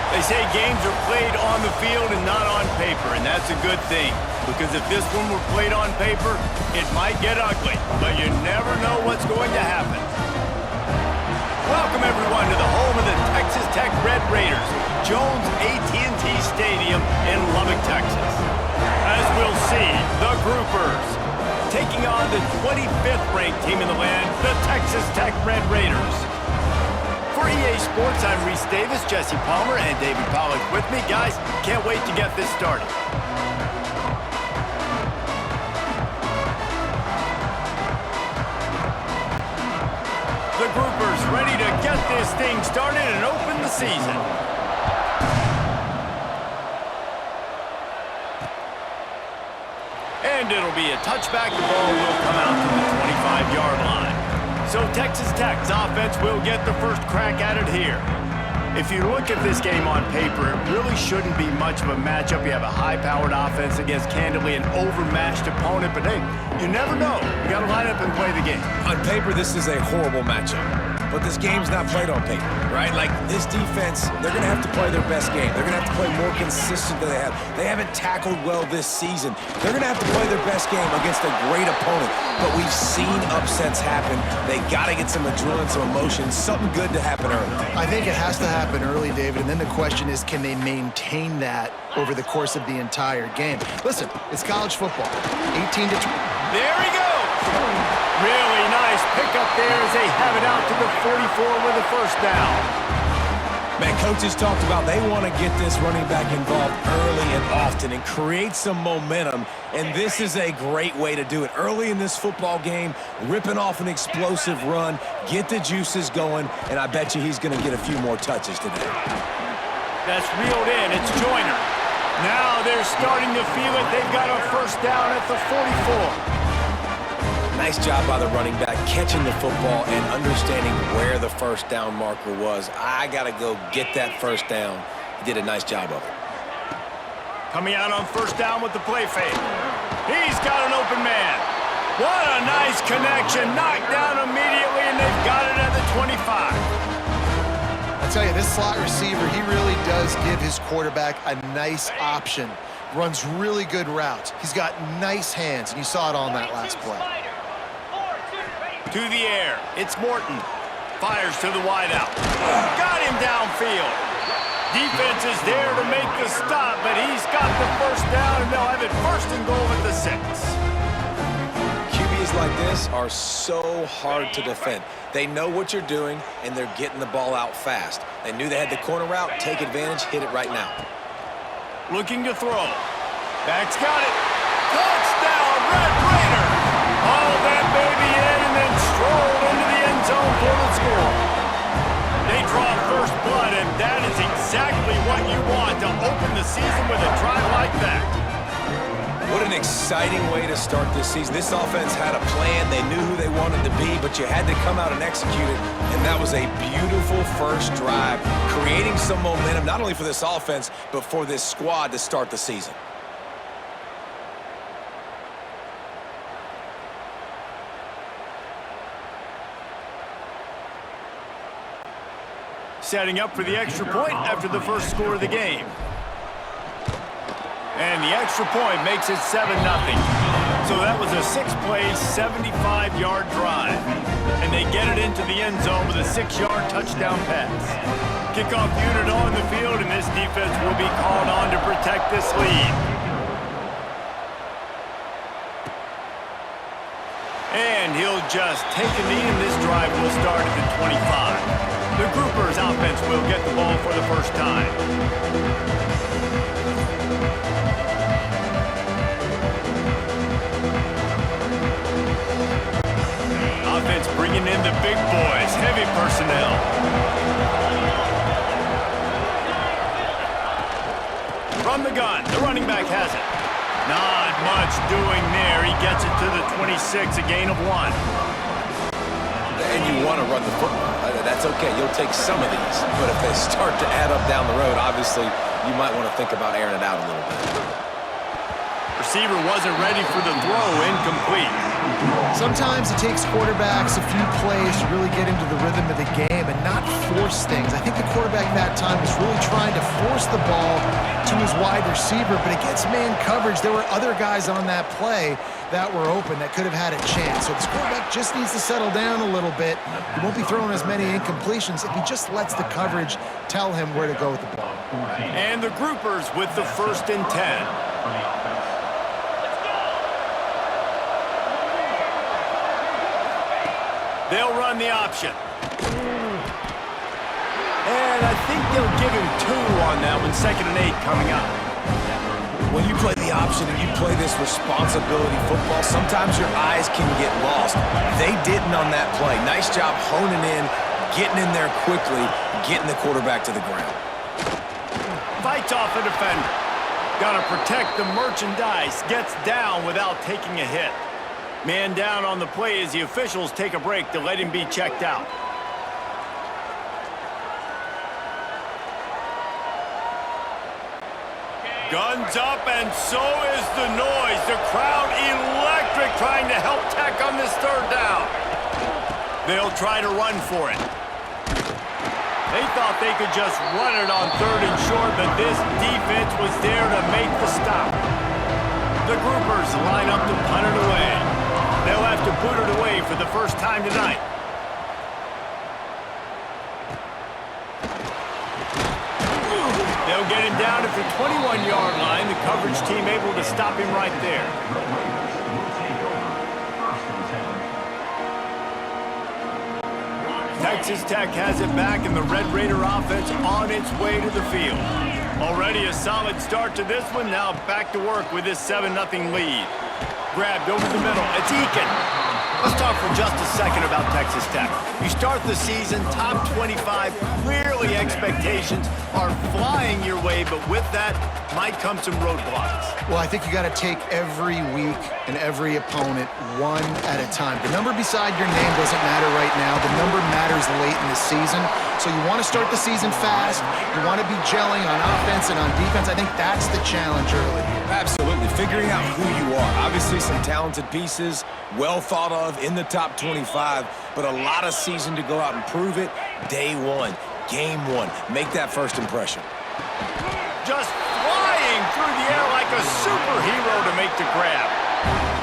They say games are played on the field and not on paper, and that's a good thing. Because if this one were played on paper, it might get ugly, but you never know what's going to happen. Welcome, everyone, to the home of the Texas Tech Red Raiders, Jones AT&T Stadium in Lubbock, Texas. As we'll see, the Groupers taking on the 25th ranked team in the land, the Texas Tech Red Raiders. For EA Sports, I'm Reese Davis, Jesse Palmer, and David Pollack with me. Guys, can't wait to get this started. The Groupers ready to get this thing started and open the season. And it'll be a touchback. The ball will come out to the 25-yard line. So Texas Tech's offense will get the first crack at it here. If you look at this game on paper, it really shouldn't be much of a matchup. You have a high-powered offense against, candidly, an overmatched opponent. But, hey, you never know. You got to line up and play the game. On paper, this is a horrible matchup. But this game's not played on paper, right? Like, this defense, they're going to have to play their best game. They're going to have to play more consistent than they have. They haven't tackled well this season. They're going to have to play their best game against a great opponent. But we've seen upsets happen. They got to get some adrenaline, some emotion, something good to happen early. I think it has to happen early, David, and then the question is, can they maintain that over the course of the entire game? Listen, it's college football. 18 to 20. There he goes! Really nice pickup there as they have it out to the 44 with a first down. Man, coaches talked about they want to get this running back involved early and often and create some momentum, and this is a great way to do it. Early in this football game, ripping off an explosive run, get the juices going, and I bet you he's going to get a few more touches today. That's reeled in. It's Joyner. Now they're starting to feel it. They've got a first down at the 44. Nice job by the running back, catching the football and understanding where the first down marker was. I got to go get that first down. He did a nice job of it. Coming out on first down with the play fake. He's got an open man. What a nice connection. Knocked down immediately, and they've got it at the 25. I tell you, this slot receiver, he really does give his quarterback a nice option. Runs really good routes. He's got nice hands, and you saw it on that last play. To the air, it's Morton. Fires to the wideout. Got him downfield. Defense is there to make the stop, but he's got the first down, and they'll have it first and goal at the 6. QBs like this are so hard to defend. They know what you're doing, and they're getting the ball out fast. They knew they had the corner route. Take advantage. Hit it right now. Looking to throw. Back's got it. Touchdown, Red Raiders! All that baby in and then stroll into the end zone for the score. They draw first blood, and that is exactly what you want to open the season with a drive like that. What an exciting way to start this season. This offense had a plan. They knew who they wanted to be, but you had to come out and execute it, and that was a beautiful first drive, creating some momentum, not only for this offense, but for this squad to start the season. Setting up for the extra point after the first score of the game. And the extra point makes it 7-0. So that was a 6-play, 75-yard drive. And they get it into the end zone with a 6-yard touchdown pass. Kickoff unit on the field, and this defense will be called on to protect this lead. And he'll just take a knee, and this drive will start at the 25. The Groupers offense will get the ball for the first time. Offense bringing in the big boys, heavy personnel. From the gun, the running back has it. Not much doing there. He gets it to the 26, a gain of 1. And you want to run the football. That's okay. You'll take some of these. But if they start to add up down the road, obviously, you might want to think about airing it out a little bit. Receiver wasn't ready for the throw, incomplete. Sometimes it takes quarterbacks a few plays to really get into the rhythm of the game and not force things. I think the quarterback that time was really trying to forced the ball to his wide receiver, but against man coverage, there were other guys on that play that were open that could have had a chance. So this quarterback just needs to settle down a little bit. He won't be throwing as many incompletions if he just lets the coverage tell him where to go with the ball. And the groupers with the 1st and 10. They'll run the option. And I think they'll give him 2 on that one, 2nd and 8 coming up. When you play the option and you play this responsibility football, sometimes your eyes can get lost. They didn't on that play. Nice job honing in, getting in there quickly, getting the quarterback to the ground. Fights off a defender. Got to protect the merchandise. Gets down without taking a hit. Man down on the play as the officials take a break to let him be checked out. Guns up, and so is the noise. The crowd electric, trying to help Tech on this 3rd down. They'll try to run for it. They thought they could just run it on 3rd and short, but this defense was there to make the stop. The groupers line up to punt it away. They'll have to put it away for the first time tonight. They'll get him down at the 21-yard line. The coverage team able to stop him right there. Texas Tech has it back, and the Red Raider offense on its way to the field. Already a solid start to this one. Now back to work with this 7-0 lead. Grabbed over the middle. It's Eakin. Let's talk for just a second about Texas Tech. You start the season top 25. Clearly expectations are flying your way, but with that might come some roadblocks. Well, I think you got to take every week and every opponent one at a time. The number beside your name doesn't matter right now. The number matters late in the season. So you want to start the season fast. You want to be gelling on offense and on defense. I think that's the challenge early here. Absolutely. Figuring out who you are. Obviously some talented pieces, well thought of in the top 25, but a lot of season to go out and prove it. Day 1, game 1. Make that first impression. Just flying through the air like a superhero to make the grab.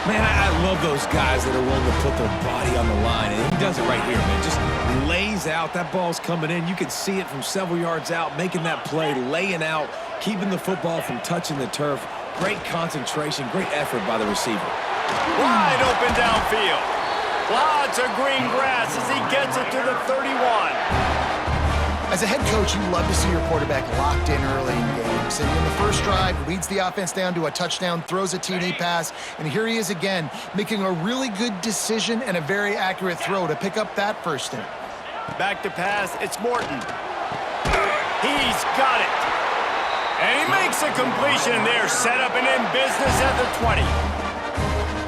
Man, I love those guys that are willing to put their body on the line, and he does it right here, man. Just lays out. That ball's coming in. You can see it from several yards out, making that play, laying out, keeping the football from touching the turf. Great concentration, great effort by the receiver. Wide open downfield. Lots of green grass as he gets it to the 31. As a head coach, you love to see your quarterback locked in early in games. And in the first drive, leads the offense down to a touchdown, throws a TD pass, and here he is again, making a really good decision and a very accurate throw to pick up that 1st down. Back to pass, it's Morton. He's got it. And he makes a completion there, set up and in business at the 20.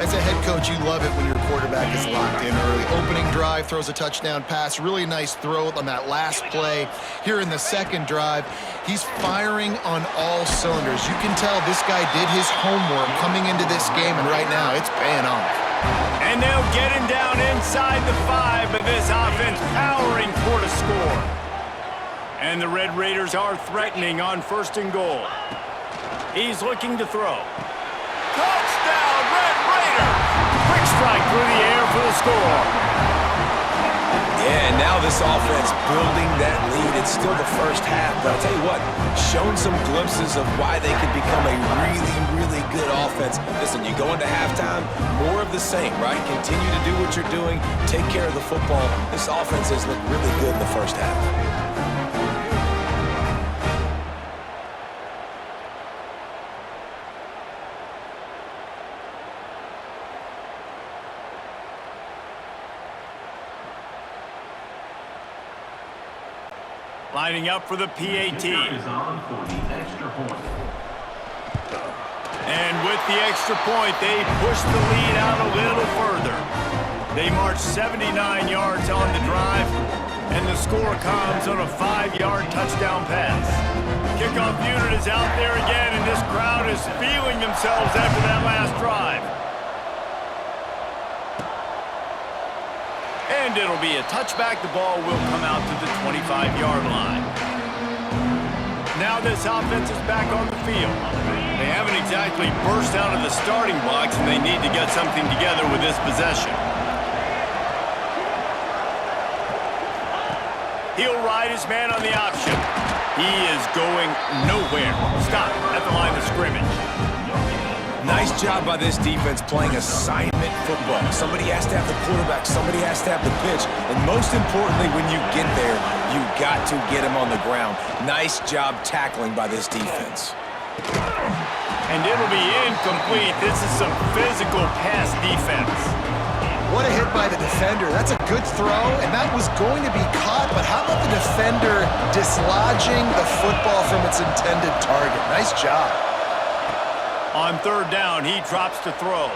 As a head coach, you love it when your quarterback is locked in early. Opening drive, throws a touchdown pass. Really nice throw on that last play. Here in the 2nd drive, he's firing on all cylinders. You can tell this guy did his homework coming into this game, and right now it's paying off. And they'll get him down inside the 5, but this offense powering toward a score. And the Red Raiders are threatening on 1st and goal. He's looking to throw. Touchdown, Red Raiders! Quick strike through the air for the score. Yeah, and now this offense building that lead. It's still the first half, but I'll tell you what, shown some glimpses of why they could become a really, really good offense. Listen, you go into halftime, more of the same, right? Continue to do what you're doing, take care of the football. This offense has looked really good in the first half. Lining up for the PAT. And with the extra point, they push the lead out a little further. They march 79 yards on the drive, and the score comes on a 5-yard touchdown pass. Kickoff unit is out there again, and this crowd is feeling themselves after that last drive. And it'll be a touchback. The ball will come out to the 25-yard line. Now this offense is back on the field. They haven't exactly burst out of the starting blocks, and they need to get something together with this possession. He'll ride his man on the option. He is going nowhere. Stop at the line of scrimmage. Nice job by this defense playing assignment football. Somebody has to have the quarterback. Somebody has to have the pitch. And most importantly, when you get there, you got to get him on the ground. Nice job tackling by this defense. And it'll be incomplete. This is some physical pass defense. What a hit by the defender. That's a good throw, and that was going to be caught, but how about the defender dislodging the football from its intended target? Nice job. On third down, he drops to throw.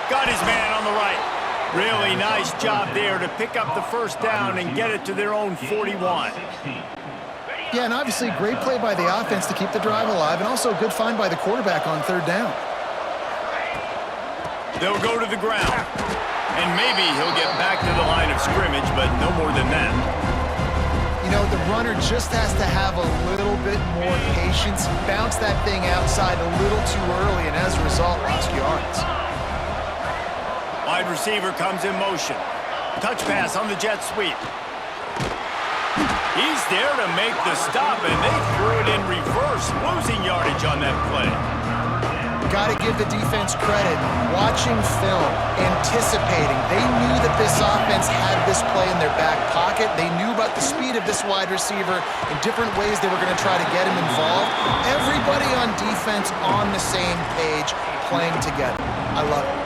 Got his man on the right. Really nice job there to pick up the first down and get it to their own 41. Yeah, and obviously great play by the offense to keep the drive alive, and also a good find by the quarterback on third down. They'll go to the ground. And maybe he'll get back to the line of scrimmage, but no more than that. You know, the runner just has to have a little bit more patience. Bounce that thing outside a little too early, and as a result, lost yards. Wide receiver comes in motion. Touch pass on the jet sweep. He's there to make the stop, and they threw it in reverse, losing yardage on that play. Got to give the defense credit. Watching film, anticipating. They knew that this offense had this play in their back pocket. They knew about the speed of this wide receiver in different ways they were going to try to get him involved. Everybody on defense on the same page, playing together. I love it.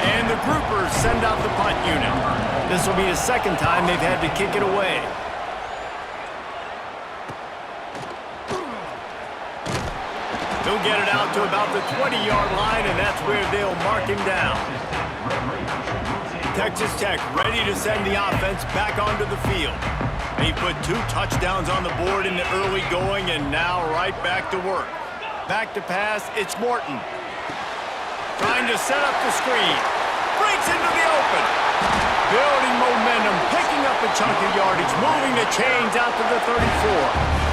And the groupers send out the punt unit. This will be the second time they've had to kick it away. He'll get it out to about the 20-yard line, and that's where they'll mark him down. Texas Tech ready to send the offense back onto the field. They put 2 touchdowns on the board in the early going, and now right back to work. Back to pass, it's Morton. Trying to set up the screen. Breaks into the open. Building momentum, picking up a chunk of yardage, moving the chains out to the 34.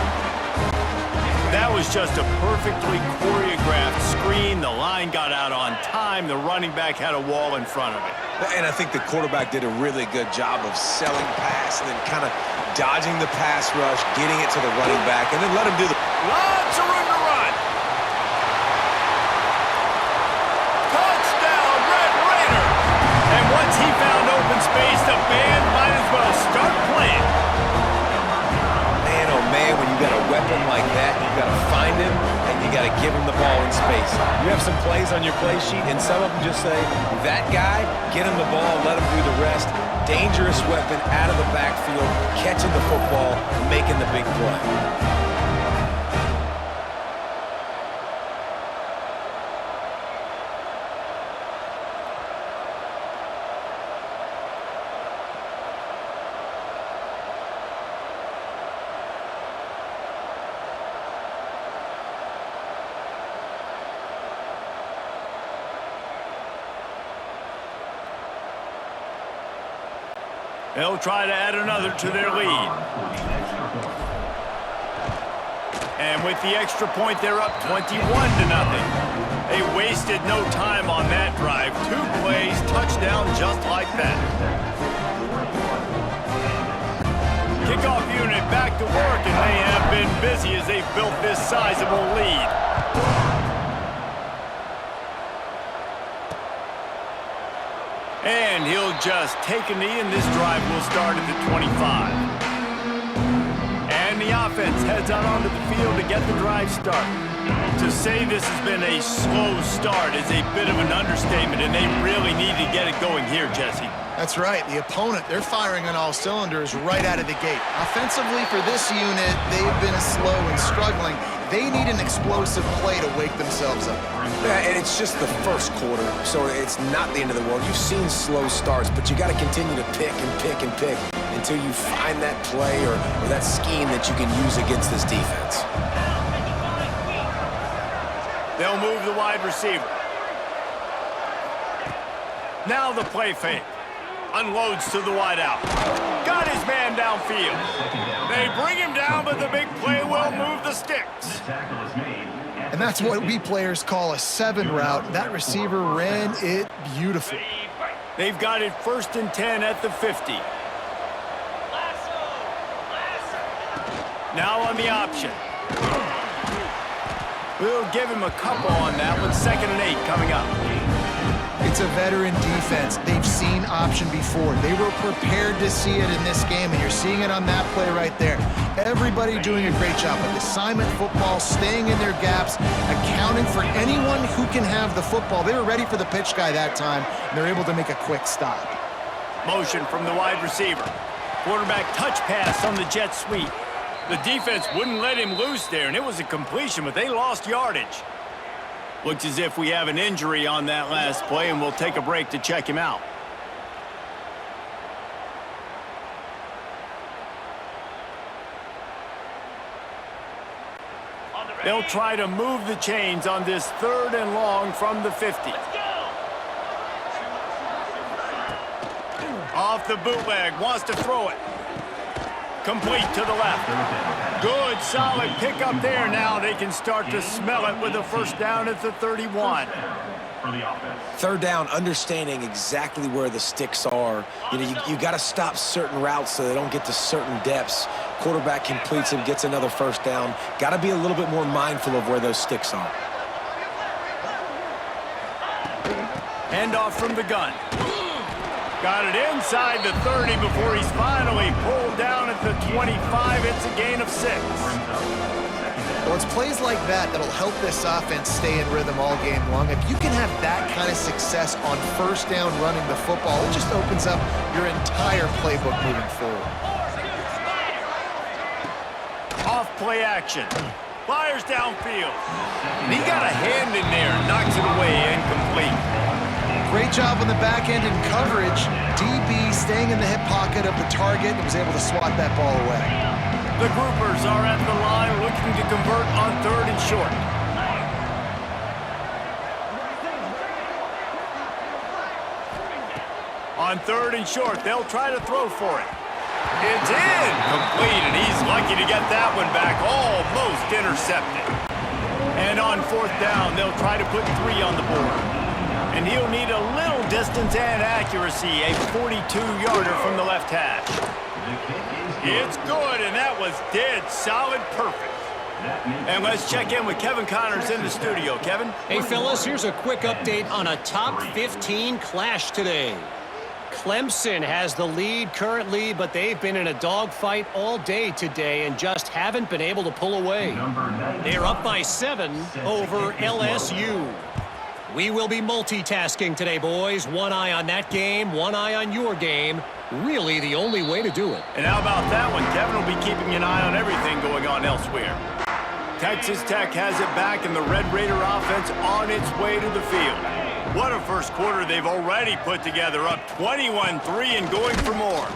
That was just a perfectly choreographed screen. The line got out on time. The running back had a wall in front of it. And I think the quarterback did a really good job of selling pass and then kind of dodging the pass rush, getting it to the running back, and then let him do the... Lots of room to run. Touchdown, Red Raider. And once he found open space, the band might as well start playing. Man, oh man, when you got a weapon like that, you got to find him and you got to give him the ball in space. You have some plays on your play sheet, and some of them just say, that guy, get him the ball, let him do the rest. Dangerous weapon out of the backfield, catching the football, making the big play. They'll try to add another to their lead. And with the extra point, they're up 21-0. They wasted no time on that drive. 2 plays, touchdown just like that. Kickoff unit back to work, and they have been busy as they've built this sizable lead. And he'll just take a knee, and this drive will start at the 25. And the offense heads out onto the field to get the drive started. To say this has been a slow start is a bit of an understatement, and they really need to get it going here, Jesse. That's right. The opponent, they're firing on all cylinders right out of the gate. Offensively for this unit, they've been slow and struggling. They need an explosive play to wake themselves up. Yeah, and it's just the first quarter, so it's not the end of the world. You've seen slow starts, but you got to continue to pick and pick and pick until you find that play or that scheme that you can use against this defense. They'll move the wide receiver. Now the play fake. Unloads to the wideout. Got his man downfield. They bring him down, but the big play will move the sticks. And that's what we players call a 7 route. That receiver ran it beautifully. They've got it 1st and 10 at the 50. Now on the option. We'll give him a couple on that one. 2nd and 8 coming up. It's a veteran defense. They've seen option before. They were prepared to see it in this game, and you're seeing it on that play right there. Everybody doing a great job with assignment football, staying in their gaps, accounting for anyone who can have the football. They were ready for the pitch guy that time, and they're able to make a quick stop. Motion from the wide receiver. Quarterback touch pass on the jet sweep. The defense wouldn't let him loose there, and it was a completion, but they lost yardage. Looks as if we have an injury on that last play, and we'll take a break to check him out. They'll try to move the chains on this 3rd and long from the 50. Off the bootleg, wants to throw it. Complete to the left. Good, solid pickup there. Now they can start to smell it with a 1st down at the 31. 3rd down, understanding exactly where the sticks are. You know, you got to stop certain routes so they don't get to certain depths. Quarterback completes it, gets another 1st down. Got to be a little bit more mindful of where those sticks are. Handoff from the gun. Got it inside the 30 before he's finally pulled down at the 25. It's a gain of 6. Well, it's plays like that that'll help this offense stay in rhythm all game long. If you can have that kind of success on 1st down running the football, it just opens up your entire playbook moving forward. Off play action. Fires downfield. And he got a hand in there, knocks it away, incomplete. Great job on the back end in coverage. DB staying in the hip pocket of the target and was able to swat that ball away. The groupers are at the line looking to convert on 3rd and short. On 3rd and short, they'll try to throw for it. It's in, complete, and he's lucky to get that one back, almost intercepted. And on 4th down, they'll try to put 3 on the board. And he'll need a little distance and accuracy, a 42-yarder from the left hash. It's good, and that was dead solid perfect. And let's check in with Kevin Connors in the studio. Kevin? Hey, fellas, here's a quick update on a top 15 clash today. Clemson has the lead currently, but they've been in a dogfight all day today and just haven't been able to pull away. They're up by 7 over LSU. We will be multitasking today, boys. One eye on that game, one eye on your game. Really the only way to do it. And how about that one? Kevin will be keeping an eye on everything going on elsewhere. Texas Tech has it back, and the Red Raider offense on its way to the field. What a first quarter they've already put together, up 21-3 and going for more.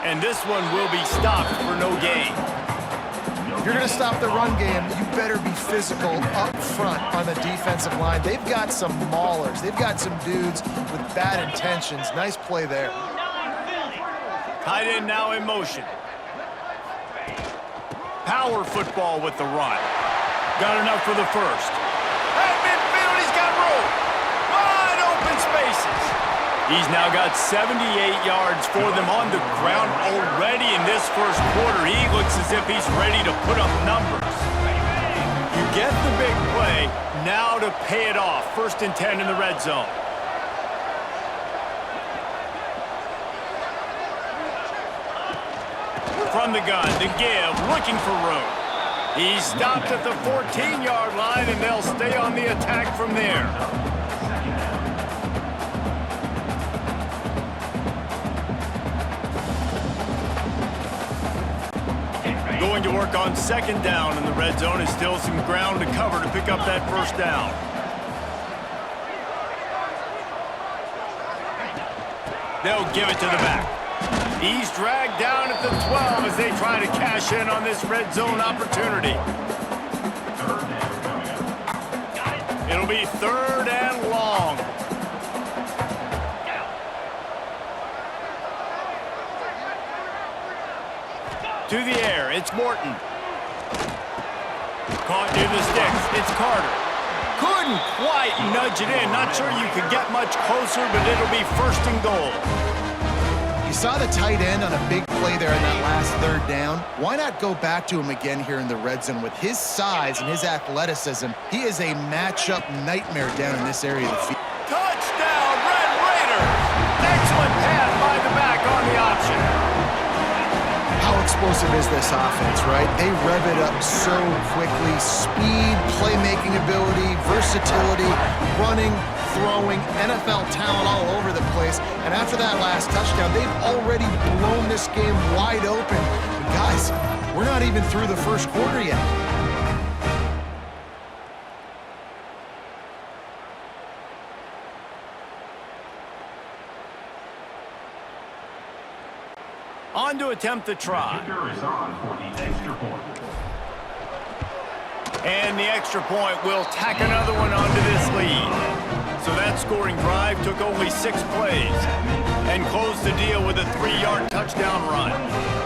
And this one will be stopped for no gain. If you're going to stop the run game, you better be physical up front on the defensive line. They've got some maulers. They've got some dudes with bad intentions. Nice play there. Tight end now in motion. Power football with the run. Got enough for the 1st. At midfield, he's got room. Wide open spaces. He's now got 78 yards for them on the ground already in this first quarter. He looks as if he's ready to put up numbers. You get the big play, now to pay it off. 1st and 10 in the red zone. From the gun, the give, looking for room. He's stopped at the 14-yard line, and they'll stay on the attack from there. Going to work on 2nd down in the red zone. Is still some ground to cover to pick up that 1st down. They'll give it to the back. He's dragged down at the 12 as they try to cash in on this red zone opportunity. It'll be 3rd and long. To the air, it's Morton. Caught near the sticks, it's Carter. Couldn't quite nudge it in. Not sure you could get much closer, but it'll be first and goal. You saw the tight end on a big play there in that last third down. Why not go back to him again here in the red zone? With his size and his athleticism, he is a matchup nightmare down in this area of the field. Touchdown, Red Raiders! Excellent pass by the back on the option. How explosive is this offense, right? They rev it up so quickly. Speed, playmaking ability, versatility, running, throwing, NFL talent all over the place. And after that last touchdown, they've already blown this game wide open. And guys, we're not even through the first quarter yet. On to attempt the try. And the extra point will tack another one onto this lead. So that scoring drive took only 6 plays and closed the deal with a 3-yard touchdown run.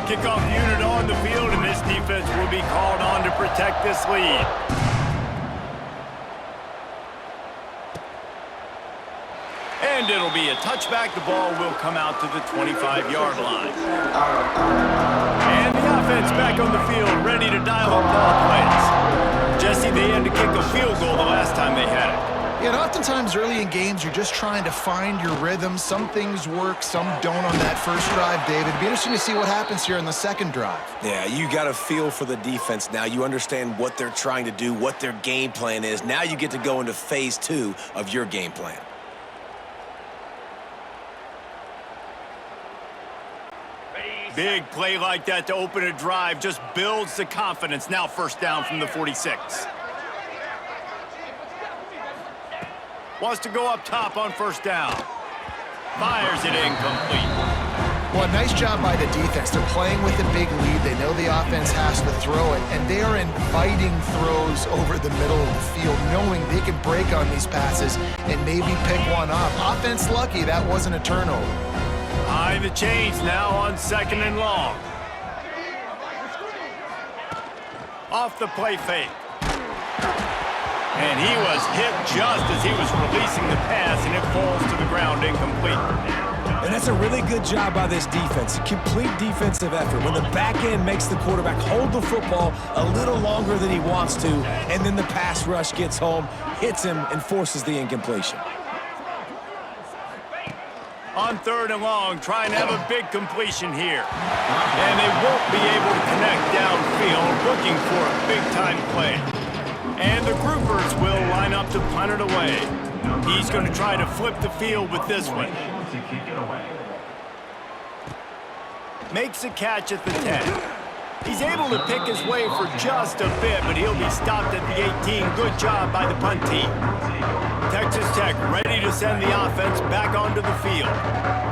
Kickoff unit on the field, and this defense will be called on to protect this lead. And it'll be a touchback. The ball will come out to the 25-yard line. And the offense back on the field, ready to dial up ball plays. Jesse, they had to kick a field goal the last time they had it. Yeah, and oftentimes early in games, you're just trying to find your rhythm. Some things work, some don't on that first drive, David. It'd be interesting to see what happens here in the second drive. Yeah, you got a feel for the defense now. You understand what they're trying to do, what their game plan is. Now you get to go into phase 2 of your game plan. Big play like that to open a drive just builds the confidence. Now first down from the 46. Wants to go up top on first down. Fires it incomplete. Well, nice job by the defense. They're playing with a big lead. They know the offense has to throw it, and they are inviting throws over the middle of the field, knowing they can break on these passes and maybe pick one off. Offense lucky that wasn't a turnover. High the chains now on second and long. Off the play fake. And he was hit just as he was releasing the pass, and it falls to the ground incomplete. And that's a really good job by this defense. Complete defensive effort. When the back end makes the quarterback hold the football a little longer than he wants to, and then the pass rush gets home, hits him, and forces the incompletion. On third and long, trying to have a big completion here. And they won't be able to connect downfield, looking for a big-time play. And the groupers will line up to punt it away. He's going to try to flip the field with this one. Makes a catch at the 10. He's able to pick his way for just a bit, but he'll be stopped at the 18. Good job by the punt team. Texas Tech ready to send the offense back onto the field.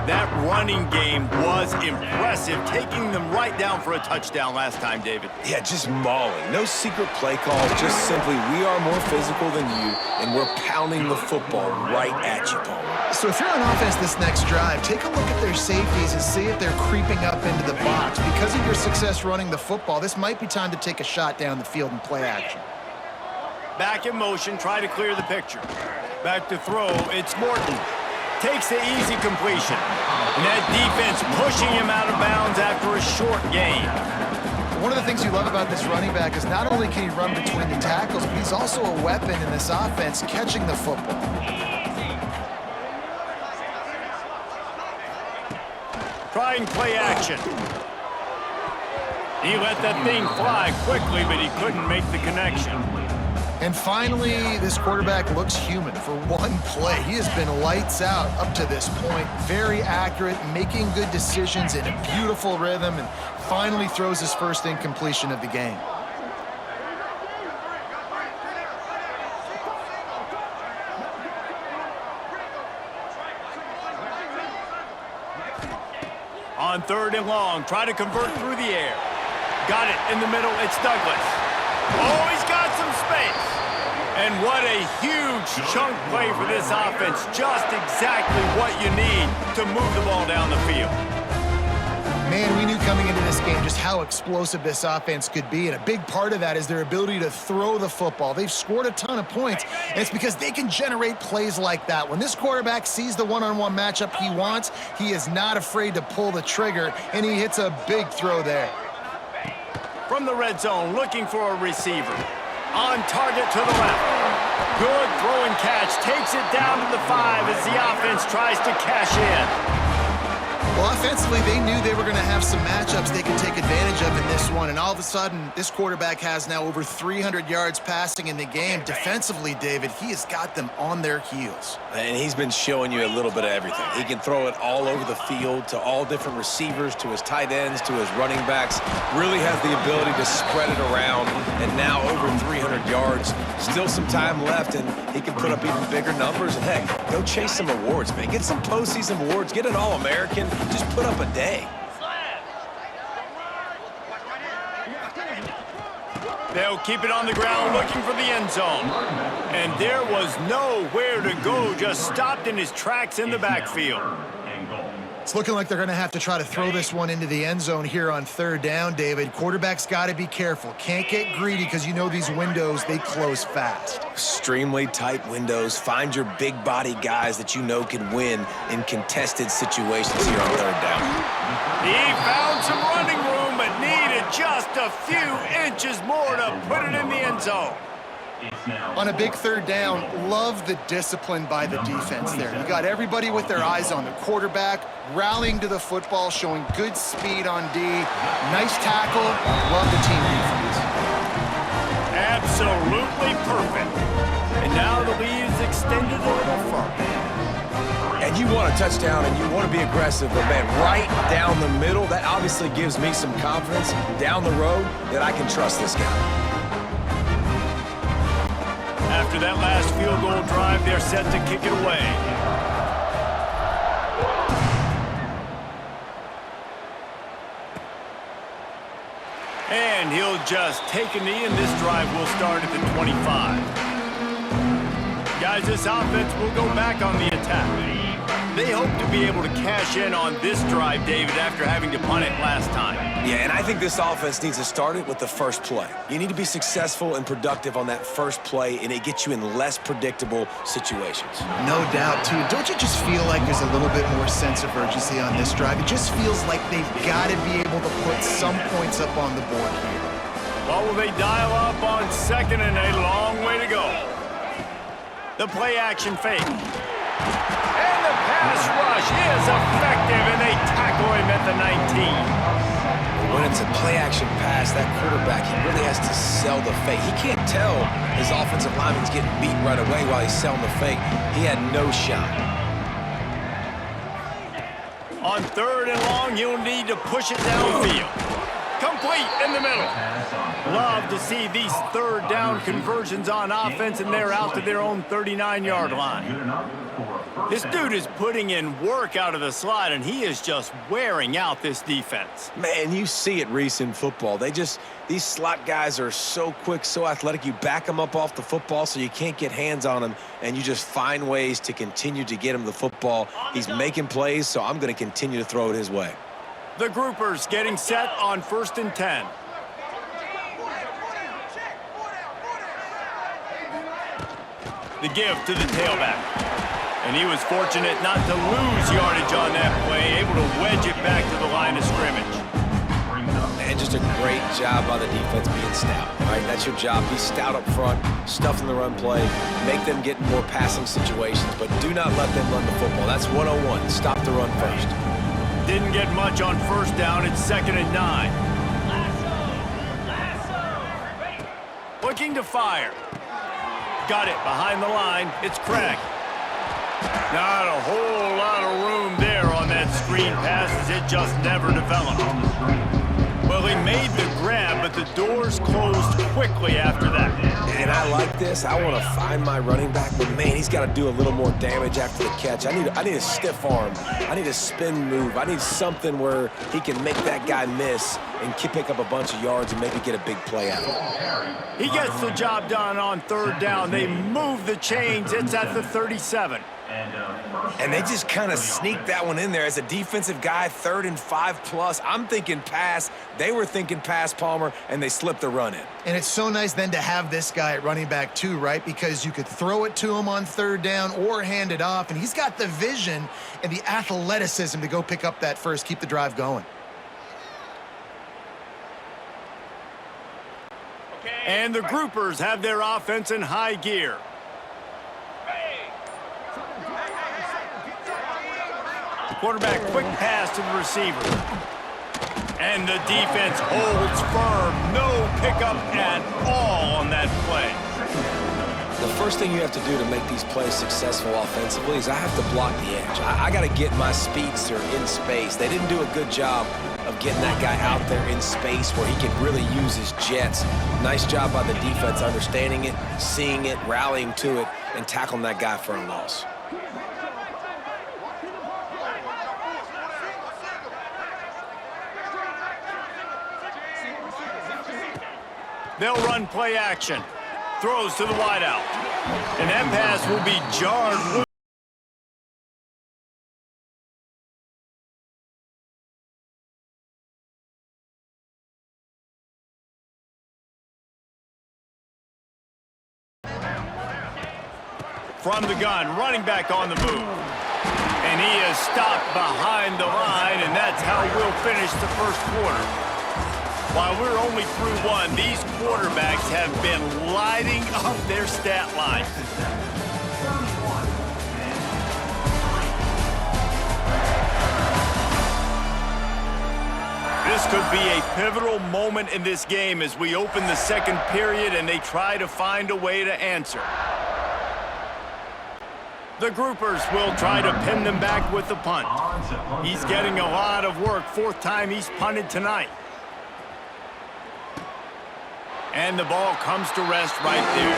That running game was impressive, taking them right down for a touchdown last time, David. Yeah, just mauling. No secret play calls, just simply we are more physical than you, and we're pounding the football right at you, Paul. So if you're on offense this next drive, take a look at their safeties and see if they're creeping up into the box. Because of your success running the football, this might be time to take a shot down the field and play action. Back in motion, try to clear the picture. Back to throw, it's Morton. Takes the easy completion. And that defense pushing him out of bounds after a short gain. One of the things you love about this running back is not only can he run between the tackles, but he's also a weapon in this offense catching the football. Try and play action. He let that thing fly quickly, but he couldn't make the connection. And finally, this quarterback looks human for one play. He has been lights out up to this point. Very accurate, making good decisions in a beautiful rhythm, and finally throws his first incompletion of the game. On third and long, try to convert through the air. Got it in the middle, it's Douglas. Oh, he's got some space. And what a huge chunk play for this offense. Just exactly what you need to move the ball down the field. Man, we knew coming into this game just how explosive this offense could be, and a big part of that is their ability to throw the football. They've scored a ton of points, and it's because they can generate plays like that. When this quarterback sees the one-on-one matchup he wants, he is not afraid to pull the trigger, and he hits a big throw there. From the red zone, looking for a receiver. On target to the left. Good throw and catch. Takes it down to the 5 as the offense tries to cash in. Well, offensively, they knew they were going to have some matchups they could take advantage of in this one, and all of a sudden, this quarterback has now over 300 yards passing in the game. Defensively, David, he has got them on their heels. And he's been showing you a little bit of everything. He can throw it all over the field to all different receivers, to his tight ends, to his running backs. Really has the ability to spread it around, and now over 300 yards. Still some time left, and he can put up even bigger numbers. And, heck, go chase some awards, man. Get some postseason awards. Get an All-American. Just put up a day. They'll keep it on the ground looking for the end zone. And there was nowhere to go, just stopped in his tracks in the backfield. It's looking like they're going to have to try to throw this one into the end zone here on third down, David. Quarterback's got to be careful. Can't get greedy because you know these windows, they close fast. Extremely tight windows. Find your big body guys that you know can win in contested situations here on third down. He found some running room, but needed just a few inches more to put it in the end zone. On a big third down, love the discipline by the defense there. You got everybody with their eyes on the quarterback, rallying to the football, showing good speed on D. Nice tackle. Love the team defense. Absolutely perfect. And now the lead is extended a little further. And you want a touchdown and you want to be aggressive, but man, right down the middle, that obviously gives me some confidence down the road that I can trust this guy. After that last field goal drive, they're set to kick it away. And he'll just take a knee, and this drive will start at the 25. Guys, this offense will go back on the attack. They hope to be able to cash in on this drive, David, after having to punt it last time. Yeah, and I think this offense needs to start it with the first play. You need to be successful and productive on that first play, and it gets you in less predictable situations. No doubt, too. Don't you just feel like there's a little bit more sense of urgency on this drive? It just feels like they've got to be able to put some points up on the board here. Well, will they dial up on second and a long way to go? The play action fake. And the pass rush is effective, and they tackle him at the 19. When it's a play-action pass, that quarterback, he really has to sell the fake. He can't tell his offensive lineman's getting beat right away while he's selling the fake. He had no shot. On third and long, he'll need to push it downfield. Complete in the middle. Love to see these third down conversions on offense, and they're out to their own 39-yard line. This dude is putting in work out of the slot, and he is just wearing out this defense. Man, you see it, Reese, in football. These slot guys are so quick, so athletic. You back them up off the football so you can't get hands on them, and you just find ways to continue to get him the football. He's making plays, so I'm going to continue to throw it his way. The groupers getting set on 1st and 10. The give to the tailback. And he was fortunate not to lose yardage on that play, able to wedge it back to the line of scrimmage. Man, just a great job by the defense being stout, right? That's your job. Be stout up front, stuff in the run play, make them get in more passing situations, but do not let them run the football. That's 101. Stop the run first. Didn't get much on first down. It's 2nd and 9. Looking to fire. Got it behind the line. It's Craig. Not a whole lot of room there on that screen pass as it just never developed. Well, he made the grab, but the doors closed quickly after that. And I like this. I want to find my running back, but man, he's got to do a little more damage after the catch. I need a stiff arm. I need a spin move. I need something where he can make that guy miss and pick up a bunch of yards and maybe get a big play out of it. He gets the job done on third down. They move the chains. It's at the 37. And they just kind of sneaked that one in there. As a defensive guy, 3rd and 5+. I'm thinking pass. They were thinking pass, Palmer, and they slipped the run in. And it's so nice then to have this guy at running back too, right? Because you could throw it to him on 3rd down or hand it off, and he's got the vision and the athleticism to go pick up that first, keep the drive going. And the groupers have their offense in high gear. Quarterback, quick pass to the receiver. And the defense holds firm. No pickup at all on that play. The first thing you have to do to make these plays successful offensively is I have to block the edge. I got to get my speedster in space. They didn't do a good job of getting that guy out there in space where he can really use his jets. Nice job by the defense understanding it, seeing it, rallying to it, and tackling that guy for a loss. They'll run play action. Throws to the wideout. And that pass will be jarred loose. From the gun, running back on the move. And he is stopped behind the line, and that's how we'll finish the first quarter. While we're only through one, these quarterbacks have been lighting up their stat line. This could be a pivotal moment in this game as we open the second period and they try to find a way to answer. The groupers will try to pin them back with the punt. He's getting a lot of work. 4th time he's punted tonight. And the ball comes to rest right there.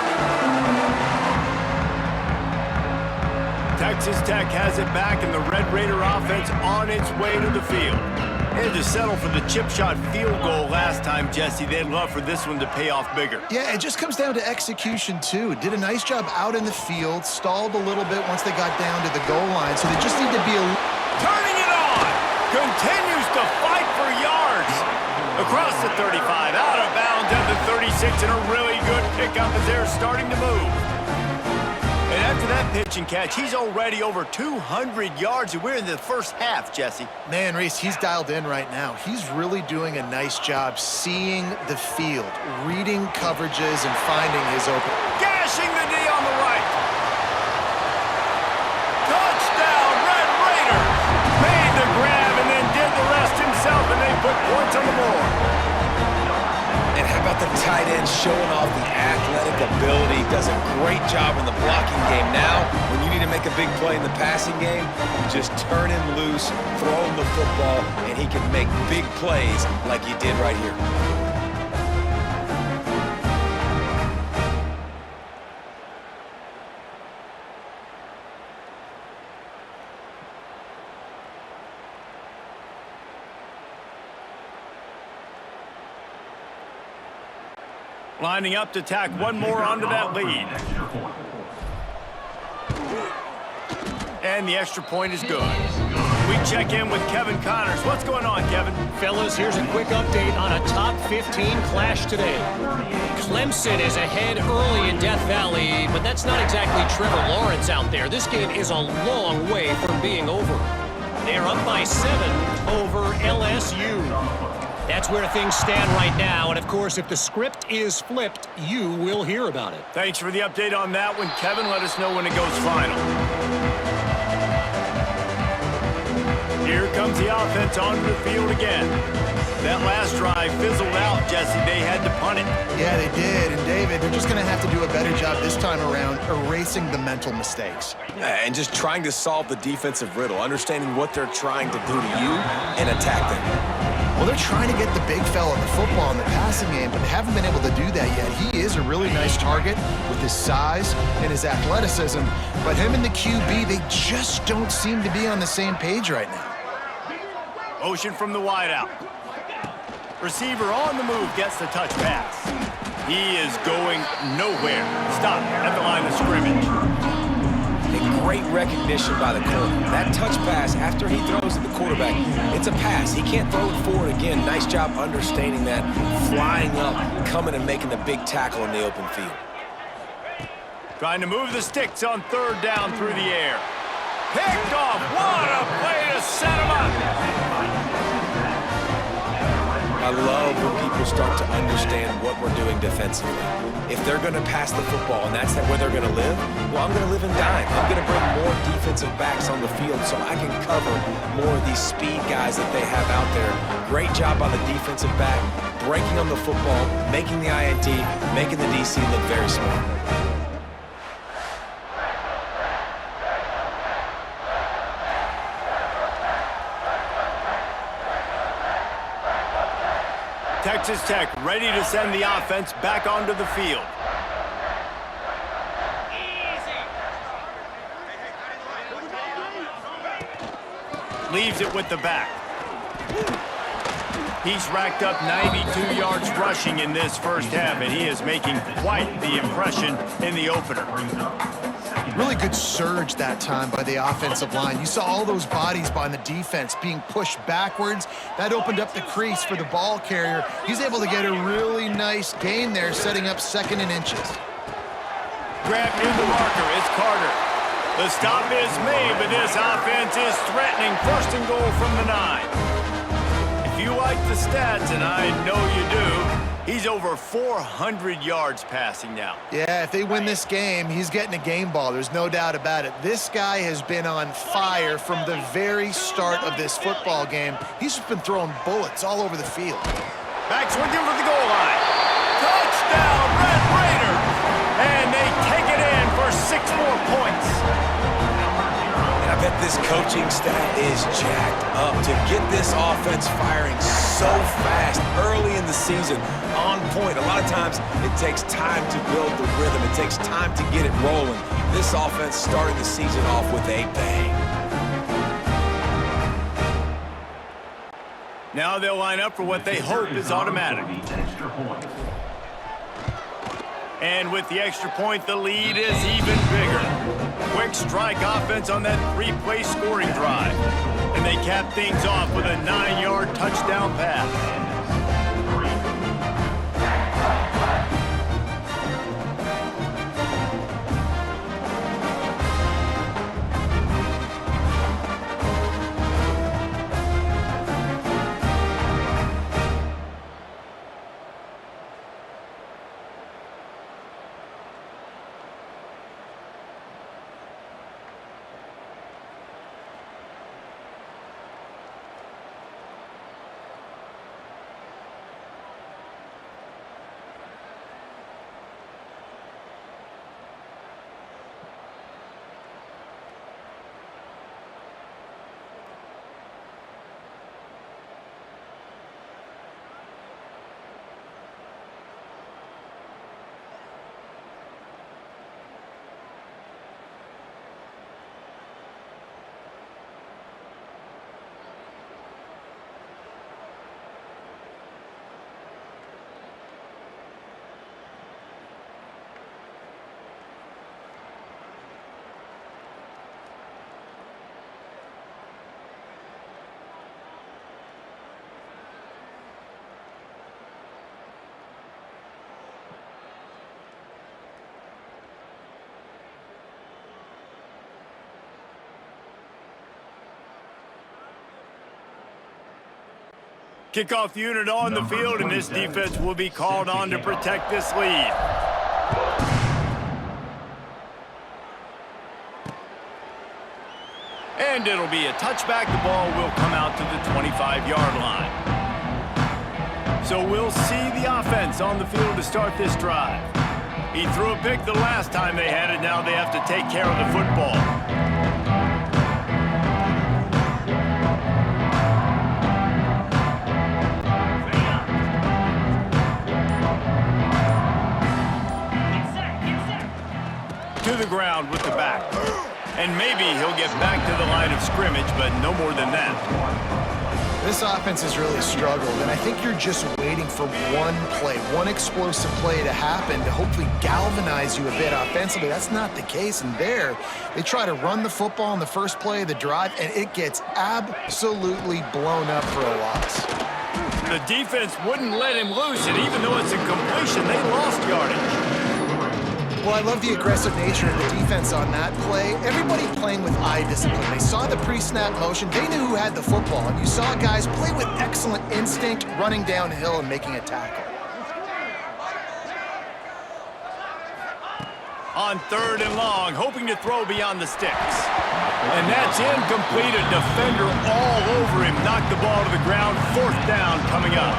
Texas Tech has it back, and the Red Raider offense on its way to the field. They had to settle for the chip shot field goal last time, Jesse. They'd love for this one to pay off bigger. Yeah, it just comes down to execution, too. Did a nice job out in the field, stalled a little bit once they got down to the goal line, so they just need to be a... Turning it on! Continues to fight for yards. Across the 35, out of bounds at the 36, and a really good pickup as they're starting to move. And after that pitch and catch, he's already over 200 yards, and we're in the first half, Jesse. Man, Reese, he's dialed in right now. He's really doing a nice job seeing the field, reading coverages, and finding his open. Gashing the D on the right. Touchdown, Red Raiders. Made the grab and then did the rest himself, and they put points on the board. And how about the tight end showing off the athletic ability? Does a great job in the blocking game. Now, when you need to make a big play in the passing game, you just turn him loose, throw him the football, and he can make big plays like he did right here. Lining up to tack one more onto that lead. And the extra point is good. We check in with Kevin Connors. What's going on, Kevin? Fellas, here's a quick update on a top 15 clash today. Clemson is ahead early in Death Valley, but that's not exactly Trevor Lawrence out there. This game is a long way from being over. They're up by 7 over LSU. That's where things stand right now, and of course, if the script is flipped, you will hear about it. Thanks for the update on that one, Kevin. Let us know when it goes final. Here comes the offense onto the field again. That last drive fizzled out, Jesse. They had to punt it. Yeah, they did. And, David, they're just going to have to do a better job this time around erasing the mental mistakes. And just trying to solve the defensive riddle, understanding what they're trying to do to you and attack them. Well, they're trying to get the big fella in the football in the passing game, but they haven't been able to do that yet. He is a really nice target with his size and his athleticism, but him and the QB, they just don't seem to be on the same page right now. Motion from the wideout. Receiver on the move gets the touch pass. He is going nowhere. Stop at the line of scrimmage. A great recognition by the corner. That touch pass, after he throws at the quarterback, it's a pass. He can't throw it forward again. Nice job understanding that, flying up, coming and making the big tackle in the open field. Trying to move the sticks on third down through the air. Picked off. What a play to set him up. I love when people start to understand what we're doing defensively. If they're going to pass the football and that's where they're going to live, well, I'm going to live and dime. I'm going to bring more defensive backs on the field so I can cover more of these speed guys that they have out there. Great job by the defensive back, breaking on the football, making the INT, making the DC look very smart. Texas Tech ready to send the offense back onto the field. Leaves it with the back. He's racked up 92 yards rushing in this first half, and he is making quite the impression in the opener. Really good surge that time by the offensive line. You saw all those bodies by the defense being pushed backwards. That opened up the crease for the ball carrier. He's able to get a really nice gain there, setting up 2nd and inches. Grab near the marker. It's Carter. The stop is made, but this offense is threatening. 1st and goal from the 9. If you like the stats, and I know you do, he's over 400 yards passing now. Yeah, if they win this game, he's getting a game ball. There's no doubt about it. This guy has been on fire from the very start of this football game. He's just been throwing bullets all over the field. Back swinging for the goal line. Touchdown, Red Raiders! And they take it in for 6 more points. And I bet this coaching staff is jacked up to get this offense firing so fast early in the season, on point. A lot of times it takes time to build the rhythm. It takes time to get it rolling. This offense starting the season off with a bang. Now they'll line up for what they hope is automatic. And with the extra point, the lead is even bigger. Quick strike offense on that 3-play scoring drive. And they cap things off with a 9-yard touchdown pass. Kickoff unit on the field, and this defense will be called on to protect this lead. And it'll be a touchback. The ball will come out to the 25-yard line. So we'll see the offense on the field to start this drive. He threw a pick the last time they had it. Now they have to take care of the football. To the ground with the back. And maybe he'll get back to the line of scrimmage, but no more than that. This offense has really struggled, and I think you're just waiting for one play, one explosive play to happen to hopefully galvanize you a bit offensively. That's not the case, and there, they try to run the football in the first play of the drive, and it gets absolutely blown up for a loss. The defense wouldn't let him loose, and even though it's a completion, they lost yardage. Well, I love the aggressive nature of the defense on that play. Everybody playing with eye discipline. They saw the pre-snap motion. They knew who had the football, and you saw guys play with excellent instinct, running downhill and making a tackle. On 3rd and long, hoping to throw beyond the sticks. And that's incomplete. A defender all over him. Knocked the ball to the ground. 4th down coming up.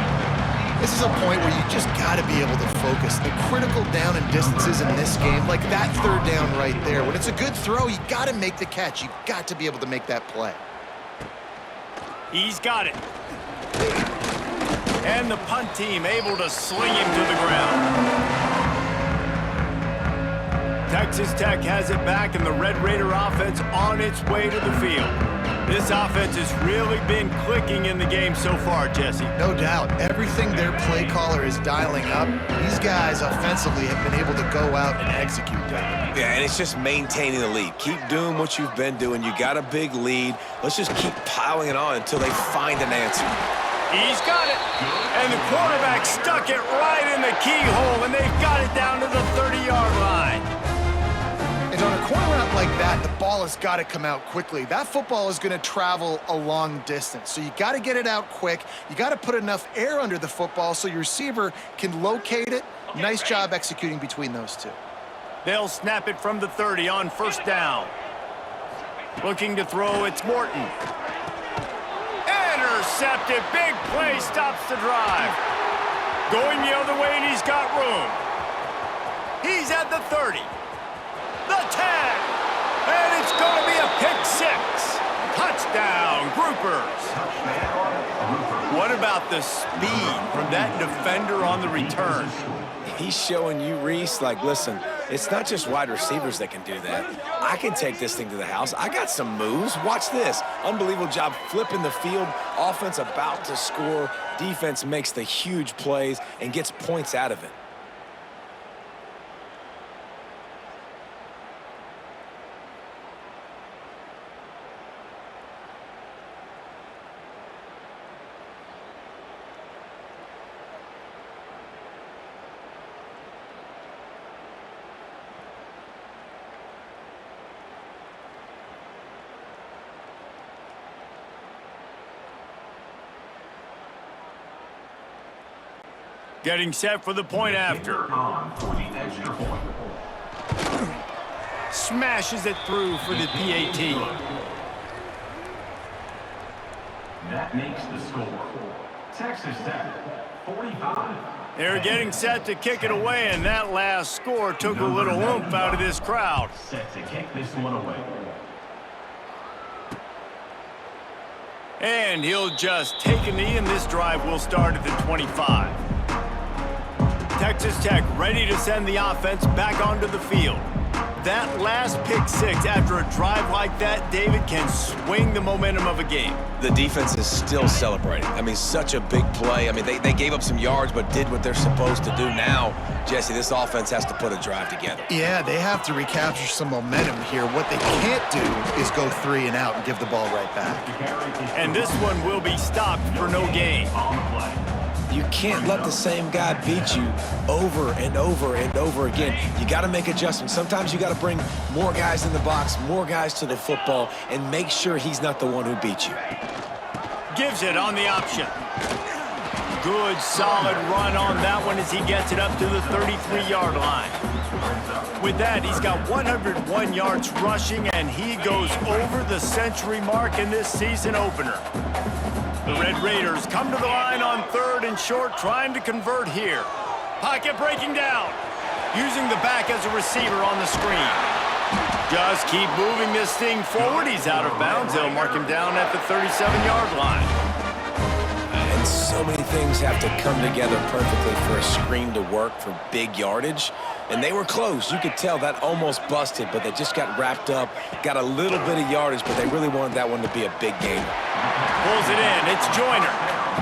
This is a point where you just got to be able to focus. The critical down and distances in this game, like that 3rd down right there. When it's a good throw, you got to make the catch. You've got to be able to make that play. He's got it. And the punt team able to sling him to the ground. Texas Tech has it back, and the Red Raider offense on its way to the field. This offense has really been clicking in the game so far, Jesse. No doubt. Everything their play caller is dialing up, these guys offensively have been able to go out and execute that. Yeah, and it's just maintaining the lead. Keep doing what you've been doing. You got a big lead. Let's just keep piling it on until they find an answer. He's got it. And the quarterback stuck it right in the keyhole, and they've got it down to the 30-yard line. And on a corner route like that, the ball has got to come out quickly. That football is going to travel a long distance, so you got to get it out quick. You got to put enough air under the football so your receiver can locate it. Nice job executing between those two. They'll snap it from the 30 on 1st down. Looking to throw, it's Morton. Intercepted. Big play stops the drive. Going the other way, and he's got room. He's at the 30. The 10, and it's going to be a pick 6. Touchdown, Groupers. What about the speed from that defender on the return? He's showing you, Reese, like, listen, it's not just wide receivers that can do that. I can take this thing to the house. I got some moves. Watch this. Unbelievable job flipping the field. Offense about to score. Defense makes the huge plays and gets points out of it. Getting set for the point after. Smashes it through for the PAT. That makes the score. Texas Tech, 45. They're getting set to kick it away, and that last score took a little oomph out of this crowd. Set to kick this one away. And he'll just take a knee, and this drive will start at the 25. Texas Tech ready to send the offense back onto the field. That last pick 6 after a drive like that, David, can swing the momentum of a game. The defense is still celebrating. I mean, such a big play. I mean, they gave up some yards but did what they're supposed to do. Now, Jesse, this offense has to put a drive together. Yeah, they have to recapture some momentum here. What they can't do is go 3 and out and give the ball right back. And this one will be stopped for no gain. You can't let the same guy beat you over and over and over again. You got to make adjustments. Sometimes you got to bring more guys in the box, more guys to the football, and make sure he's not the one who beat you. Gives it on the option. Good, solid run on that one as he gets it up to the 33-yard line. With that, he's got 101 yards rushing, and he goes over the century mark in this season opener. The Red Raiders come to the line on 3rd and short, trying to convert here. Pocket breaking down. Using the back as a receiver on the screen. Just keep moving this thing forward. He's out of bounds. They'll mark him down at the 37-yard line. And so so many things have to come together perfectly for a screen to work for big yardage. And they were close. You could tell that almost busted, but they just got wrapped up, got a little bit of yardage, but they really wanted that one to be a big gain. Pulls it in. It's Joyner.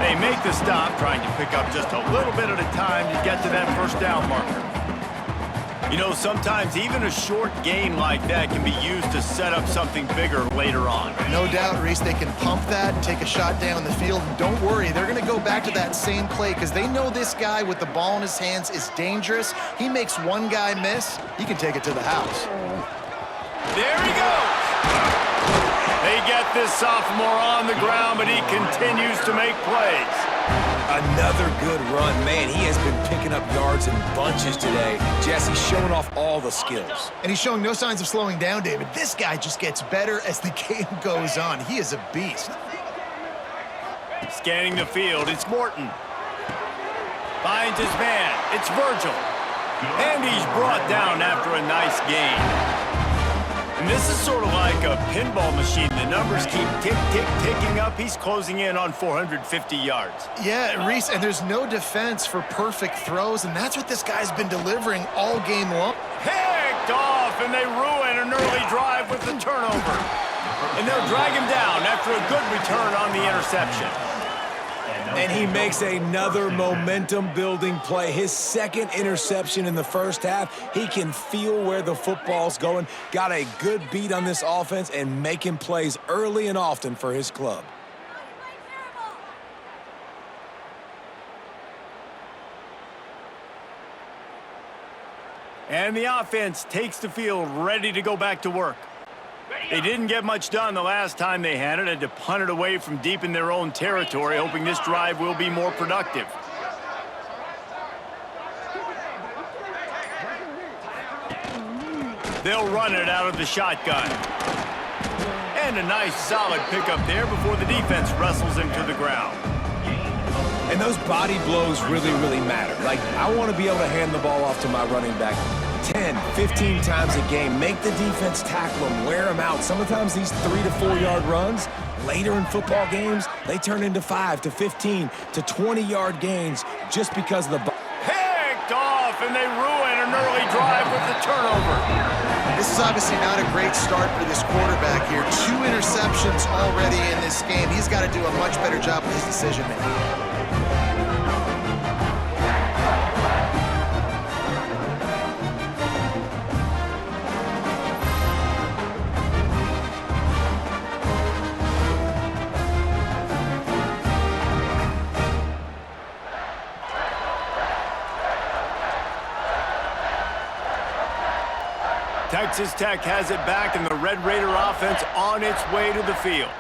They make the stop, trying to pick up just a little bit at a time to get to that first down marker. You know, sometimes even a short gain like that can be used to set up something bigger later on. No doubt, Reese, they can pump that and take a shot down the field. And don't worry, they're going to go back to that same play because they know this guy with the ball in his hands is dangerous. He makes one guy miss, he can take it to the house. There he goes. They get this sophomore on the ground, but he continues to make plays. Another good run. Man, he has been picking up yards in bunches today. Jesse showing off all the skills. And he's showing no signs of slowing down, David. This guy just gets better as the game goes on. He is a beast. Scanning the field, it's Morton. Finds his man, it's Virgil. And he's brought down after a nice gain. And this is sort of like a pinball machine. The numbers keep ticking up. He's closing in on 450 yards. Yeah, Reese, and there's no defense for perfect throws, and that's what this guy's been delivering all game long. Picked off, and they ruin an early drive with the turnover. And they'll drag him down after a good return on the interception. And he makes another momentum-building play. His second interception in the first half. He can feel where the football's going. Got a good beat on this offense and making plays early and often for his club. And the offense takes the field ready to go back to work. They didn't get much done the last time they had it. Had to punt it away from deep in their own territory, hoping this drive will be more productive. They'll run it out of the shotgun. And a nice solid pickup there before the defense wrestles him to the ground. And those body blows really, really matter. Like, I want to be able to hand the ball off to my running back 10, 15 times a game. Make the defense tackle them, wear them out. Sometimes these 3 to 4 yard runs, later in football games, they turn into 5 to 15 to 20 yard gains just because of the ball. Picked off, and they ruin an early drive with the turnover. This is obviously not a great start for this quarterback here. 2 interceptions already in this game. He's got to do a much better job with his decision making. Texas Tech has it back, and the Red Raider offense on its way to the field.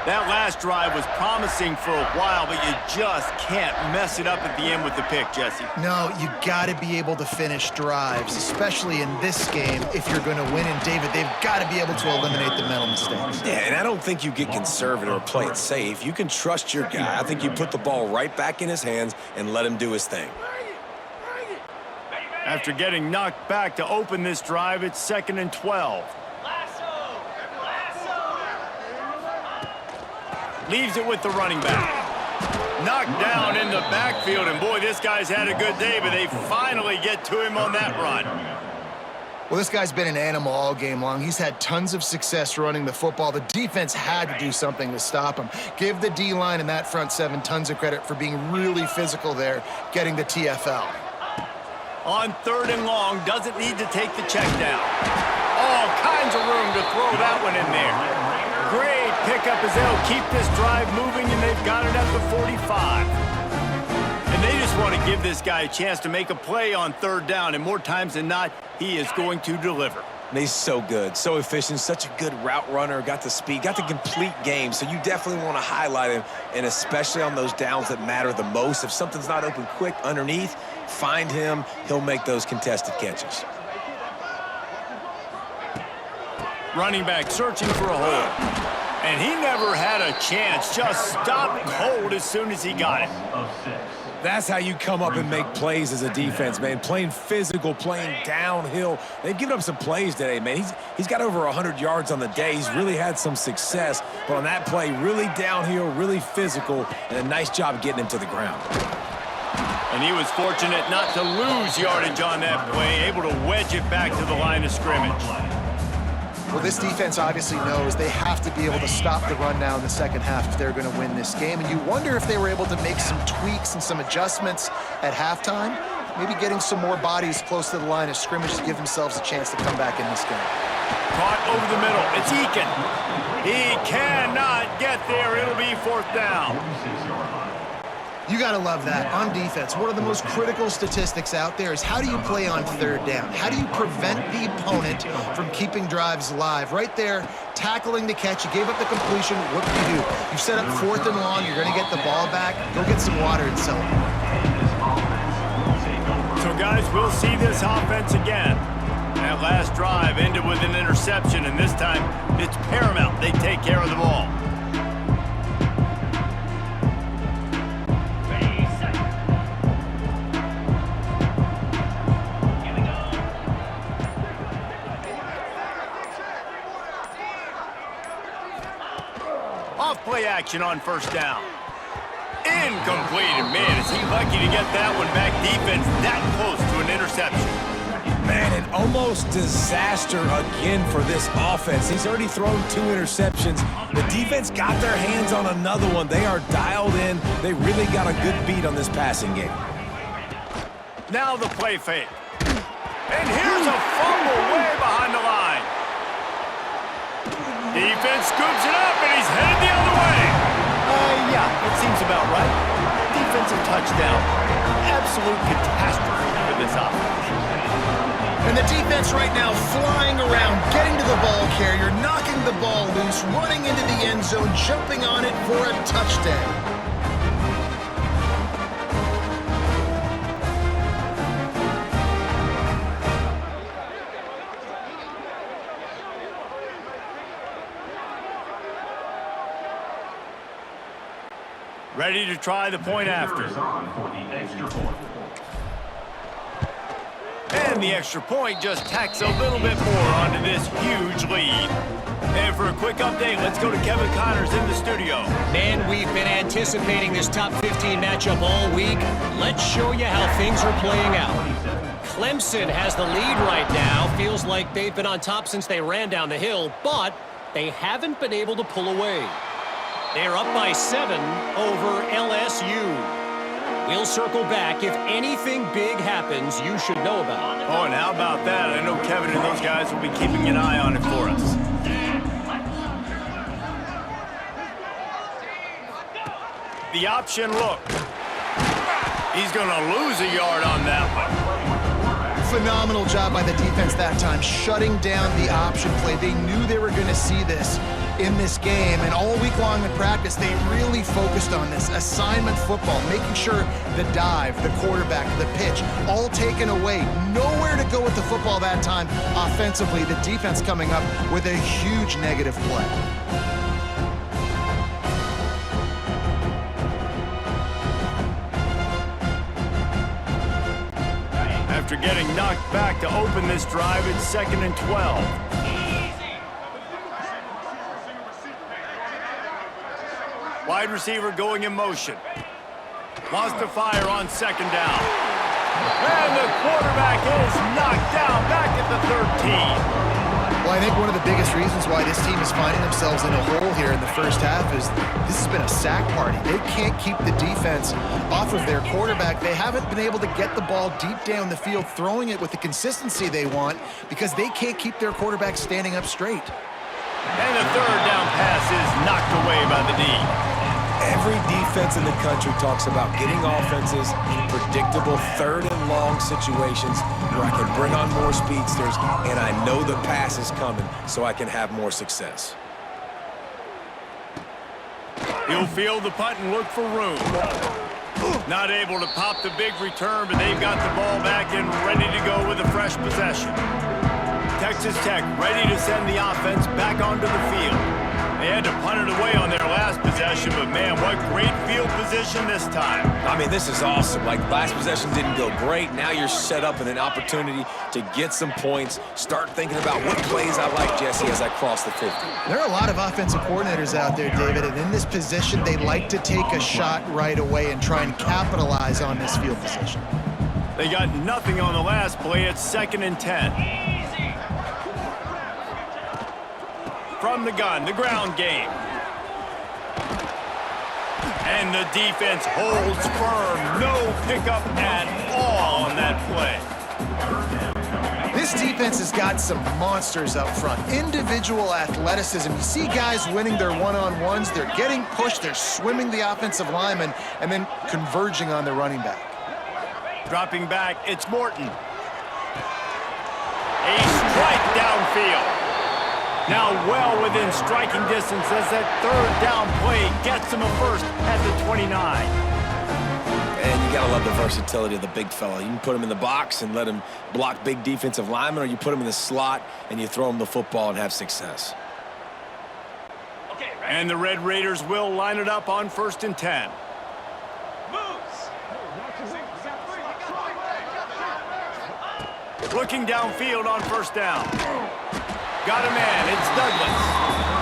That last drive was promising for a while, but you just can't mess it up at the end with the pick, Jesse. No, you got to be able to finish drives, especially in this game if you're going to win. And, David, they've got to be able to eliminate the mental mistakes. Yeah, and I don't think you get conservative or play it safe. You can trust your guy. I think you put the ball right back in his hands and let him do his thing. After getting knocked back to open this drive, it's 2nd and 12. Leaves it with the running back. Knocked down in the backfield, and boy, this guy's had a good day, but they finally get to him on that run. Well, this guy's been an animal all game long. He's had tons of success running the football. The defense had to do something to stop him. Give the D-line and that front seven tons of credit for being really physical there, getting the TFL. On 3rd and long, doesn't need to take the check down. All kinds of room to throw that one in there. Great pickup as they'll keep this drive moving, and they've got it at the 45. And they just want to give this guy a chance to make a play on 3rd down, and more times than not, he is going to deliver. And he's so good, so efficient, such a good route runner, got the speed, got the complete game, so you definitely want to highlight him, and especially on those downs that matter the most. If something's not open quick underneath, find him, he'll make those contested catches. Running back searching for a hole. And he never had a chance, just stopped cold as soon as he got it. That's how you come up and make plays as a defense, man. Playing physical, playing downhill. They've given up some plays today, man. He's got over 100 yards on the day. He's really had some success. But on that play, really downhill, really physical, and a nice job getting him to the ground. And he was fortunate not to lose yardage on that play, able to wedge it back to the line of scrimmage. Well, this defense obviously knows they have to be able to stop the run now in the second half if they're going to win this game. And you wonder if they were able to make some tweaks and some adjustments at halftime, maybe getting some more bodies close to the line of scrimmage to give themselves a chance to come back in this game. Caught over the middle. It's Eakin. He cannot get there. It'll be 4th down. You got to love that. On defense, one of the most critical statistics out there is how do you play on 3rd down? How do you prevent the opponent from keeping drives alive? Right there, tackling the catch. You gave up the completion. What do? You set up 4th and long. You're going to get the ball back. Go get some water and sell it. So, guys, we'll see this offense again. That last drive ended with an interception, and this time it's paramount they take care of the ball. Play action on 1st down. Incomplete. And man, is he lucky to get that one back. Defense that close to an interception. Man, an almost disaster again for this offense. He's already thrown 2 interceptions. The defense got their hands on another one. They are dialed in. They really got a good beat on this passing game. Now the play fake. And here's a fumble way behind the line. Defense scoops it up, and he's headed the other way. Yeah, it seems about right. Defensive touchdown. Absolute catastrophe for this offense. And the defense right now flying around, getting to the ball carrier, knocking the ball loose, running into the end zone, jumping on it for a touchdown. Ready to try the point after. And the extra point just tacks a little bit more onto this huge lead. And for a quick update, let's go to Kevin Connors in the studio. Man, we've been anticipating this top 15 matchup all week. Let's show you how things are playing out. Clemson has the lead right now. Feels like they've been on top since they ran down the hill, but they haven't been able to pull away. They're up by 7 over LSU. We'll circle back. If anything big happens, you should know about it. Oh, and how about that? I know Kevin and those guys will be keeping an eye on it for us. The option look. He's going to lose a yard on that one. Phenomenal job by the defense that time, shutting down the option play. They knew they were going to see this in this game, and all week long in practice, they really focused on this assignment football, making sure the dive, the quarterback, the pitch, all taken away. Nowhere to go with the football that time offensively. The defense coming up with a huge negative play. After getting knocked back to open this drive, it's 2nd and 12. Wide receiver going in motion. Lost to fire on 2nd down. And the quarterback is knocked down back at the 13. Well, I think one of the biggest reasons why this team is finding themselves in a hole here in the first half is this has been a sack party. They can't keep the defense off of their quarterback. They haven't been able to get the ball deep down the field, throwing it with the consistency they want because they can't keep their quarterback standing up straight. And the 3rd down pass is knocked away by the D. Every defense in the country talks about getting offenses in predictable 3rd and long situations where I can bring on more speedsters and I know the pass is coming so I can have more success. He'll field the punt and look for room. Not able to pop the big return, but they've got the ball back and ready to go with a fresh possession. Texas Tech ready to send the offense back onto the field. They had to punt it away on their last possession, but man, what great field position this time. I mean, this is awesome. Like, last possession didn't go great. Now you're set up in an opportunity to get some points. Start thinking about what plays I like, Jesse, as I cross the 50. There are a lot of offensive coordinators out there, David, and in this position, they like to take a shot right away and try and capitalize on this field position. They got nothing on the last play. It's 2nd and 10. From the gun, the ground game. And the defense holds firm. No pickup at all on that play. This defense has got some monsters up front. Individual athleticism. You see guys winning their one-on-ones. They're getting pushed. They're swimming the offensive lineman and then converging on the running back. Dropping back, it's Morton. A strike downfield. Now well within striking distance as that 3rd down play gets him a first at the 29. And you got to love the versatility of the big fella. You can put him in the box and let him block big defensive linemen, or you put him in the slot and you throw him the football and have success. And the Red Raiders will line it up on 1st and 10. Looking downfield on 1st down. Got a man, it's Douglas.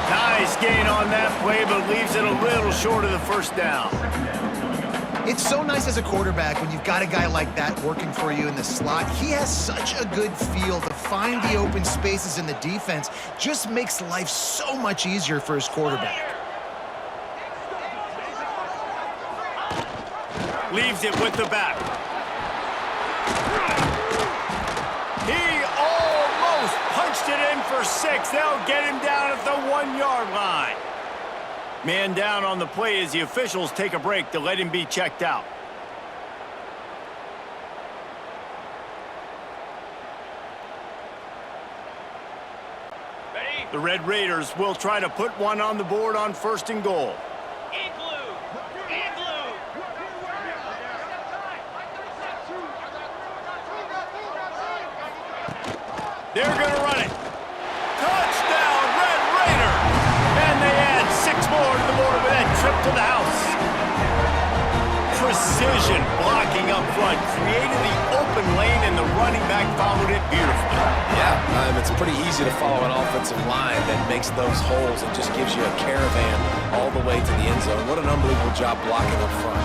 Nice gain on that play, but leaves it a little short of the 1st down. It's so nice as a quarterback when you've got a guy like that working for you in the slot. He has such a good feel to find the open spaces in the defense. Just makes life so much easier for his quarterback. Leaves it with the back. He almost punched it in for 6. They'll get him down at the 1-yard line. Man down on the play as the officials take a break to let him be checked out. The Red Raiders will try to put one on the board on 1st and goal. They're going to run it. Touchdown, Red Raider! And they add 6 more to the board with that trip to the house. Precision blocking up front created the open lane, and the running back followed it beautifully. Yeah, it's pretty easy to follow an offensive line that makes those holes and just gives you a caravan all the way to the end zone. What an unbelievable job blocking up front.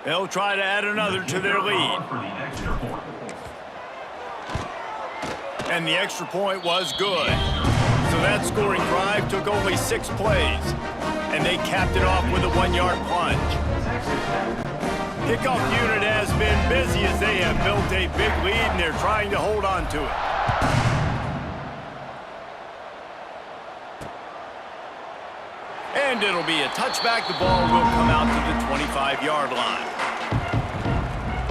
They'll try to add another to their lead. And the extra point was good. So that scoring drive took only 6 plays. And they capped it off with a 1-yard plunge. Kickoff unit has been busy as they have built a big lead, and they're trying to hold on to it. And it'll be a touchback. The ball will come out to the 25-yard line.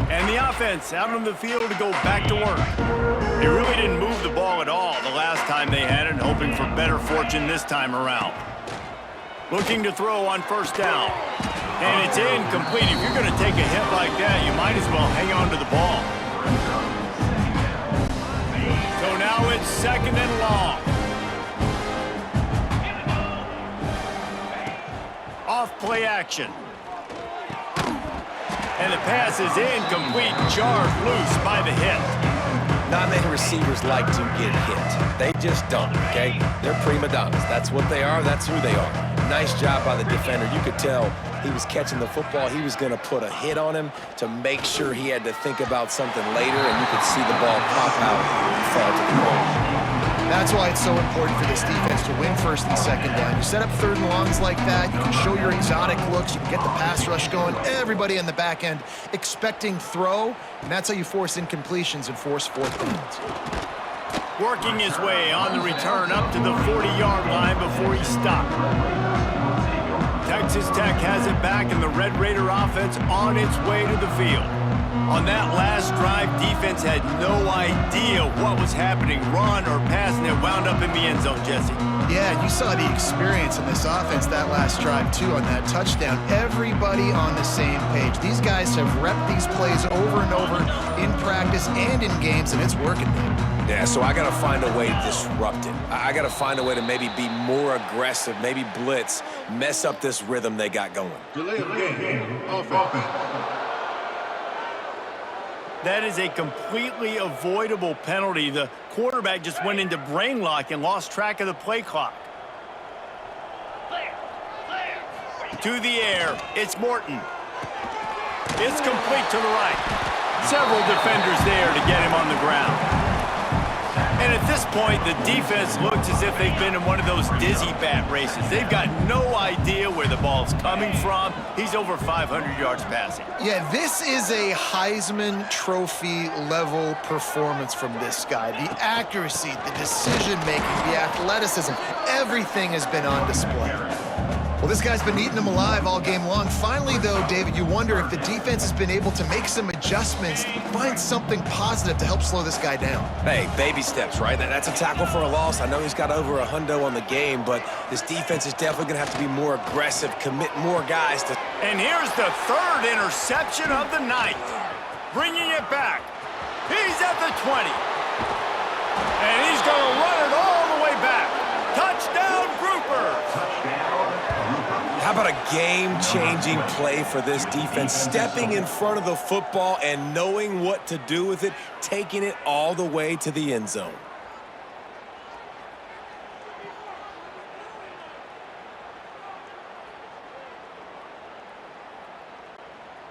And the offense out on the field to go back to work. They really didn't move the ball at all the last time they had it, hoping for better fortune this time around. Looking to throw on 1st down. And it's incomplete. If you're going to take a hit like that, you might as well hang on to the ball. So now it's 2nd and long. Off play action. And the pass is incomplete, jarred loose by the hit. Not many receivers like to get hit. They just don't, okay? They're prima donnas. That's what they are. That's who they are. Nice job by the defender. You could tell he was catching the football. He was going to put a hit on him to make sure he had to think about something later, and you could see the ball pop out and fall to the ground. That's why it's so important for this defense to win 1st and 2nd down. You set up 3rd and longs like that, you can show your exotic looks, you can get the pass rush going, everybody in the back end expecting throw, and that's how you force incompletions and force 4th downs. Working his way on the return up to the 40-yard line before he stopped. Texas Tech has it back, and the Red Raider offense on its way to the field. On that last drive, defense had no idea what was happening. Run or pass, and it wound up in the end zone, Jesse. Yeah, you saw the experience in this offense that last drive, too, on that touchdown. Everybody on the same page. These guys have repped these plays over and over in practice and in games, and it's working, Dave. Yeah, so I got to find a way to disrupt it. I got to find a way to maybe be more aggressive, maybe blitz, mess up this rhythm they got going. Delay of game. Offense. That is a completely avoidable penalty. The quarterback just went into brain lock and lost track of the play clock. To the air, it's Morton. It's complete to the right. Several defenders there to get him on the ground. And at this point, the defense looks as if they've been in one of those dizzy bat races. They've got no idea where the ball's coming from. He's over 500 yards passing. Yeah, this is a Heisman Trophy level performance from this guy. The accuracy, the decision-making, the athleticism, everything has been on display. Well, this guy's been eating them alive all game long. Finally, though, David, you wonder if the defense has been able to make some adjustments, find something positive to help slow this guy down. Hey, baby steps, right? That's a tackle for a loss. I know he's got over $100 on the game, but this defense is definitely going to have to be more aggressive, commit more guys to... And here's the third interception of the night. Bringing it back. He's at the 20. And he's going to run it all the way back. Touchdown, Grouper. How about a game-changing play for this defense? Stepping in front of the football and knowing what to do with it, taking it all the way to the end zone.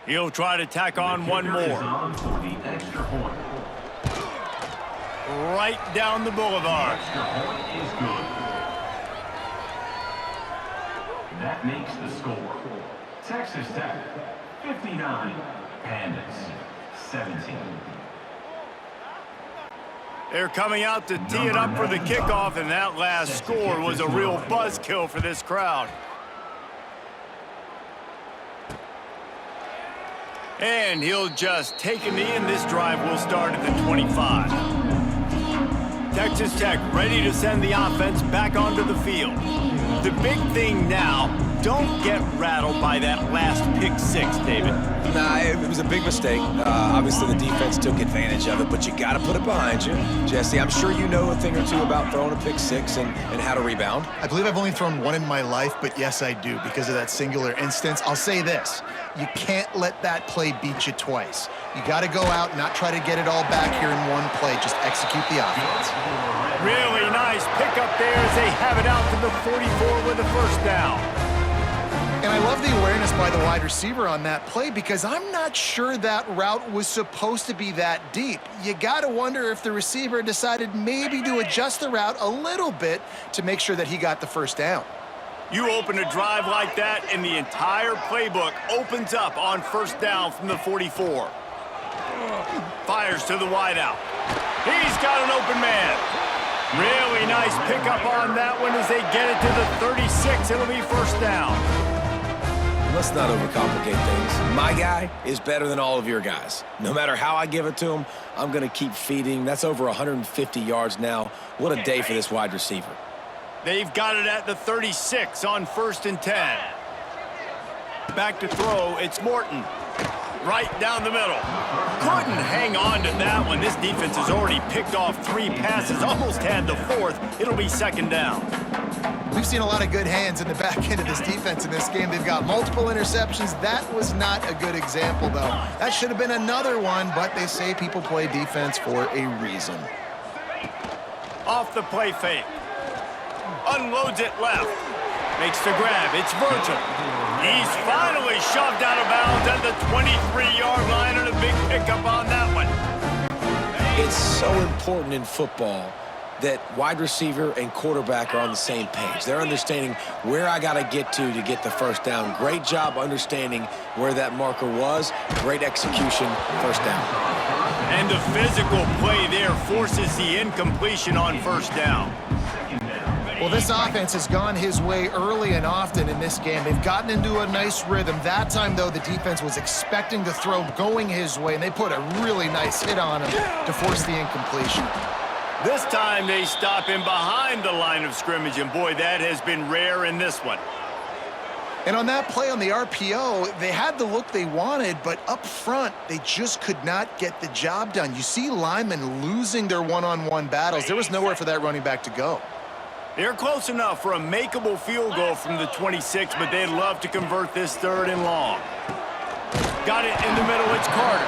He'll try to tack on one more. Right down the boulevard. That makes the score. Texas Tech, 59. Pandas, 17. They're coming out to tee it up for the kickoff, and that last score was a real buzzkill for this crowd. And he'll just take a knee, and this drive will start at the 25. Texas Tech ready to send the offense back onto the field. The big thing now, don't get rattled by that last pick six, David. Nah, it was a big mistake. Obviously, the defense took advantage of it, but you got to put it behind you. Jesse, I'm sure you know a thing or two about throwing a pick six and how to rebound. I believe I've only thrown one in my life, but yes, I do because of that singular instance. I'll say this. You can't let that play beat you twice. You got to go out and not try to get it all back here in one play. Just execute the offense. Really nice pickup there as they have it out to the 44 with a first down. And I love the awareness by the wide receiver on that play because I'm not sure that route was supposed to be that deep. You got to wonder if the receiver decided maybe to adjust the route a little bit to make sure that he got the first down. You open a drive like that, and the entire playbook opens up on first down from the 44. Fires to the wideout. He's got an open man. Really nice pickup on that one as they get it to the 36. It'll be first down. Let's not overcomplicate things. My guy is better than all of your guys. No matter how I give it to him, I'm going to keep feeding. That's over 150 yards now. What a day for this wide receiver. They've got it at the 36 on 1st and 10. Back to throw, it's Morton. Right down the middle. Couldn't hang on to that one. This defense has already picked off 3 passes, almost had the 4th. It'll be second down. We've seen a lot of good hands in the back end of this defense in this game. They've got multiple interceptions. That was not a good example, though. That should have been another one, but they say people play defense for a reason. Off the play fake. Unloads it left. Makes the grab. It's Virgil. He's finally shoved out of bounds at the 23-yard line, and a big pickup on that one. It's so important in football that wide receiver and quarterback are on the same page. They're understanding where I got to get the first down. Great job understanding where that marker was. Great execution, first down. And the physical play there forces the incompletion on first down. Well, this offense has gone his way early and often in this game. They've gotten into a nice rhythm. That time, though, the defense was expecting the throw going his way, and they put a really nice hit on him to force the incompletion. This time they stop him behind the line of scrimmage, and boy, that has been rare in this one. And on that play on the RPO, they had the look they wanted, but up front, they just could not get the job done. You see linemen losing their one-on-one battles. There was nowhere for that running back to go. They're close enough for a makeable field goal from the 26, but they'd love to convert this 3rd and long. Got it in the middle, it's Carter.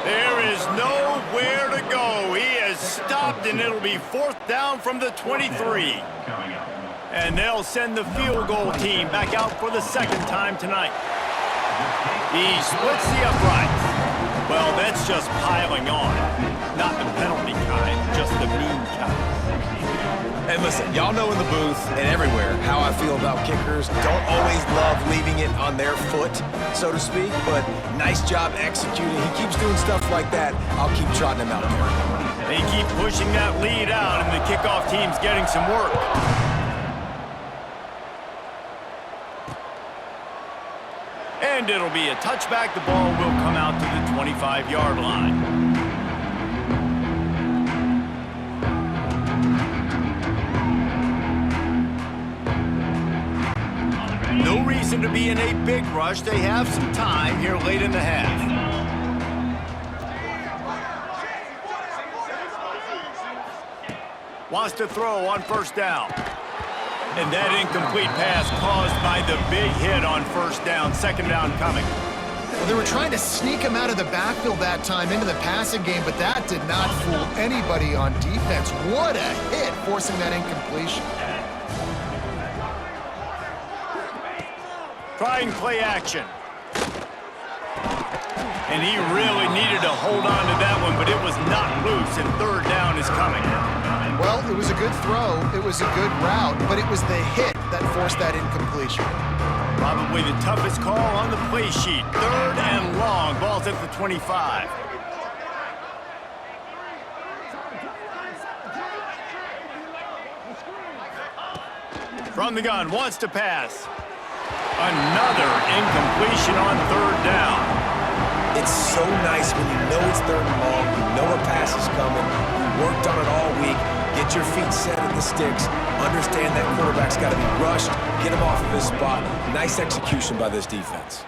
There is nowhere to go. He is stopped, and it'll be 4th down from the 23. And they'll send the field goal team back out for the 2nd time tonight. He splits the uprights. Well, that's just piling on. Not the penalty kind, just the mean kind. And listen, y'all know in the booth and everywhere how I feel about kickers. Don't always love leaving it on their foot, so to speak, but nice job executing. He keeps doing stuff like that. I'll keep trotting him out there. They keep pushing that lead out, and the kickoff team's getting some work. And it'll be a touchback. The ball will come out to the 25-yard line. No reason to be in a big rush. They have some time here late in the half. Wants to throw on 1st down. And that incomplete pass caused by the big hit on 1st down. 2nd down coming. Well, they were trying to sneak him out of the backfield that time into the passing game, but that did not fool anybody on defense. What a hit, forcing that incompletion. Trying play action. And he really needed to hold on to that one, but it was not loose, and 3rd down is coming. Well, it was a good throw, it was a good route, but it was the hit that forced that incompletion. Probably the toughest call on the play sheet. 3rd and long, ball's at the 25. From the gun, wants to pass. Another incompletion on 3rd down. It's so nice when you know it's 3rd and long, you know a pass is coming, you worked on it all week, get your feet set at the sticks, understand that quarterback's got to be rushed, get him off of his spot. Nice execution by this defense.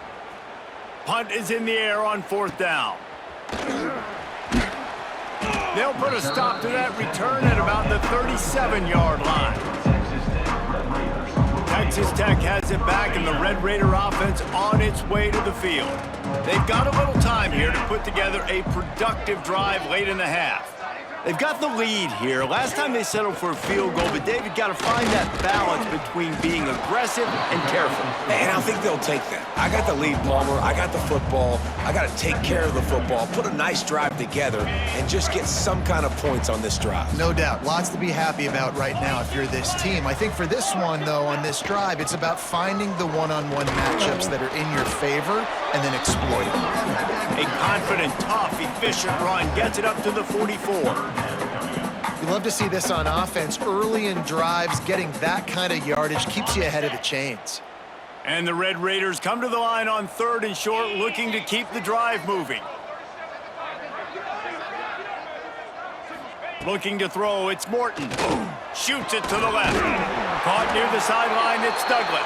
Punt is in the air on 4th down. They'll put a stop to that return at about the 37-yard line. Texas Tech has it back, and the Red Raider offense on its way to the field. They've got a little time here to put together a productive drive late in the half. They've got the lead here. Last time they settled for a field goal, but David got to find that balance between being aggressive and careful. And I think they'll take that. I got the lead, Palmer. I got the football. I got to take care of the football, put a nice drive together, and just get some kind of points on this drive. No doubt. Lots to be happy about right now if you're this team. I think for this one, though, on this drive, it's about finding the one-on-one matchups that are in your favor and then exploiting them. A confident, tough, efficient run gets it up to the 44. You love to see this on offense. Early in drives, getting that kind of yardage keeps you ahead of the chains. And the Red Raiders come to the line on 3rd and short, looking to keep the drive moving. Looking to throw, it's Morton. Shoots it to the left. Caught near the sideline, it's Douglas.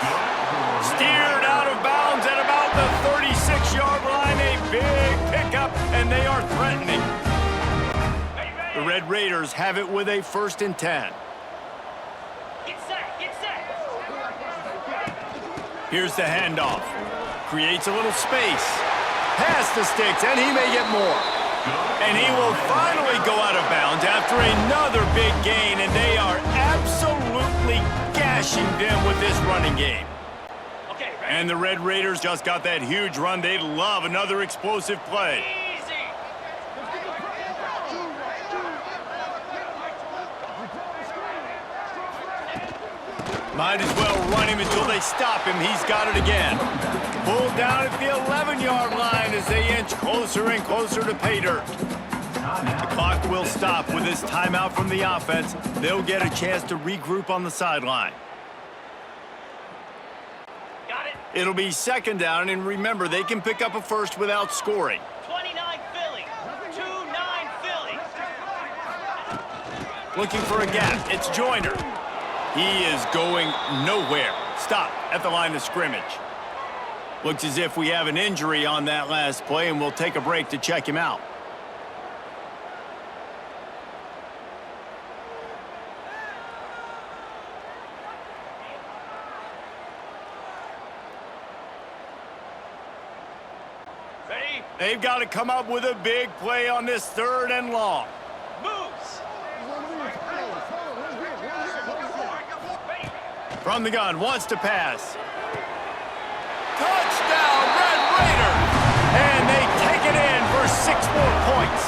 Steered out of bounds at about the 36-yard line. A big pickup, and they are threatening. The Red Raiders have it with a 1st and 10. Get set, get set. Here's the handoff. Creates a little space. Past the sticks, and he may get more. And he will finally go out of bounds after another big gain, and they are absolutely gashing them with this running game. Okay, ready? And the Red Raiders just got that huge run. They'd love another explosive play. Easy. Might as well run him until they stop him. He's got it again. Pulled down at the 11-yard line as they inch closer and closer to pay dirt. The clock will stop with this timeout from the offense. They'll get a chance to regroup on the sideline. Got it. It'll be second down, and remember, they can pick up a first without scoring. 29 Philly. 2-9 Philly. Looking for a gap. It's Joyner. He is going nowhere. Stop at the line of scrimmage. Looks as if we have an injury on that last play, and we'll take a break to check him out. Ready? They've got to come up with a big play on this 3rd and long. Moves. From the gun, wants to pass. Touchdown, Red Raiders! And they take it in for 6 more points.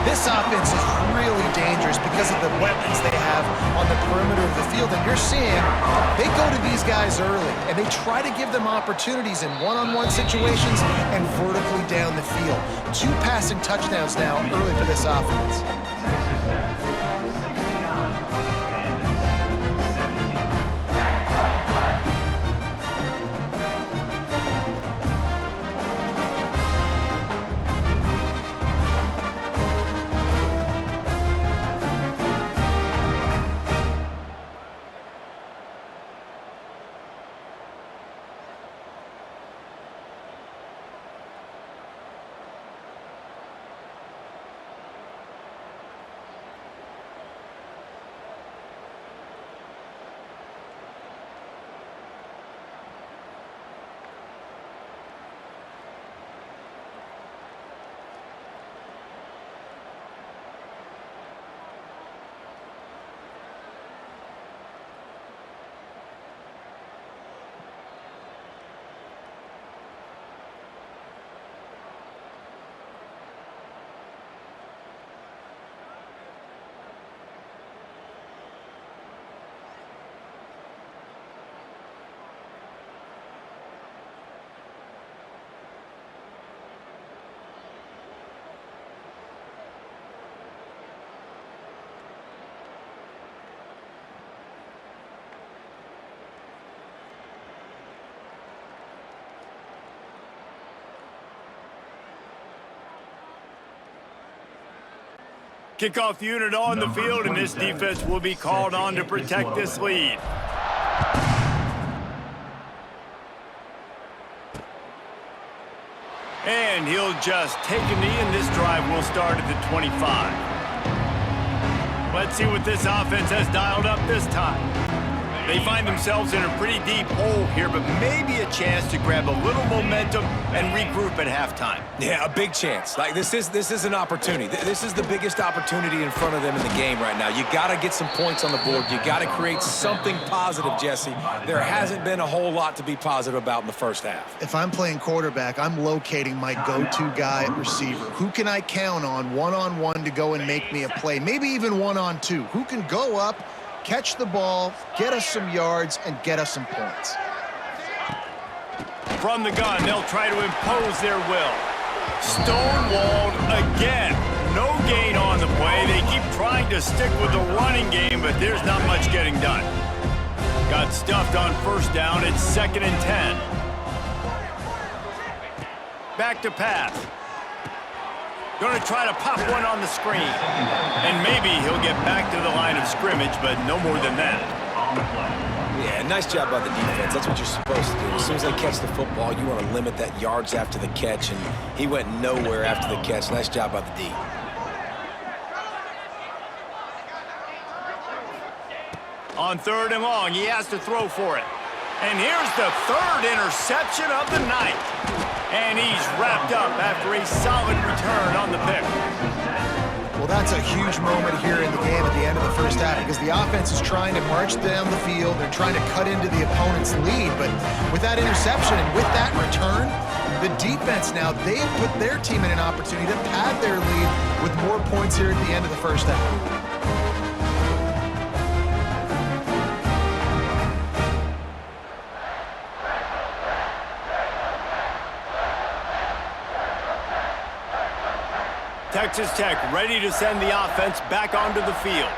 This offense is really dangerous because of the weapons they have on the perimeter of the field. And you're seeing they go to these guys early, and they try to give them opportunities in one-on-one situations and vertically down the field. 2 passing touchdowns now early for this offense. Kickoff unit on the field, and this defense will be called on to protect this lead. And he'll just take a knee, and this drive will start at the 25. Let's see what this offense has dialed up this time. They find themselves in a pretty deep hole here, but maybe a chance to grab a little momentum and regroup at halftime. Yeah, a big chance. Like, this is an opportunity. This is the biggest opportunity in front of them in the game right now. You got to get some points on the board. You got to create something positive, Jesse. There hasn't been a whole lot to be positive about in the first half. If I'm playing quarterback, I'm locating my go-to guy at receiver. Who can I count on one-on-one to go and make me a play? Maybe even one-on-two. Who can go up, catch the ball, get us some yards, and get us some points? From the gun, they'll try to impose their will. Stonewalled again. No gain on the play. They keep trying to stick with the running game, but there's not much getting done. Got stuffed on first down. It's 2nd and 10. Back to pass. Going to try to pop one on the screen. And maybe he'll get back to the line of scrimmage, but no more than that. Yeah, nice job by the defense. That's what you're supposed to do. As soon as they catch the football, you want to limit that yards after the catch, and he went nowhere after the catch. Nice job by the D. On 3rd and long, he has to throw for it. And here's the 3rd interception of the night. And he's wrapped up after a solid return on the pick. Well, that's a huge moment here in the game at the end of the first half because the offense is trying to march down the field. They're trying to cut into the opponent's lead. But with that interception and with that return, the defense now, they put their team in an opportunity to pad their lead with more points here at the end of the first half. Texas Tech ready to send the offense back onto the field.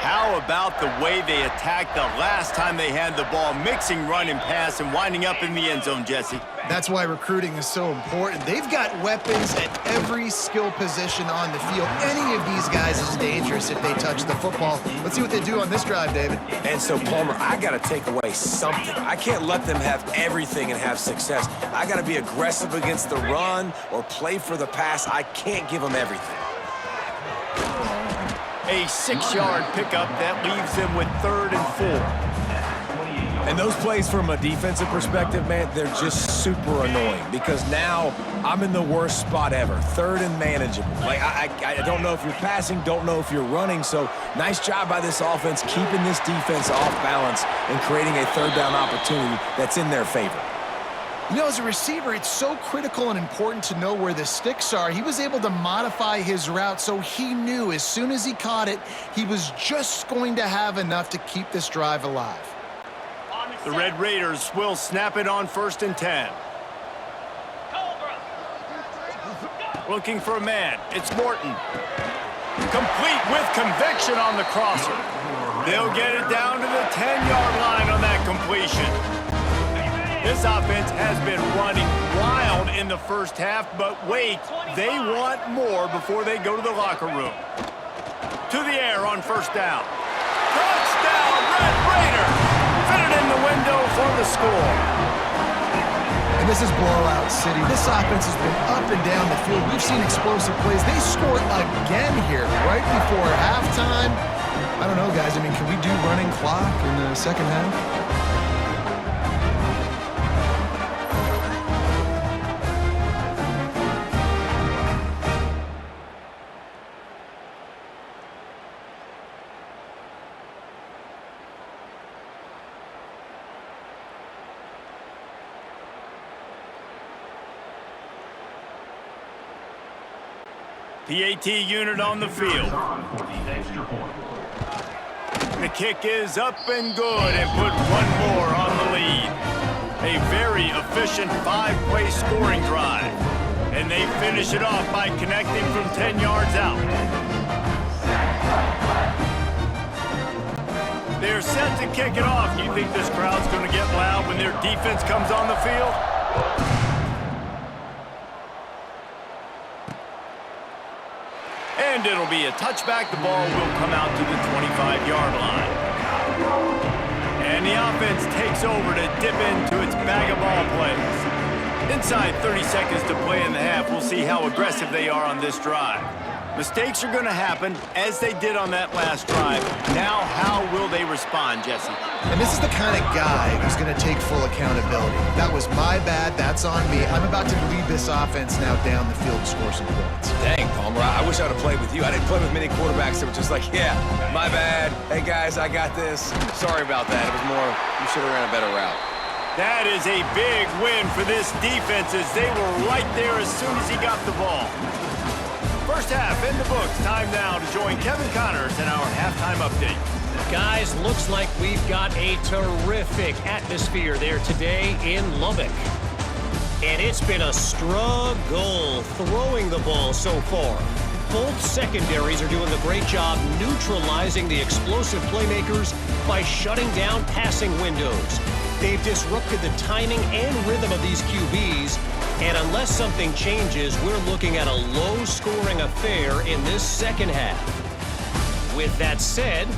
How about the way they attacked the last time they had the ball, mixing run and pass and winding up in the end zone, Jesse? That's why recruiting is so important. They've got weapons at every skill position on the field. Any of these guys is dangerous if they touch the football. Let's see what they do on this drive, David. And so, Palmer, I got to take away something. I can't let them have everything and have success. I got to be aggressive against the run or play for the pass. I can't give them everything. A 6-yard pickup that leaves them with 3rd and 4. And those plays from a defensive perspective, man, they're just super annoying because now I'm in the worst spot ever, 3rd and manageable. Like, I don't know if you're passing, don't know if you're running, so nice job by this offense keeping this defense off balance and creating a 3rd down opportunity that's in their favor. You know, as a receiver, it's so critical and important to know where the sticks are. He was able to modify his route so he knew as soon as he caught it, he was just going to have enough to keep this drive alive. The Red Raiders will snap it on 1st and 10. Looking for a man. It's Morton. Complete with conviction on the crosser. They'll get it down to the 10-yard line on that completion. This offense has been running wild in the first half, but wait, they want more before they go to the locker room. To the air on 1st down. Touchdown, Red Raiders! Fit it in the window for the score. And this is blowout city. This offense has been up and down the field. We've seen explosive plays. They scored again here right before halftime. I don't know, guys. I mean, can we do running clock in the second half? The AT unit on the field. The kick is up and good and put one more on the lead. A very efficient 5-play scoring drive. And they finish it off by connecting from 10 yards out. They're set to kick it off. Do you think this crowd's going to get loud when their defense comes on the field? And it'll be a touchback. The ball will come out to the 25-yard line. And the offense takes over to dip into its bag of ball plays. Inside 30 seconds to play in the half, we'll see how aggressive they are on this drive. Mistakes are going to happen, as they did on that last drive. Now, how will they respond, Jesse? And this is the kind of guy who's going to take full accountability. That was my bad. That's on me. I'm about to lead this offense now down the field to score some points. Dang, Palmer, I wish I would have played with you. I didn't play with many quarterbacks that were just like, yeah, my bad. Hey, guys, I got this. Sorry about that. It was more, you should have ran a better route. That is a big win for this defense as they were right there as soon as he got the ball. First half in the books. Time now to join Kevin Connors in our halftime update. Guys, looks like we've got a terrific atmosphere there today in Lubbock. And it's been a struggle throwing the ball so far. Both secondaries are doing a great job neutralizing the explosive playmakers by shutting down passing windows. They've disrupted the timing and rhythm of these QBs, and unless something changes, we're looking at a low-scoring affair in this second half. With that said,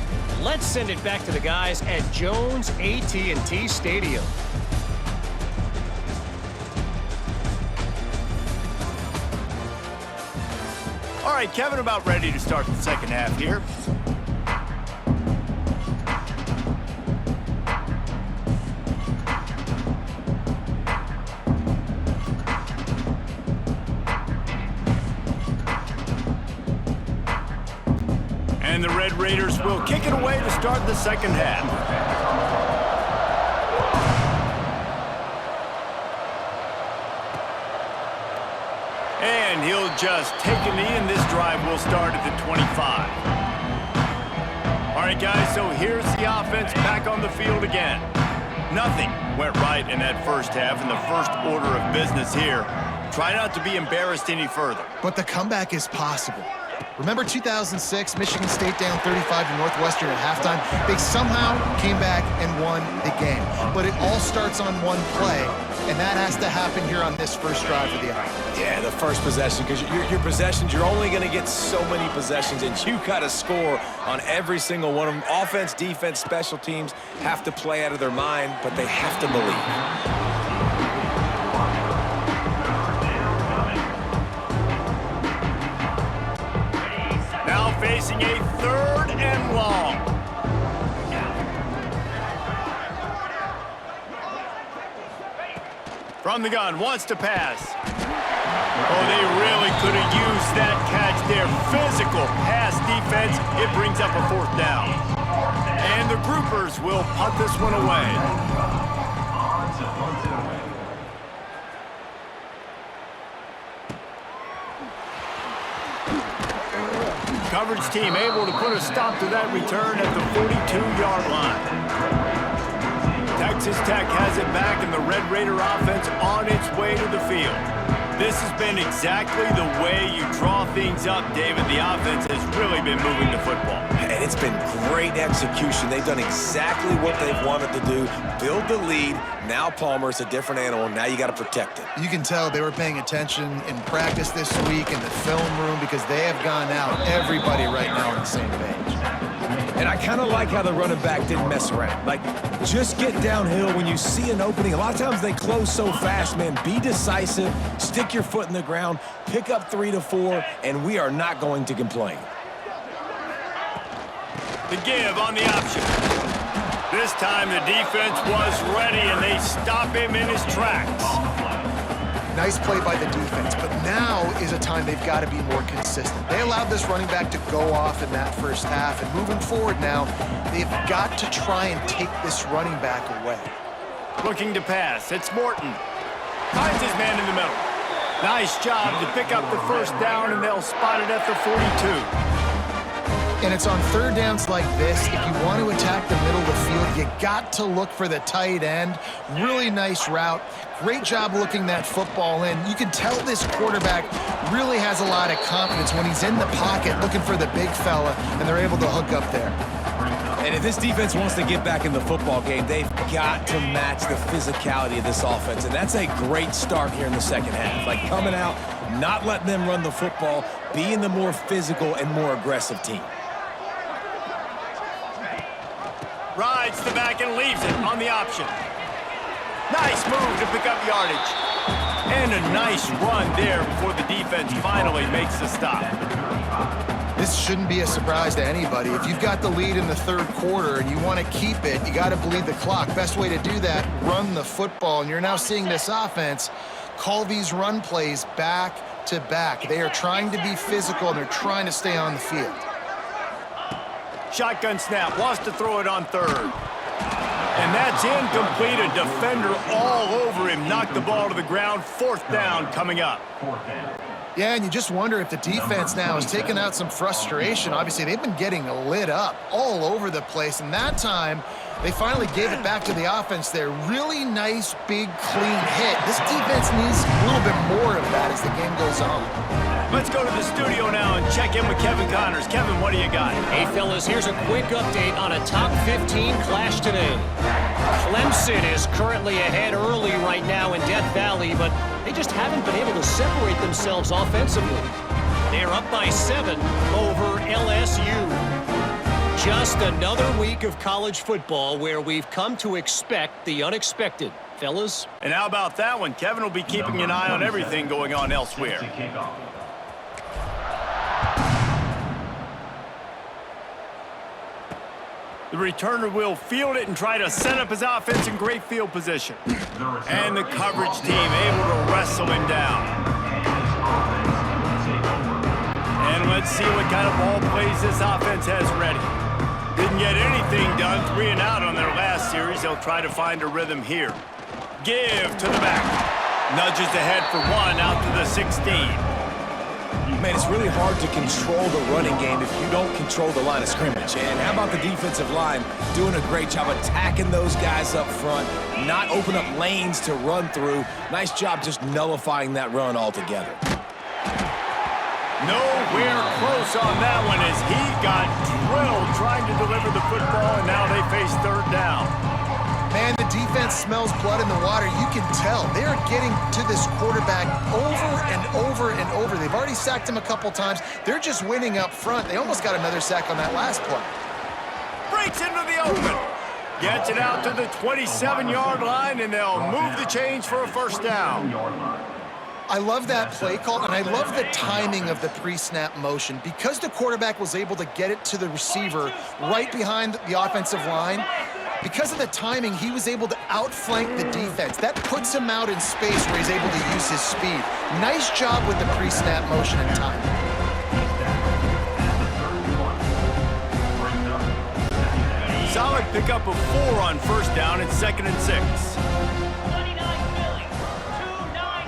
let's send it back to the guys at Jones AT&T Stadium. All right, Kevin, about ready to start the second half here. And the Red Raiders will kick it away to start the second half. And he'll just take a knee, and this drive will start at the 25. All right, guys, so here's the offense back on the field again. Nothing went right in that first half in the first order of business here. Try not to be embarrassed any further. But the comeback is possible. Remember 2006, Michigan State down 35 to Northwestern at halftime? They somehow came back and won the game. But it all starts on one play, and that has to happen here on this first drive of the offense. Yeah, the first possession, because your possessions, you're only going to get so many possessions, and you got to score on every single one of them. Offense, defense, special teams have to play out of their mind, but they have to believe. Facing a 3rd and long. From the gun, wants to pass. Oh, they really could have used that catch there. Physical pass defense. It brings up a 4th down. And the Groupers will punt this one away. Coverage team able to put a stop to that return at the 42-yard line. Texas Tech has it back, and the Red Raider offense on its way to the field. This has been exactly the way you draw things up, David. The offense has really been moving the football. And it's been great execution. They've done exactly what they've wanted to do. Build the lead. Now Palmer's a different animal. Now you got to protect it. You can tell they were paying attention in practice this week in the film room because they have gone out. Everybody right now on the same page. And I kind of like how the running back didn't mess around. Like, just get downhill when you see an opening. A lot of times they close so fast, man. Be decisive. Stick your foot in the ground. Pick up 3 to 4, and we are not going to complain. The give on the option. This time the defense was ready, and they stop him in his tracks. Nice play by the defense, but now is a time they've got to be more consistent. They allowed this running back to go off in that first half, and moving forward now, they've got to try and take this running back away. Looking to pass. It's Morton. Finds his man in the middle. Nice job to pick up the first down, and they'll spot it at the 42. And it's on 3rd downs like this. If you want to attack the middle of the field, you got to look for the tight end. Really nice route. Great job looking that football in. You can tell this quarterback really has a lot of confidence when he's in the pocket looking for the big fella, and they're able to hook up there. And if this defense wants to get back in the football game, they've got to match the physicality of this offense. And that's a great start here in the second half. Like, coming out, not letting them run the football, being the more physical and more aggressive team. Rides the back and leaves it on the option. Nice move to pick up yardage. And a nice run there before the defense finally makes the stop. This shouldn't be a surprise to anybody. If you've got the lead in the 3rd quarter and you want to keep it, you got to bleed the clock. Best way to do that, run the football. And you're now seeing this offense call these run plays back to back. They are trying to be physical, and they're trying to stay on the field. Shotgun snap, wants to throw it on 3rd. And that's incomplete. A defender all over him. Knocked the ball to the ground. 4th down coming up. Yeah, and you just wonder if the defense now has taken out some frustration. Obviously, they've been getting lit up all over the place. And that time, they finally gave it back to the offense there. Really nice, big, clean hit. This defense needs a little bit more of that as the game goes on. Let's go to the studio now and check in with Kevin Connors. Kevin, what do you got? Hey, fellas, here's a quick update on a top 15 clash today. Clemson is currently ahead early right now in Death Valley, but they just haven't been able to separate themselves offensively. They're up by 7 over LSU. Just another week of college football where we've come to expect the unexpected. Fellas? And how about that one? Kevin will be keeping an eye on everything going on elsewhere. The returner will field it and try to set up his offense in great field position. And the coverage team able to wrestle him down. And let's see what kind of ball plays this offense has ready. Didn't get anything done, 3 and out on their last series. They'll try to find a rhythm here. Give to the back. Nudges ahead for 1 out to the 16. man, it's really hard to control the running game if you don't control the line of scrimmage. And how about the defensive line doing a great job attacking those guys up front, not open up lanes to run through. Nice job just nullifying that run altogether. Nowhere close on that one as he got drilled trying to deliver the football, and now they face third down. Man, the defense smells blood in the water. You can tell. They are getting to this quarterback over and over and over. They've already sacked him a couple times. They're just winning up front. They almost got another sack on that last play. Breaks into the open. Gets it out to the 27-yard line, and they'll move the chains for a first down. I love that play call, and I love the timing of the pre-snap motion. Because the quarterback was able to get it to the receiver right behind the offensive line, because of the timing, he was able to outflank the defense. That puts him out in space where he's able to use his speed. Nice job with the pre-snap motion and timing. Solid pickup of 4 on first down and 2nd and 6. 29 Philly. 2-9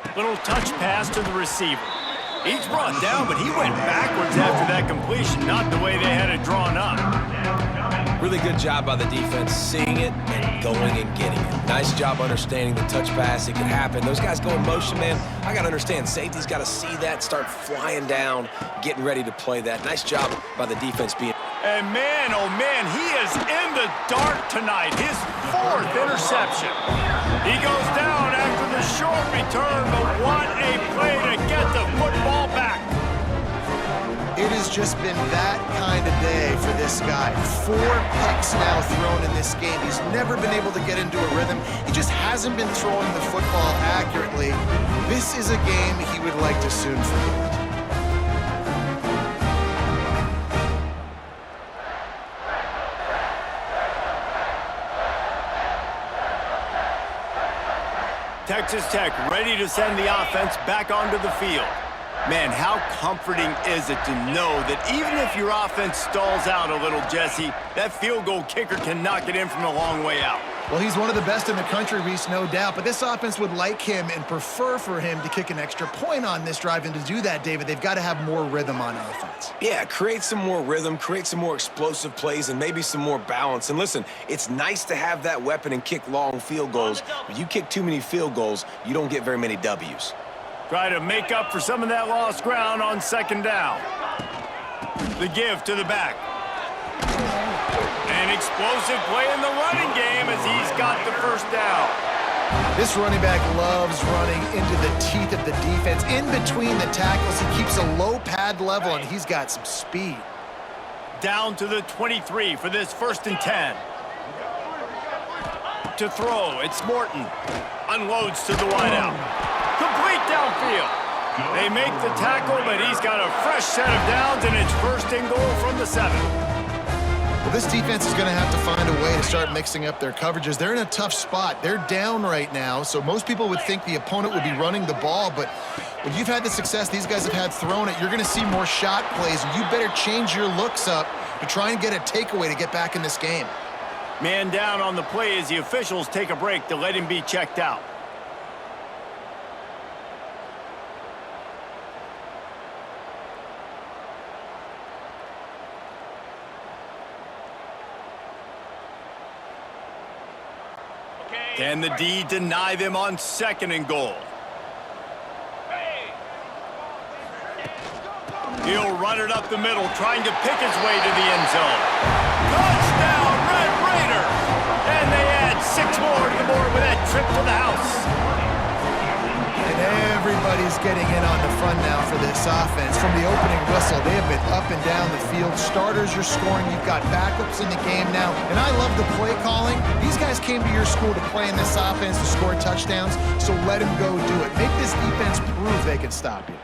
Philly. Little touch pass to the receiver. He's brought down, but he went backwards after that completion, not the way they had it drawn up. Really good job by the defense, seeing it and going and getting it. Nice job understanding the touch pass. It can happen. Those guys go in motion, man. I got to understand, safety's got to see that, start flying down, getting ready to play that. Nice job by the defense being... And man, oh man, he is in the dark tonight. His 4th interception. He goes down after the short return, but what a play to get the football back. It has just been that kind of day for this guy. 4 picks now thrown in this game. He's never been able to get into a rhythm. He just hasn't been throwing the football accurately. This is a game he would like to soon forget. Texas Tech ready to send the offense back onto the field. Man, how comforting is it to know that even if your offense stalls out a little, Jesse, that field goal kicker can knock it in from a long way out. Well, he's one of the best in the country, Reese, no doubt. But this offense would like him and prefer for him to kick an extra point on this drive. And to do that, David, they've got to have more rhythm on offense. Yeah, create some more rhythm, create some more explosive plays, and maybe some more balance. And listen, it's nice to have that weapon and kick long field goals. But you kick too many field goals, you don't get very many W's. Try to make up for some of that lost ground on 2nd down. The give to the back. An explosive play in the running game as he's got the first down. This running back loves running into the teeth of the defense. In between the tackles, he keeps a low pad level, and he's got some speed. Down to the 23 for this 1st and 10. To throw, it's Morton. Unloads to the wideout. Complete downfield. They make the tackle, but he's got a fresh set of downs, and it's 1st and goal from the 7. Well, this defense is going to have to find a way to start mixing up their coverages. They're in a tough spot. They're down right now, so most people would think the opponent would be running the ball, but when you've had the success these guys have had throwing it, you're going to see more shot plays. You better change your looks up to try and get a takeaway to get back in this game. Man down on the play as the officials take a break to let him be checked out. Can the D deny them on 2nd and goal? He'll run it up the middle, trying to pick his way to the end zone. Touchdown, Red Raiders! And they add 6 more to the board with that trip to the house. And everybody's getting in on the fun now for this offense. From the opening whistle, they have been up and down the field. Starters are scoring. You've got backups in the game now. And I love the play calling. These guys came to your school to play in this offense to score touchdowns, so let them go do it. Make this defense prove they can stop you.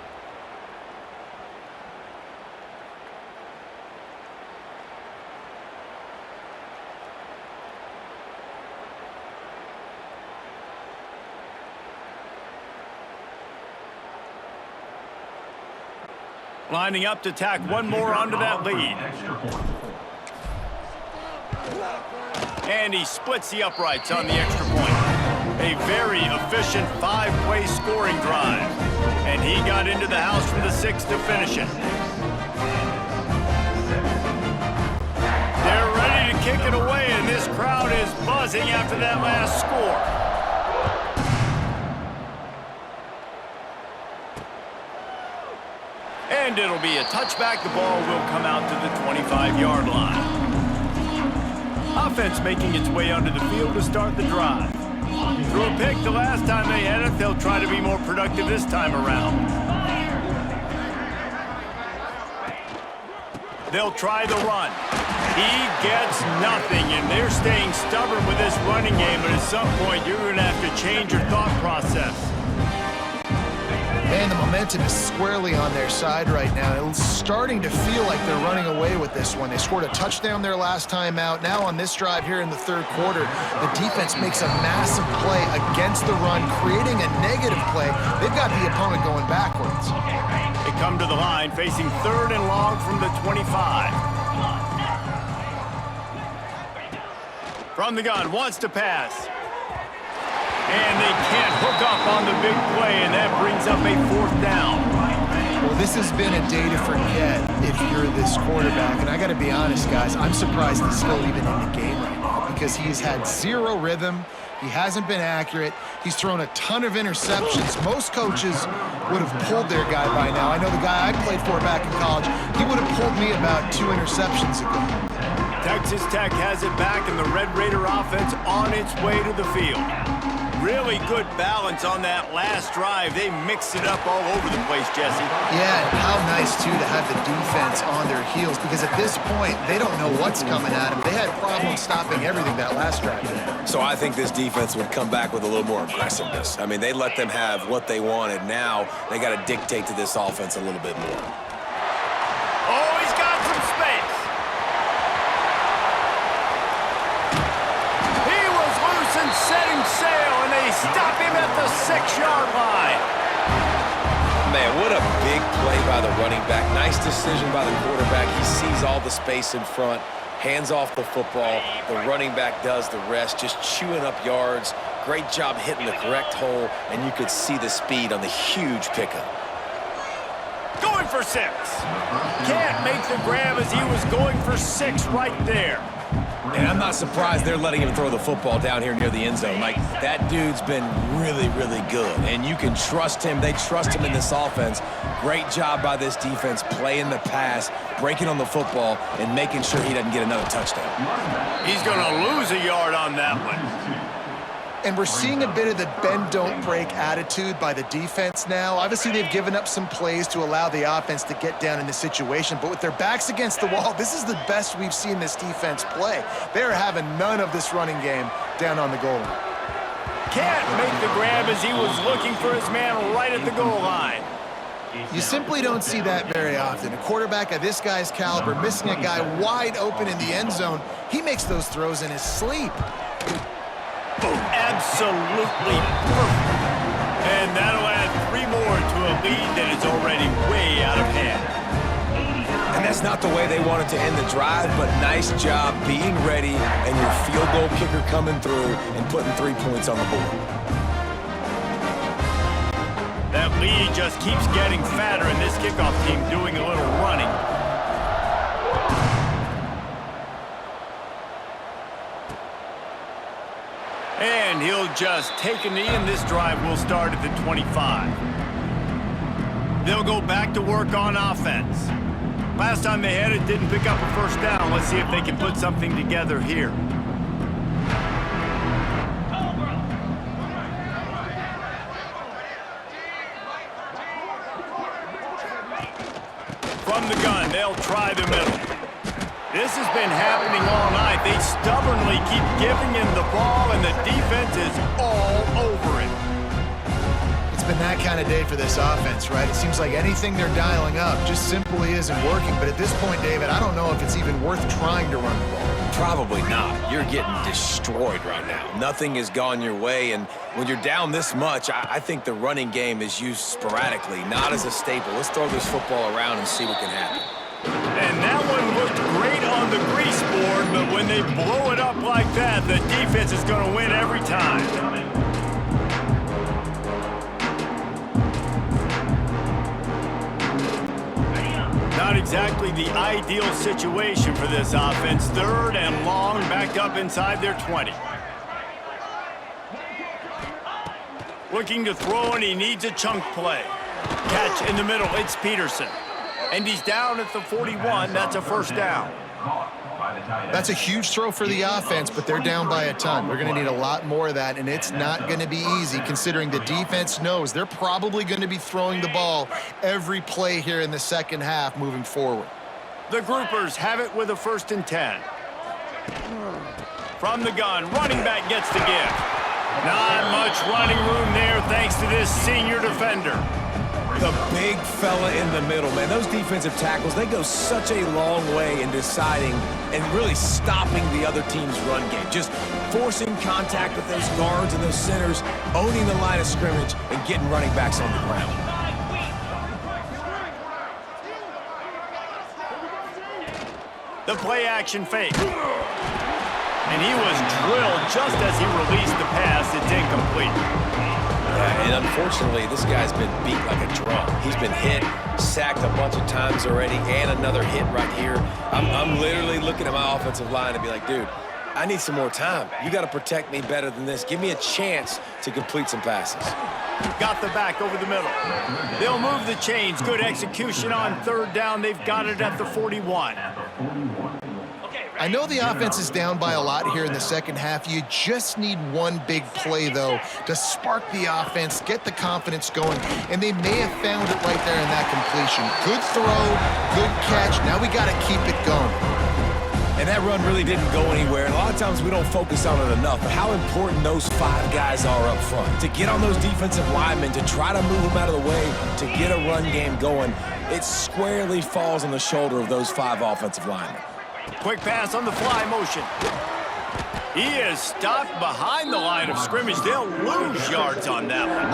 Lining up to tack one more onto that lead. And he splits the uprights on the extra point. A very efficient 5-play scoring drive. And he got into the house from the 6 to finish it. They're ready to kick it away, and this crowd is buzzing after that last score. And it'll be a touchback. The ball will come out to the 25-yard line. Offense making its way onto the field to start the drive. Threw a pick the last time they had it. They'll try to be more productive this time around. They'll try the run. He gets nothing, and they're staying stubborn with this running game, but at some point you're going to have to change your thought process. Man, the momentum is squarely on their side right now. It's starting to feel like they're running away with this one. They scored a touchdown their last time out. Now on this drive here in the third quarter, the defense makes a massive play against the run, creating a negative play. They've got the opponent going backwards. They come to the line facing 3rd and long from the 25. From the gun, wants to pass. And they can't hook up on the big play, and that brings up a 4th down. Well, this has been a day to forget if you're this quarterback. And I got to be honest, guys, I'm surprised he's still even in the game right now because he's had 0 rhythm. He hasn't been accurate. He's thrown a ton of interceptions. Most coaches would have pulled their guy by now. I know the guy I played for back in college, he would have pulled me about 2 interceptions ago. Texas Tech has it back, and the Red Raider offense on its way to the field. Really good balance on that last drive. They mixed it up all over the place, Jesse. Yeah, and how nice, too, to have the defense on their heels because at this point, they don't know what's coming at them. They had problems stopping everything that last drive. So I think this defense would come back with a little more aggressiveness. I mean, they let them have what they wanted. Now they got to dictate to this offense a little bit more. Oh, he's got some space. He was loose and setting sail, and they stop him at the 6-yard line. Man, what a big play by the running back. Nice decision by the quarterback. He sees all the space in front, hands off the football. The running back does the rest, just chewing up yards. Great job hitting the correct hole, and you could see the speed on the huge pickup. Going for 6. Can't make the grab as he was going for 6 right there. And I'm not surprised they're letting him throw the football down here near the end zone. Like, that dude's been really, really good. And you can trust him. They trust him in this offense. Great job by this defense playing the pass, breaking on the football, and making sure he doesn't get another touchdown. He's going to lose a yard on that one. And we're seeing a bit of the bend, don't break attitude by the defense now. Obviously, they've given up some plays to allow the offense to get down in the situation. But with their backs against the wall, this is the best we've seen this defense play. They're having none of this running game down on the goal line. Can't make the grab as he was looking for his man right at the goal line. You simply don't see that very often. A quarterback of this guy's caliber missing a guy wide open in the end zone. He makes those throws in his sleep. Absolutely perfect. And that'll add 3 more to a lead that is already way out of hand. And that's not the way they wanted to end the drive, but nice job being ready and your field goal kicker coming through and putting 3 points on the board. That lead just keeps getting fatter, and this kickoff team doing a little running. And he'll just take a knee, and this drive will start at the 25. They'll go back to work on offense. Last time they had it, didn't pick up a 1st down. Let's see if they can put something together here. From the gun, they'll try the middle. This has been happening all night. They stubbornly keep giving him the ball, and the defense is all over it. It's been that kind of day for this offense, right? It seems like anything they're dialing up just simply isn't working. But at this point, David, I don't know if it's even worth trying to run the ball. Probably not. You're getting destroyed right now. Nothing has gone your way, and when you're down this much, I think the running game is used sporadically, not as a staple. Let's throw this football around and see what can happen. And that one looked great on the grease board, but when they blow it up like that, the defense is going to win every time. Not exactly the ideal situation for this offense. 3rd and long, backed up inside their 20. Looking to throw, and he needs a chunk play. Catch in the middle, it's Peterson. And he's down at the 41. That's a first down. That's a huge throw for the offense, but they're down by a ton. They're going to need a lot more of that, and it's not going to be easy considering the defense knows they're probably going to be throwing the ball every play here in the second half moving forward. The groupers have it with a 1st and 10. From the gun, running back gets the give. Not much running room there thanks to this senior defender. The big fella in the middle, man. Those defensive tackles, they go such a long way in deciding and really stopping the other team's run game. Just forcing contact with those guards and those centers, owning the line of scrimmage, and getting running backs on the ground. The play action fake. And he was drilled just as he released the pass. It's incomplete. And unfortunately, this guy's been beat like a drum. He's been hit, sacked a bunch of times already, and another hit right here. I'm literally looking at my offensive line and be like, dude, I need some more time. You got to protect me better than this. Give me a chance to complete some passes. Got the back over the middle. They'll move the chains. Good execution on 3rd down. They've got it at the 41. I know the offense is down by a lot here in the second half. You just need one big play, though, to spark the offense, get the confidence going, and they may have found it right there in that completion. Good throw, good catch. Now we got to keep it going. And that run really didn't go anywhere. And a lot of times we don't focus on it enough, but how important those 5 guys are up front. To get on those defensive linemen, to try to move them out of the way, to get a run game going, it squarely falls on the shoulder of those 5 offensive linemen. Quick pass on the fly motion. He is stopped behind the line of scrimmage. They'll lose yards on that one.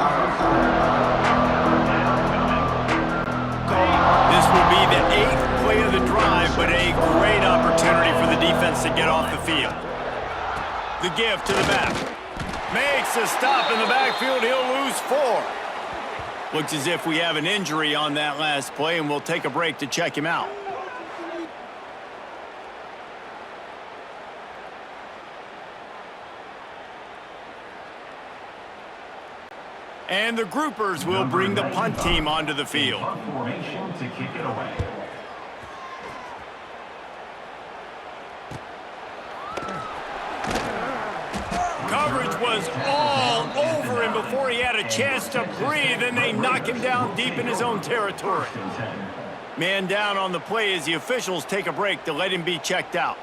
This will be the 8th play of the drive, but a great opportunity for the defense to get off the field. The give to the back. Makes a stop in the backfield. He'll lose 4. Looks as if we have an injury on that last play, and we'll take a break to check him out. And the groupers will bring the punt team onto the field. Formation to kick it away. Coverage was all over him before he had a chance to breathe, and they knock him down deep in his own territory. Man down on the play as the officials take a break to let him be checked out.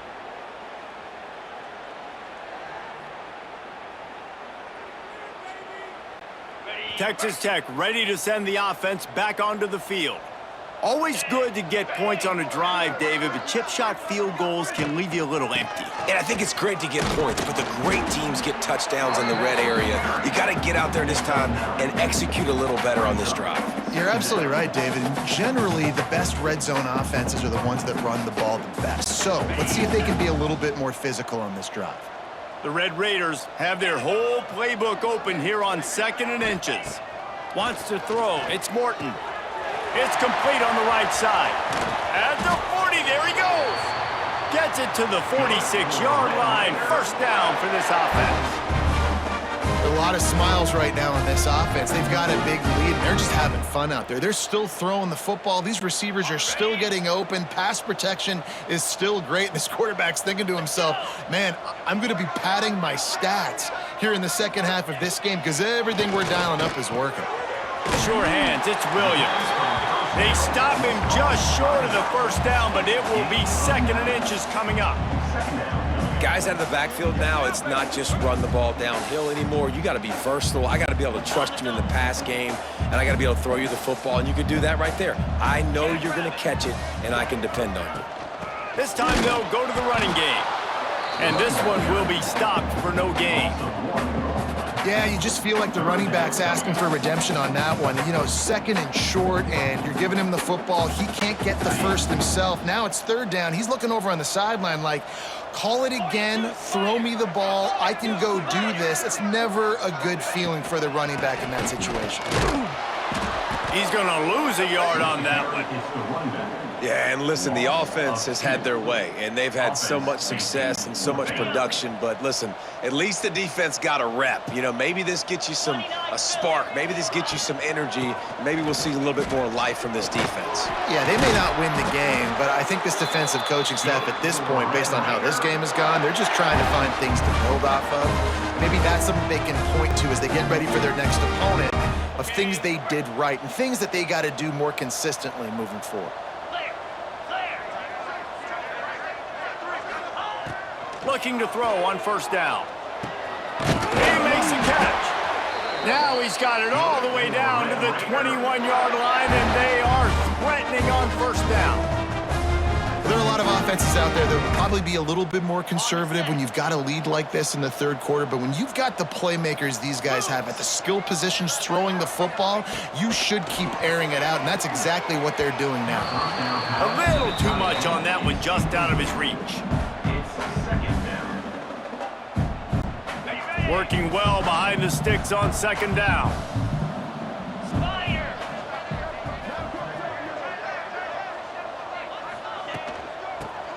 Texas Tech ready to send the offense back onto the field. Always good to get points on a drive, David, but chip shot field goals can leave you a little empty. And I think it's great to get points, but the great teams get touchdowns in the red area. You got to get out there this time and execute a little better on this drive. You're absolutely right, David. Generally, the best red zone offenses are the ones that run the ball the best. So let's see if they can be a little bit more physical on this drive. The Red Raiders have their whole playbook open here on 2nd and inches. Wants to throw. It's Morton. It's complete on the right side. At the 40, there he goes. Gets it to the 46-yard line. First down for this offense. A lot of smiles right now on this offense. They've got a big lead, and they're just having fun out there. They're still throwing the football. These receivers are still getting open. Pass protection is still great. This quarterback's thinking to himself, man, I'm going to be padding my stats here in the second half of this game because everything we're dialing up is working. Sure hands, it's Williams. They stop him just short of the first down, but it will be 2nd and inches coming up. Guys out of the backfield now, it's not just run the ball downhill anymore. You got to be versatile. I got to be able to trust you in the pass game, and I got to be able to throw you the football, and you can do that right there. I know you're going to catch it, and I can depend on you. This time they'll go to the running game, and this one will be stopped for no gain. Yeah, you just feel like the running back's asking for redemption on that one. You know, 2nd and short, and you're giving him the football. He can't get the first himself. Now it's 3rd down. He's looking over on the sideline like, call it again, throw me the ball, I can go do this. It's never a good feeling for the running back in that situation. He's going to lose a yard on that one. Yeah, and listen, the offense has had their way, and they've had so much success and so much production. But listen, at least the defense got a rep. You know, maybe this gets you a spark. Maybe this gets you some energy. Maybe we'll see a little bit more life from this defense. Yeah, they may not win the game, but I think this defensive coaching staff at this point, based on how this game has gone, they're just trying to find things to build off of. Maybe that's something they can point to as they get ready for their next opponent, of things they did right and things that they got to do more consistently moving forward. Looking to throw on first down. He makes a catch. Now he's got it all the way down to the 21-yard line, and they are threatening on first down. There are a lot of offenses out there that will probably be a little bit more conservative when you've got a lead like this in the third quarter, but when you've got the playmakers these guys have at the skill positions throwing the football, you should keep airing it out, and that's exactly what they're doing now. A little too much on that one, just out of his reach. Working well behind the sticks on second down.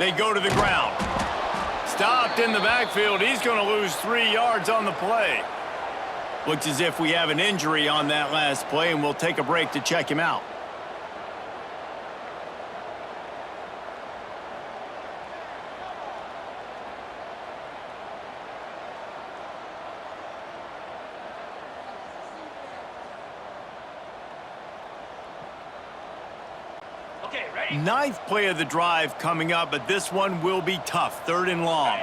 They go to the ground. Stopped in the backfield. He's going to lose 3 yards on the play. Looks as if we have an injury on that last play, and we'll take a break to check him out. Ninth play of the drive coming up, but this one will be tough. Third and long.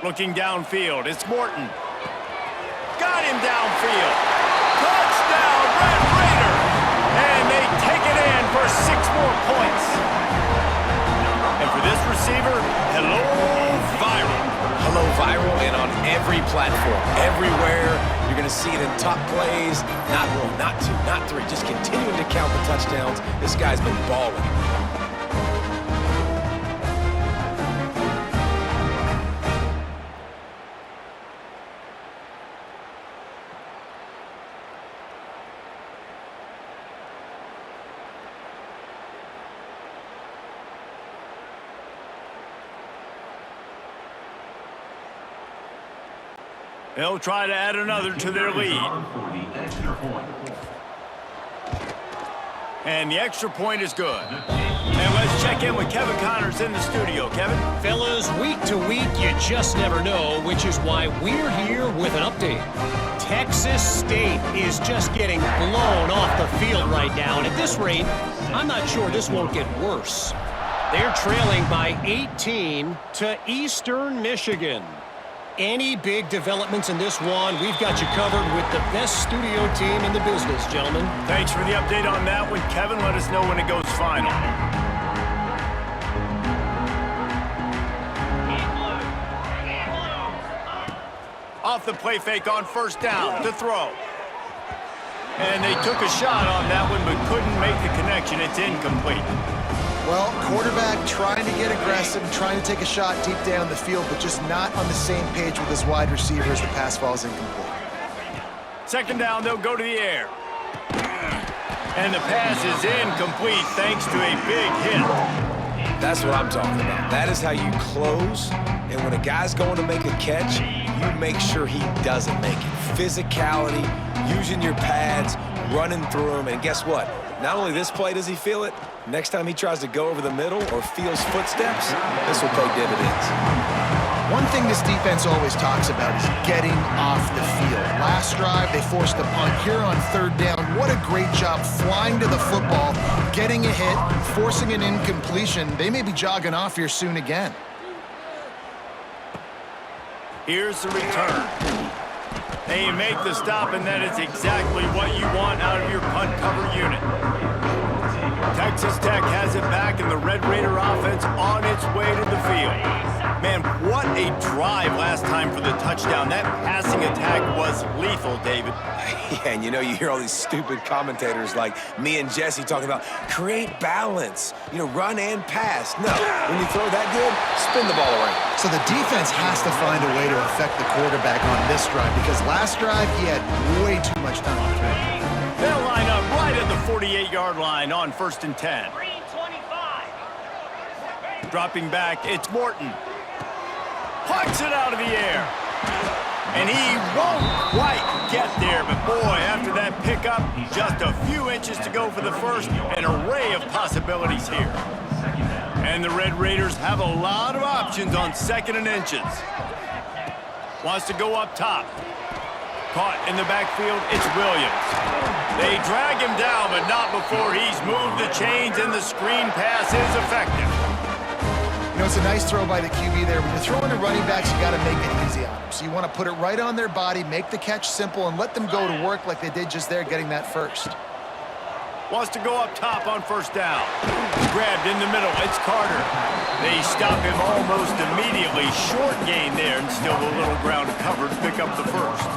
Looking downfield, it's Morton. Got him downfield. Touchdown, Red Raiders! And they take it in for 6 more points. And for this receiver, hello, viral. Hello, viral, and on every platform, everywhere. You're going to see it in top plays. Not 1, not 2, not 3. Just continuing to count the touchdowns. This guy's been balling. They'll try to add another to their lead. And the extra point is good. And let's check in with Kevin Connors in the studio. Kevin? Fellas, week to week, you just never know, which is why we're here with an update. Texas State is just getting blown off the field right now, and at this rate, I'm not sure this won't get worse. They're trailing by 18 to Eastern Michigan. Any big developments in this one, we've got you covered with the best studio team in the business, gentlemen. Thanks for the update on that one, Kevin. Let us know when it goes final. Off the play fake on first down to throw. And they took a shot on that one but couldn't make the connection. It's incomplete. Well, quarterback trying to get aggressive, trying to take a shot deep down the field, but just not on the same page with his wide receiver as the pass falls incomplete. Second down, they'll go to the air. And the pass is incomplete thanks to a big hit. That's what I'm talking about. That is how you close. And when a guy's going to make a catch, you make sure he doesn't make it. Physicality, using your pads, running through them. And guess what? Not only this play does he feel it, next time he tries to go over the middle or feels footsteps, this will pay dividends. One thing this defense always talks about is getting off the field. Last drive, they forced a punt. Here on third down, what a great job flying to the football, getting a hit, forcing an incompletion. They may be jogging off here soon again. Here's the return. And you make the stop, and that is exactly what you want out of your punt cover unit. Texas Tech has it back, and the Red Raider offense on its way to the field. Man, what a drive last time for the touchdown. That passing attack was lethal, David. Yeah, and you know, you hear all these stupid commentators like me and Jesse talking about create balance, you know, run and pass. No, when you throw that good, spin the ball around. So the defense has to find a way to affect the quarterback on this drive because last drive he had way too much time to throw. They'll line up right at the 48-yard line on 1st and 10. Dropping back, it's Morton. Plucks it out of the air. And he won't quite get there, but boy, after that pickup, just a few inches to go for the first. An array of possibilities here. And the Red Raiders have a lot of options on 2nd and inches. Wants to go up top. Caught in the backfield, it's Williams. They drag him down, but not before he's moved the chains, and the screen pass is effective. You know, it's a nice throw by the QB there. When you're throwing to running backs, you got to make it easy on them. So you want to put it right on their body, make the catch simple, and let them go to work like they did just there, getting that first. Wants to go up top on 1st down. Grabbed in the middle, it's Carter. They stop him almost immediately. Short gain there, and still a little ground covered to pick up the first.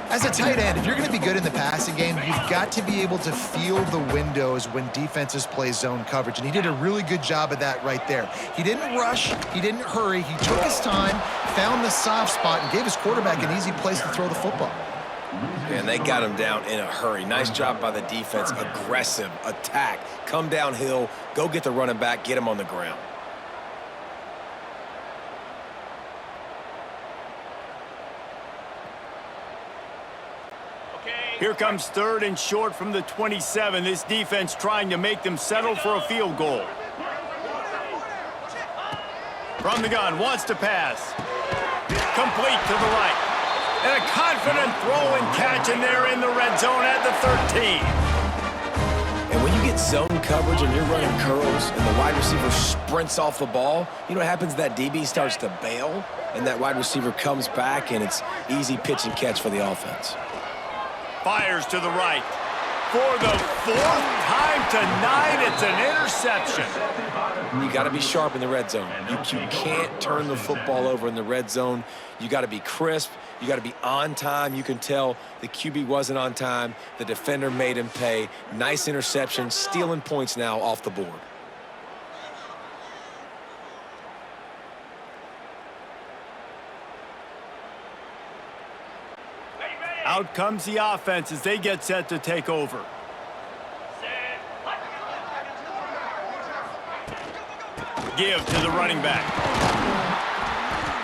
As a tight end, if you're going to be good in the passing game, you've got to be able to feel the windows when defenses play zone coverage, and he did a really good job of that right there. He didn't rush, he didn't hurry, he took his time, found the soft spot, and gave his quarterback an easy place to throw the football. And they got him down in a hurry. Nice job by the defense. Aggressive attack. Come downhill, go get the running back, get him on the ground. Here comes 3rd and short from the 27. This defense trying to make them settle for a field goal. From the gun, wants to pass. Complete to the right. And a confident throw and catch, and they're in the red zone at the 13. And when you get zone coverage and you're running curls and the wide receiver sprints off the ball, you know what happens? That DB starts to bail, and that wide receiver comes back, and it's easy pitch and catch for the offense. Fires to the right. For the 4th time tonight, it's an interception. You got to be sharp in the red zone. You can't turn the football over in the red zone. You got to be crisp. You got to be on time. You can tell the QB wasn't on time. The defender made him pay. Nice interception, stealing points now off the board. Out comes the offense as they get set to take over. Give to the running back.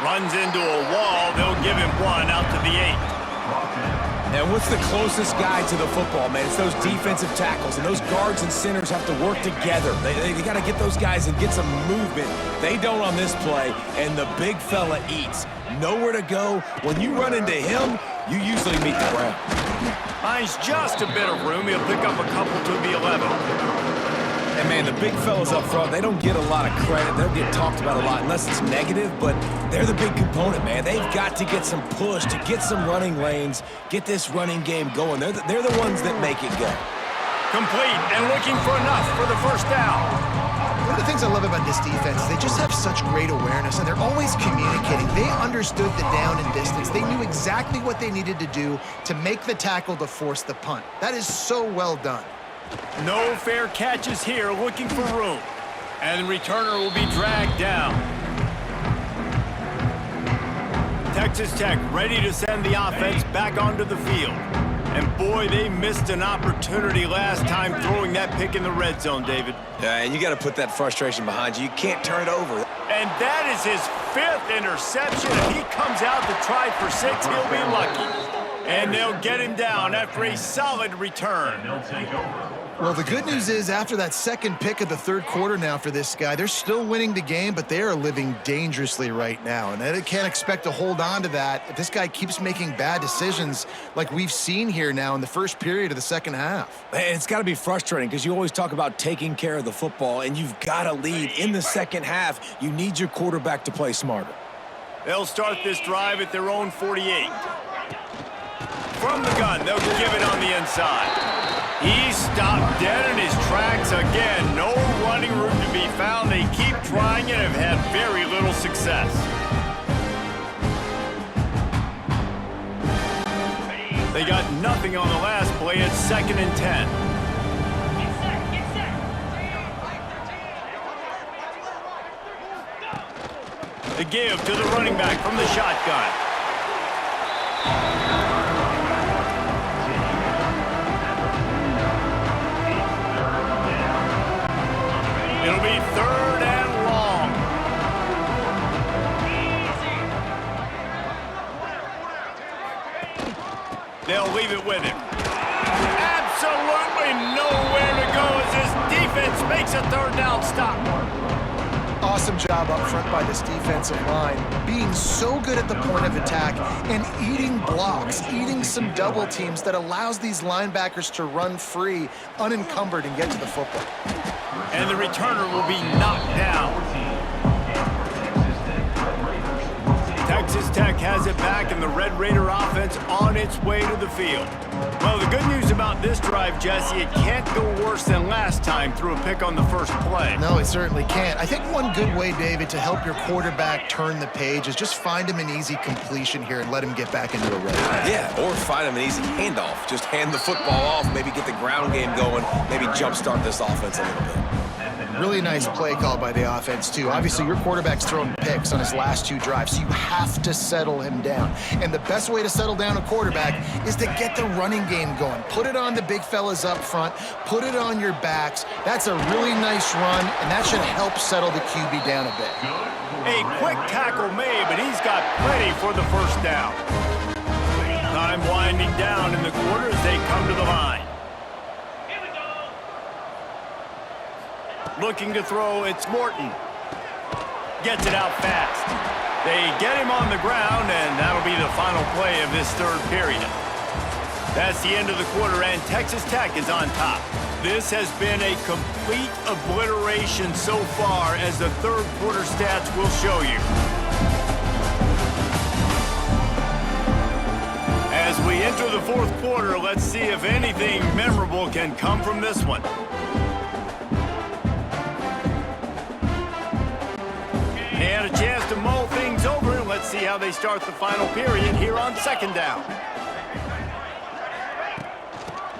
Runs into a wall. They'll give him one out to the 8. And what's the closest guy to the football, man? It's those defensive tackles, and those guards and centers have to work together. They got to get those guys and get some movement. They don't on this play, and the big fella eats. Nowhere to go. When you run into him, you usually meet the ground. Finds just a bit of room. He'll pick up a couple to the 11. And, man, the big fellas up front, they don't get a lot of credit. They'll get talked about a lot unless it's negative, but they're the big component, man. They've got to get some push, to get some running lanes, get this running game going. They're the ones that make it go. Complete and looking for enough for the 1st down. One of the things I love about this defense is they just have such great awareness, and they're always communicating. They understood the down and distance. They knew exactly what they needed to do to make the tackle to force the punt. That is so well done. No fair catches here, looking for room. And the returner will be dragged down. Texas Tech ready to send the offense back onto the field. And boy, they missed an opportunity last time throwing that pick in the red zone, David. Yeah, and you got to put that frustration behind you. You can't turn it over. And that is his 5th interception. If he comes out to try for 6, he'll be lucky. And they'll get him down after a solid return. Well, the good news is after that 2nd pick of the 3rd quarter now for this guy, they're still winning the game, but they are living dangerously right now. And they can't expect to hold on to that if this guy keeps making bad decisions like we've seen here now in the first period of the 2nd half. And it's got to be frustrating because you always talk about taking care of the football, and you've got to lead in the 2nd half. You need your quarterback to play smarter. They'll start this drive at their own 48. From the gun, they'll give it on the inside. He stopped dead in his tracks again. No running room to be found. They keep trying and have had very little success. They got nothing on the last play. It's 2nd and 10. The give to the running back from the shotgun. It'll be 3rd and They'll leave it with him. Absolutely nowhere to go as this defense makes a third down stop. Awesome job up front by this defensive line, being so good at the point of attack and eating blocks, eating some double teams that allows these linebackers to run free, unencumbered, and get to the football. And the returner will be knocked down. Texas Tech has it back, and the Red Raider offense on its way to the field. Well, the good news about this drive, Jesse, it can't go worse than last time through a pick on the first play. No, it certainly can't. I think one good way, David, to help your quarterback turn the page is just find him an easy completion here and let him get back into a rhythm. Yeah, or find him an easy handoff. Just hand the football off, maybe get the ground game going, maybe jumpstart this offense a little bit. Really nice play call by the offense, too. Obviously, your quarterback's thrown picks on his last two drives, so you have to settle him down. And the best way to settle down a quarterback is to get the running game going. Put it on the big fellas up front. Put it on your backs. That's a really nice run, and that should help settle the QB down a bit. A quick tackle made, but he's got plenty for the first down. Time winding down in the quarter as they come to the line. Looking to throw, it's Morton. Gets it out fast. They get him on the ground, and that'll be the final play of this third period. That's the end of the quarter, and Texas Tech is on top. This has been a complete obliteration so far, as the third quarter stats will show you. As we enter the fourth quarter, let's see if anything memorable can come from this one. And a chance to mull things over, and let's see how they start the final period here on second down.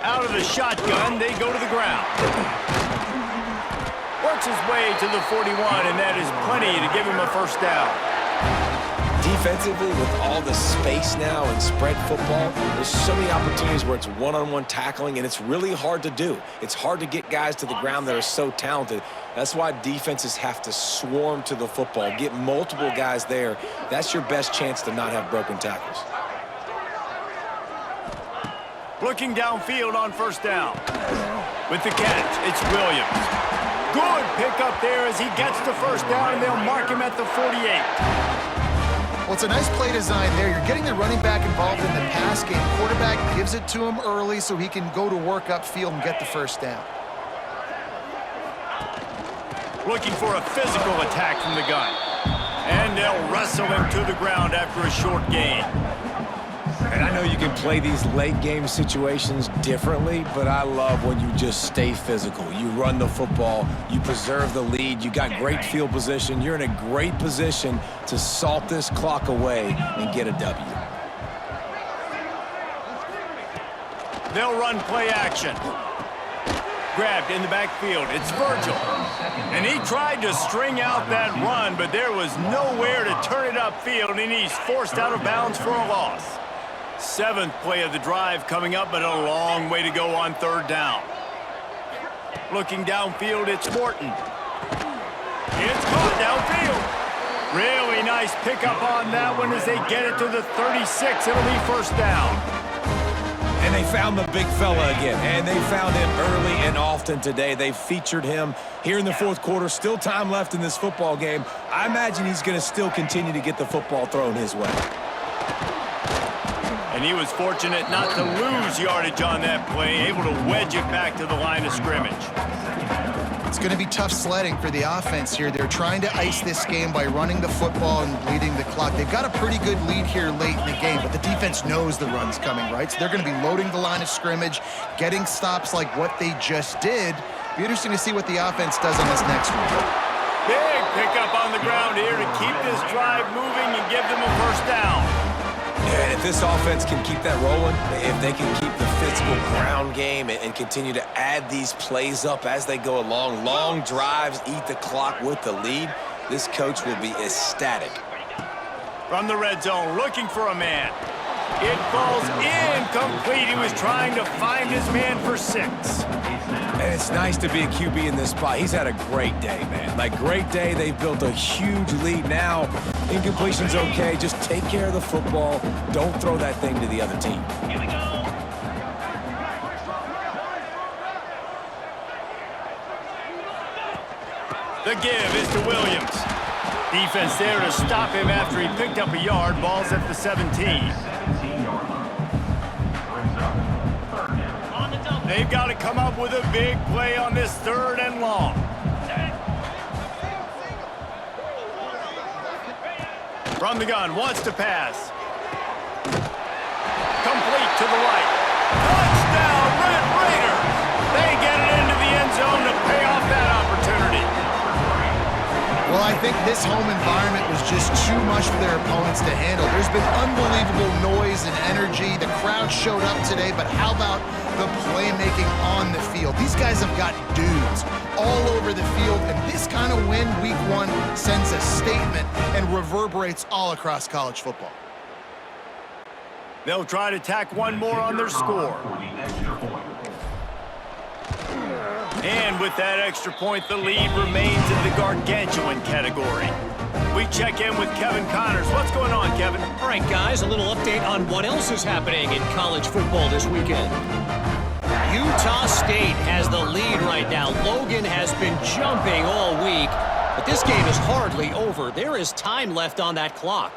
Out of the shotgun, they go to the ground. Works his way to the 41, and that is plenty to give him a first down. Defensively, with all the space now and spread football, there's so many opportunities where it's one-on-one tackling, and it's really hard to do. It's hard to get guys to the ground that are so talented. That's why defenses have to swarm to the football, get multiple guys there. That's your best chance to not have broken tackles. Looking downfield on first down. With the catch, it's Williams. Good pickup there as he gets the first down, and they'll mark him at the 48. Well, it's a nice play design there. You're getting the running back involved in the pass game. Quarterback gives it to him early so he can go to work upfield and get the first down. Looking for a physical attack from the gun. And they'll wrestle him to the ground after a short gain. And I know you can play these late game situations differently, but I love when you just stay physical. You run the football, you preserve the lead, you got great field position, you're in a great position to salt this clock away and get a W. They'll run play action. Grabbed in the backfield, it's Virgil. And he tried to string out that run, but there was nowhere to turn it upfield, and he's forced out of bounds for a loss. Seventh play of the drive coming up, but a long way to go on third down. Looking downfield, it's Morton. It's caught downfield. Really nice pickup on that one as they get it to the 36. It'll be first down. And they found the big fella again, and they found him early and often today. They featured him here in the fourth quarter. Still time left in this football game. I imagine he's going to still continue to get the football thrown his way. And he was fortunate not to lose yardage on that play, able to wedge it back to the line of scrimmage. It's going to be tough sledding for the offense here. They're trying to ice this game by running the football and bleeding the clock. They've got a pretty good lead here late in the game, but the defense knows the run's coming, right? So they're going to be loading the line of scrimmage, getting stops like what they just did. Be interesting to see what the offense does on this next one. Big pickup on the ground here to keep this drive moving and give them a first down. And if this offense can keep that rolling, if they can keep the physical ground game and continue to add these plays up as they go along, long drives, eat the clock with the lead, this coach will be ecstatic. From the red zone, looking for a man. It falls incomplete. He was trying to find his man for 6. And it's nice to be a QB in this spot. He's had a great day, man. Like, great day. They've built a huge lead now. Incompletion's okay. Just take care of the football. Don't throw that thing to the other team. Here we go. The give is to Williams. Defense there to stop him after he picked up a yard. Ball's at the 17. 17-yard line. Brings up third down. On the double. They've got to come up with a big play on this 3rd and long. From the gun, wants to pass. Complete to the right. Touchdown, Red Raiders! They get it into the end zone to pay off that opportunity. Well, I think this home environment was just too much for their opponents to handle. There's been unbelievable noise and energy. The crowd showed up today, but how about the playmaking on the field? These guys have got dudes all over the field, and this kind of win week 1 sends a statement and reverberates all across college football. They'll try to tack one more on their score. For the extra point. And with that extra point, the lead remains in the gargantuan category. We check in with Kevin Connors. What's going on, Kevin? All right, guys, a little update on what else is happening in college football this weekend. Utah State has the lead right now. Logan has been jumping all week, but this game is hardly over. There is time left on that clock.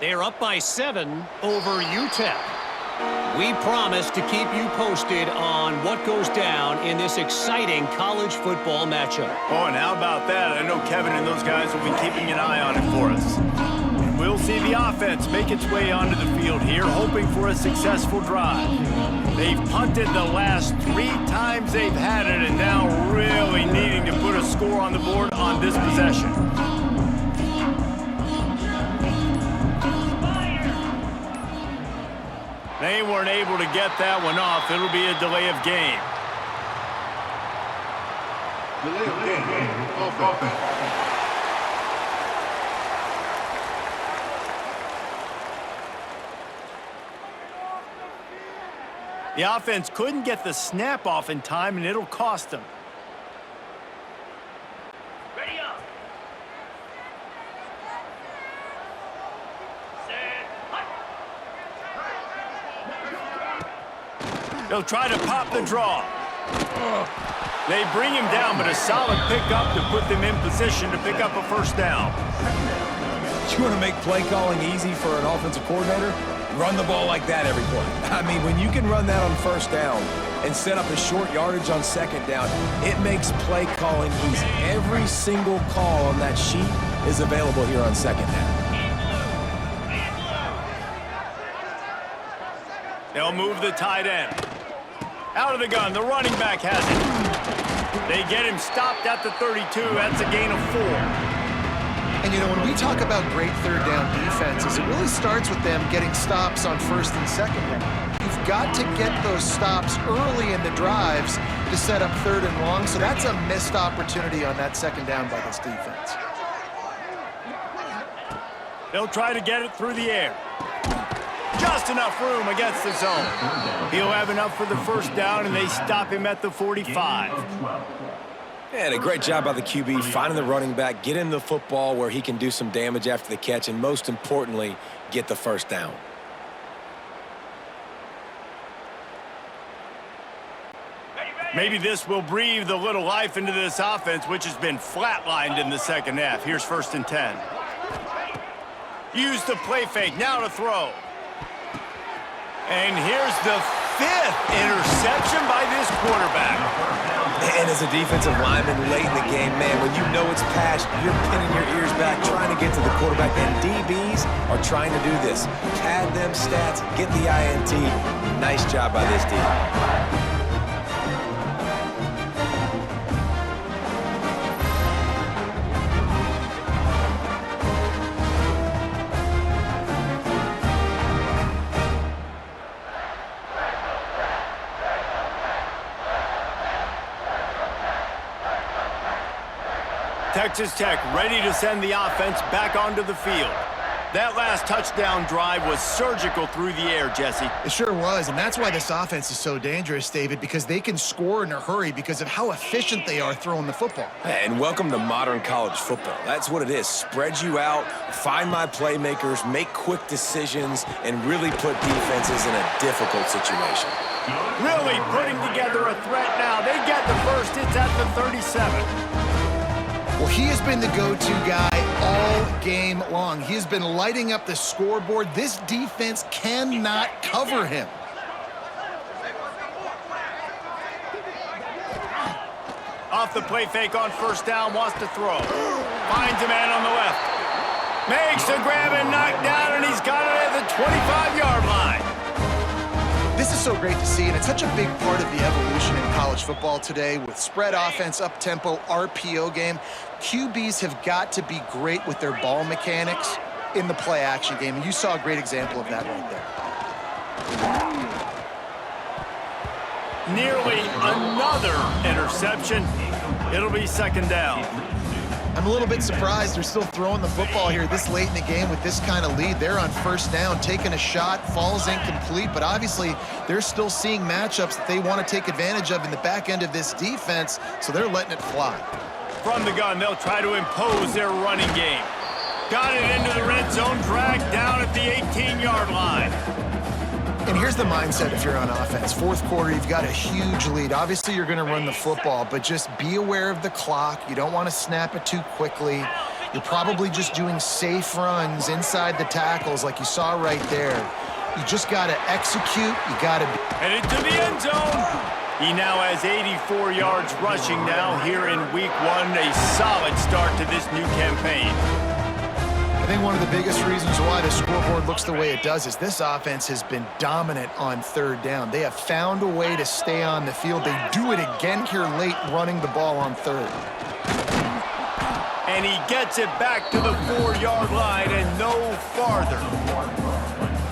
They're up by 7 over UTEP. We promise to keep you posted on what goes down in this exciting college football matchup. Oh, and how about that? I know Kevin and those guys will be keeping an eye on it for us. And we'll see the offense make its way onto the field here, hoping for a successful drive. They've punted the last 3 times they've had it, and now really needing to put a score on the board on this possession. They weren't able to get that one off. It'll be a delay of game. Delay of game. Offense. The offense couldn't get the snap off in time, and it'll cost them. Ready up. Set. Hut. They'll try to pop the draw. They bring him down, but a solid pickup to put them in position to pick up a first down. You want to make play calling easy for an offensive coordinator? Run the ball like that every play. I mean, when you can run that on first down and set up a short yardage on second down, it makes play calling easy. Every single call on that sheet is available here on second down. They'll move the tight end. Out of the gun, the running back has it. They get him stopped at the 32. That's a gain of 4. And, you know, when we talk about great third down defenses, it really starts with them getting stops on first and second down. You've got to get those stops early in the drives to set up third and long, so that's a missed opportunity on that second down by this defense. They'll try to get it through the air. Just enough room against the zone. He'll have enough for the first down, and they stop him at the 45. And a great job by the QB finding the running back, get him the football where he can do some damage after the catch, and most importantly, get the first down. Maybe this will breathe a little life into this offense, which has been flatlined in the second half. Here's 1st and 10. Use the play fake, now to throw. And here's the 5th interception by this quarterback. And as a defensive lineman late in the game, man, when you know it's passed, you're pinning your ears back, trying to get to the quarterback, and DBs are trying to do this. Pad them stats, get the INT. Nice job by this D. Texas Tech ready to send the offense back onto the field. That last touchdown drive was surgical through the air, Jesse. It sure was, and that's why this offense is so dangerous, David, because they can score in a hurry because of how efficient they are throwing the football. And welcome to modern college football. That's what it is. Spread you out, find my playmakers, make quick decisions, and really put defenses in a difficult situation. Really putting together a threat now. They get the first. It's at the 37. Well, he has been the go-to guy all game long. He has been lighting up the scoreboard. This defense cannot cover him. Off the play fake on first down, wants to throw. Finds a man on the left. Makes the grab and knock down, and he's got it at the 25-yard line. This is so great to see, and it's such a big part of the evolution in college football today with spread offense, up-tempo, RPO game. QBs have got to be great with their ball mechanics in the play-action game, and you saw a great example of that right there. Nearly another interception. It'll be second down. I'm a little bit surprised they're still throwing the football here this late in the game with this kind of lead. They're on first down, taking a shot, falls incomplete, but obviously they're still seeing matchups that they want to take advantage of in the back end of this defense, so they're letting it fly. From the gun, they'll try to impose their running game. Got it into the red zone, dragged down at the 18-yard line. And here's the mindset if you're on offense. Fourth quarter, you've got a huge lead. Obviously, you're going to run the football, but just be aware of the clock. You don't want to snap it too quickly. You're probably just doing safe runs inside the tackles like you saw right there. You just got to execute. You got to be. And into the end zone. He now has 84 yards rushing now here in week one. A solid start to this new campaign. I think one of the biggest reasons why the scoreboard looks the way it does is this offense has been dominant on third down. They have found a way to stay on the field. They do it again here late, running the ball on third. And he gets it back to the 4-yard line and no farther.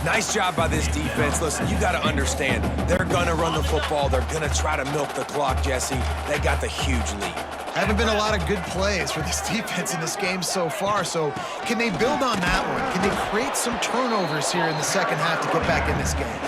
Nice job by this defense. Listen, you got to understand, they're going to run the football. They're going to try to milk the clock, Jesse. They got the huge lead. Haven't been a lot of good plays for this defense in this game so far, so can they build on that one? Can they create some turnovers here in the second half to get back in this game?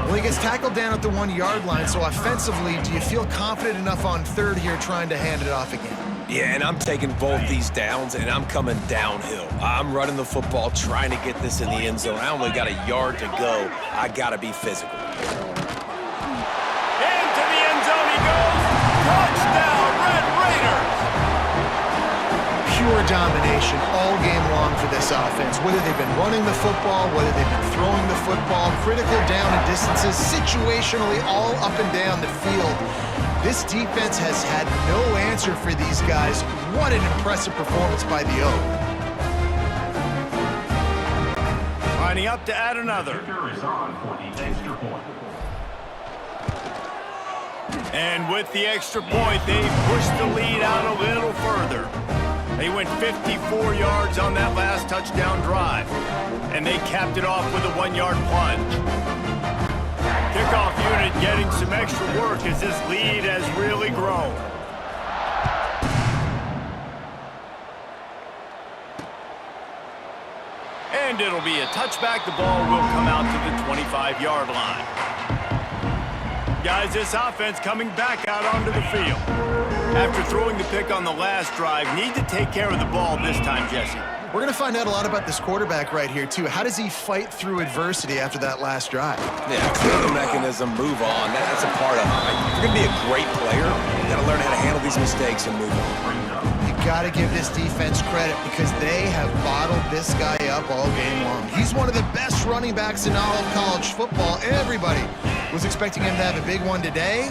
Well, he gets tackled down at the 1-yard line, so offensively, do you feel confident enough on third here trying to hand it off again? Yeah, and I'm taking both these downs, and I'm coming downhill. I'm running the football, trying to get this in the end zone. I only got a yard to go. I got to be physical. Into the end zone he goes. Touchdown, Red Raiders! Pure domination all game long for this offense. Whether they've been running the football, whether they've been throwing the football, critical down and distances, situationally all up and down the field. This defense has had no answer for these guys. What an impressive performance by the O. Lining up to add another. Kicker is on for the extra point. And with the extra point, they pushed the lead out a little further. They went 54 yards on that last touchdown drive. And they capped it off with a 1-yard plunge. Kickoff unit getting some extra work as this lead has really grown. And it'll be a touchback. The ball will come out to the 25-yard line. Guys, this offense coming back out onto the field. After throwing the pick on the last drive, need to take care of the ball this time, Jesse. We're going to find out a lot about this quarterback right here, too. How does he fight through adversity after that last drive? Yeah, clear the mechanism, move on. That's a part of it. Right? If you're going to be a great player, you got to learn how to handle these mistakes and move on. You got to give this defense credit because they have bottled this guy up all game long. He's one of the best running backs in all of college football. Everybody was expecting him to have a big one today.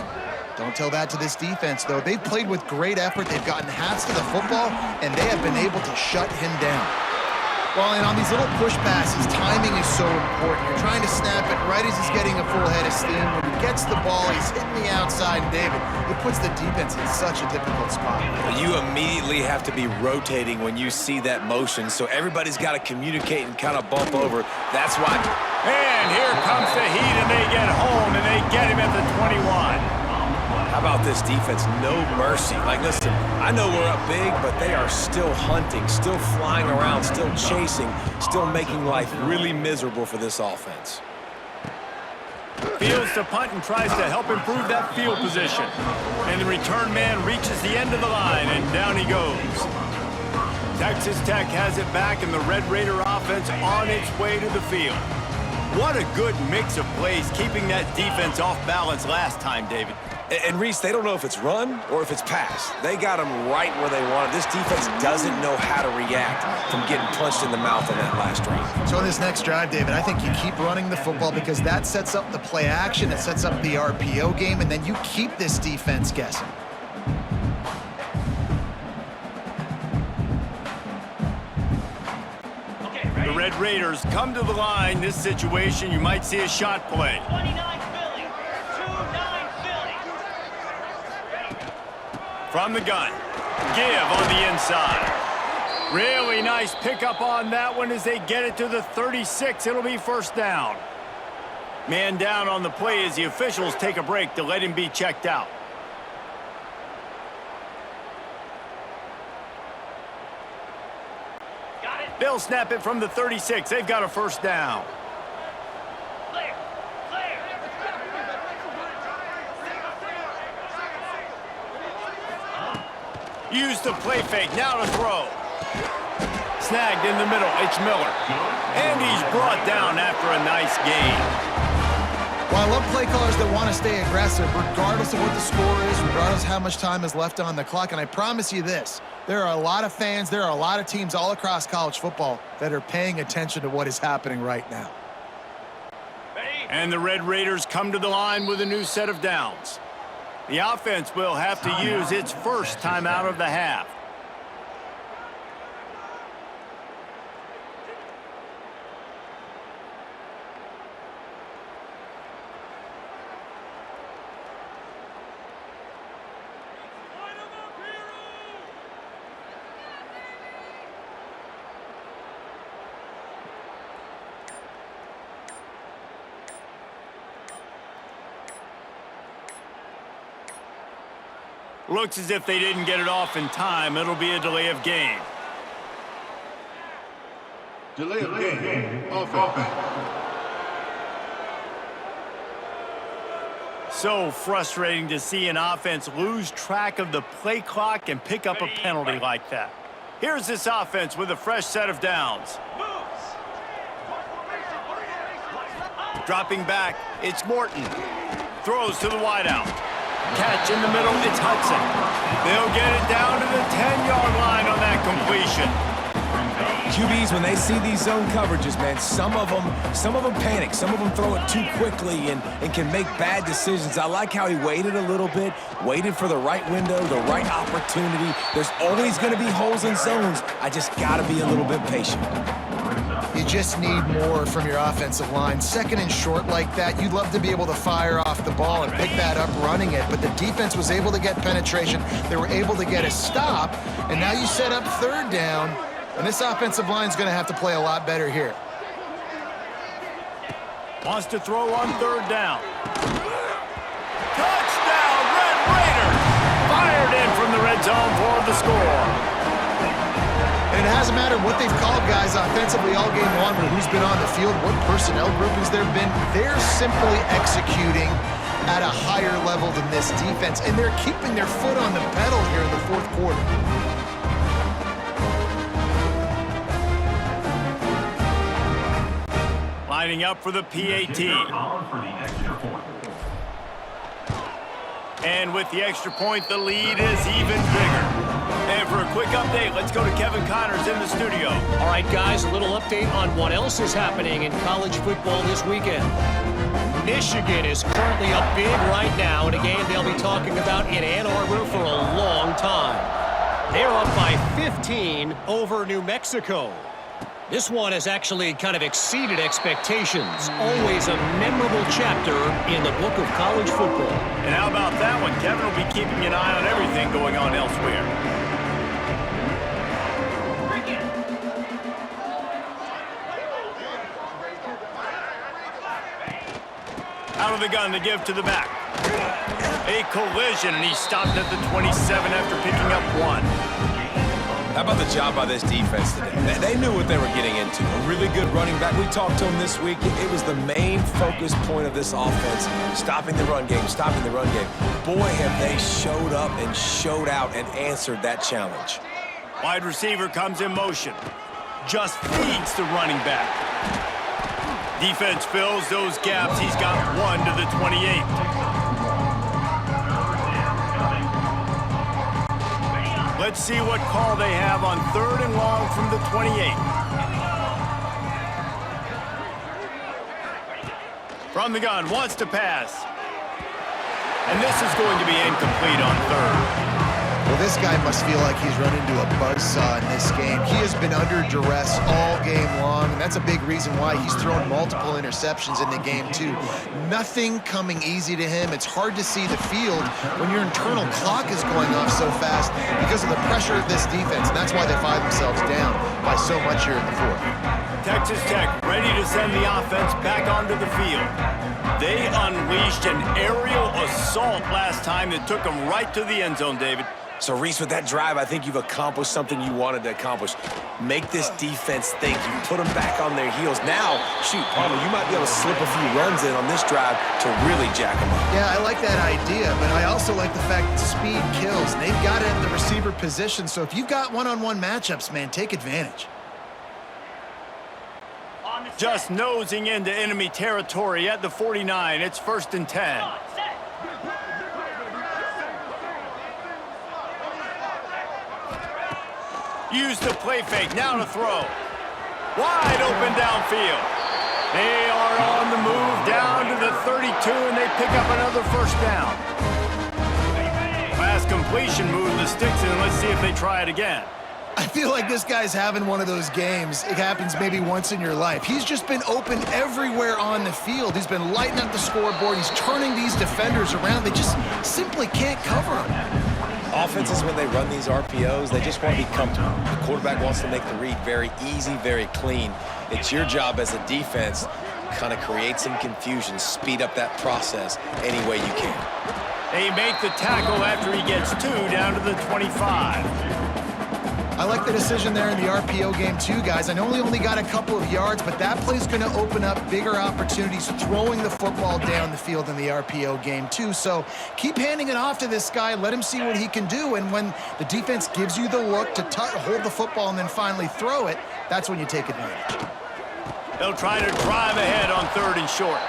Don't tell that to this defense, though. They've played with great effort. They've gotten halves to the football, and they have been able to shut him down. Well, and on these little push passes, timing is so important. You're trying to snap it right as he's getting a full head of steam. When he gets the ball, he's hitting the outside, and David, it puts the defense in such a difficult spot. You immediately have to be rotating when you see that motion, so everybody's got to communicate and kind of bump over. That's why. And here comes the heat, and they get home, and they get him at the 21. How about this defense? No mercy. Like, listen, I know we're up big, but they are still hunting, still flying around, still chasing, still making life really miserable for this offense. Fields to punt and tries to help improve that field position. And the return man reaches the end of the line, and down he goes. Texas Tech has it back, and the Red Raider offense on its way to the field. What a good mix of plays, keeping that defense off balance last time, David. And Reese, they don't know if it's run or if it's pass. They got them right where they want it. This defense doesn't know how to react from getting punched in the mouth on that last drive. So in this next drive, David, I think you keep running the football because that sets up the play action, it sets up the RPO game, and then you keep this defense guessing. The Red Raiders come to the line. This situation, you might see a shot play. 29 Philly. 2-9 Philly. From the gun. Give on the inside. Really nice pickup on that one as they get it to the 36. It'll be first down. Man down on the play as the officials take a break to let him be checked out. Got it. They'll snap it from the 36. They've got a first down. Clear. Clear. Use the play fake. Now to throw. Snagged in the middle. It's Miller. And he's brought down after a nice gain. Well, I love play callers that want to stay aggressive regardless of what the score is, regardless of how much time is left on the clock. And I promise you this, there are a lot of fans, there are a lot of teams all across college football that are paying attention to what is happening right now. And the Red Raiders come to the line with a new set of downs. The offense will have to use its first timeout of the half. Looks as if they didn't get it off in time. It'll be a delay of game. Delay of game. Offense. So frustrating to see an offense lose track of the play clock and pick up a penalty like that. Here's this offense with a fresh set of downs. Dropping back, it's Morton. Throws to the wideout. Catch in the middle, it's Hudson. They'll get it down to the 10-yard line on that completion. QBs, when they see these zone coverages, man, some of them panic. Some of them throw it too quickly and can make bad decisions. I like how he waited a little bit, waited for the right window, the right opportunity. There's always going to be holes in zones. I just got to be a little bit patient. You just need more from your offensive line. Second and short like that, you'd love to be able to fire off the ball and pick that up running it, but the defense was able to get penetration. They were able to get a stop, and now you set up third down, and this offensive line is going to have to play a lot better here. Wants to throw on third down. Touchdown, Red Raiders! Fired in from the red zone for the score. And it hasn't mattered what they've called guys offensively all game long or who's been on the field, what personnel groupings there have been. They're simply executing at a higher level than this defense, and they're keeping their foot on the pedal here in the fourth quarter. Lining up for the PAT. And with the extra point, the lead is even bigger. And for a quick update, let's go to Kevin Connors in the studio. All right, guys, a little update on what else is happening in college football this weekend. Michigan is currently up big right now in a game they'll be talking about in Ann Arbor for a long time. They're up by 15 over New Mexico. This one has actually kind of exceeded expectations. Always a memorable chapter in the book of college football. And how about that one? Kevin will be keeping an eye on everything going on elsewhere. Out of the gun to give to the back. A collision, and he stopped at the 27 after picking up one. How about the job by this defense today? They knew what they were getting into. A really good running back. We talked to him this week. It was the main focus point of this offense. Stopping the run game, stopping the run game. Boy, have they showed up and showed out and answered that challenge. Wide receiver comes in motion. Just feeds the running back. Defense fills those gaps. He's got one to the 28. Let's see what call they have on 3rd and long from the 28. From the gun, wants to pass. And this is going to be incomplete on 3rd. Well, this guy must feel like he's run into a buzzsaw in this game. He has been under duress all game long, and that's a big reason why he's thrown multiple interceptions in the game, too. Nothing coming easy to him. It's hard to see the field when your internal clock is going off so fast because of the pressure of this defense, and that's why they find themselves down by so much here in the 4th. Texas Tech ready to send the offense back onto the field. They unleashed an aerial assault last time that took them right to the end zone, David. So, Reese, with that drive, I think you've accomplished something you wanted to accomplish. Make this defense think. You put them back on their heels. Now, shoot, Palmer, you might be able to slip a few runs in on this drive to really jack them up. Yeah, I like that idea, but I also like the fact that speed kills. They've got it in the receiver position, so if you've got one-on-one matchups, man, take advantage. Just nosing into enemy territory at the 49. It's 1st and 10. Use the play fake, now to throw. Wide open downfield. They are on the move down to the 32, and they pick up another 1st down. Last completion, moving the sticks in. Let's see if they try it again. I feel like this guy's having one of those games. It happens maybe once in your life. He's just been open everywhere on the field. He's been lighting up the scoreboard. He's turning these defenders around. They just simply can't cover him. Offenses, when they run these RPOs, they just want to be comfortable. The quarterback wants to make the read very easy, very clean. It's your job as a defense kind of create some confusion, speed up that process any way you can. They make the tackle after he gets 2 down to the 25. I like the decision there in the RPO game too, guys. I know he only got a couple of yards, but that play's going to open up bigger opportunities throwing the football down the field in the RPO game too. So keep handing it off to this guy. Let him see what he can do. And when the defense gives you the look to hold the football and then finally throw it, that's when you take advantage. They'll try to drive ahead on 3rd and short.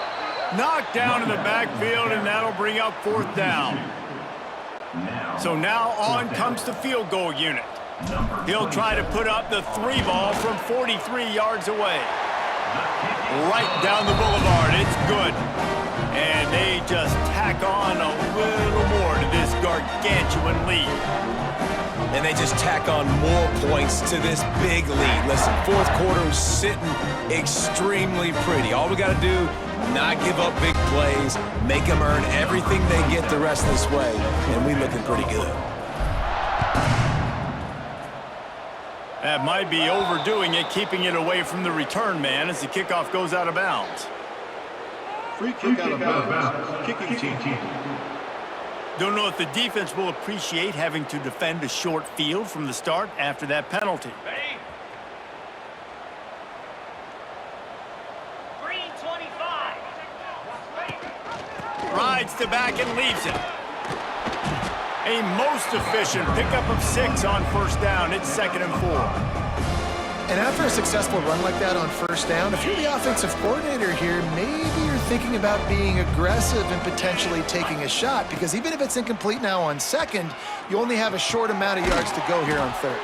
Knocked down in the backfield, and that'll bring up 4th down. So now on comes the field goal unit. He'll try to put up the 3 ball from 43 yards away. Right down the boulevard. It's good. And they just tack on a little more to this gargantuan lead. And they just tack on more points to this big lead. Listen, 4th quarter is sitting extremely pretty. All we got to do, not give up big plays, make them earn everything they get the rest of this way, and we looking pretty good. That might be overdoing it, keeping it away from the return man as the kickoff goes out of bounds. Free kick out of bounds. Kicking team. Don't know if the defense will appreciate having to defend a short field from the start after that penalty. Ready? Green 25. Rides to back and leaves it. A most efficient pickup of 6 on 1st down. It's 2nd and 4. And after a successful run like that on 1st down, if you're the offensive coordinator here, maybe you're thinking about being aggressive and potentially taking a shot, because even if it's incomplete now on 2nd, you only have a short amount of yards to go here on 3rd.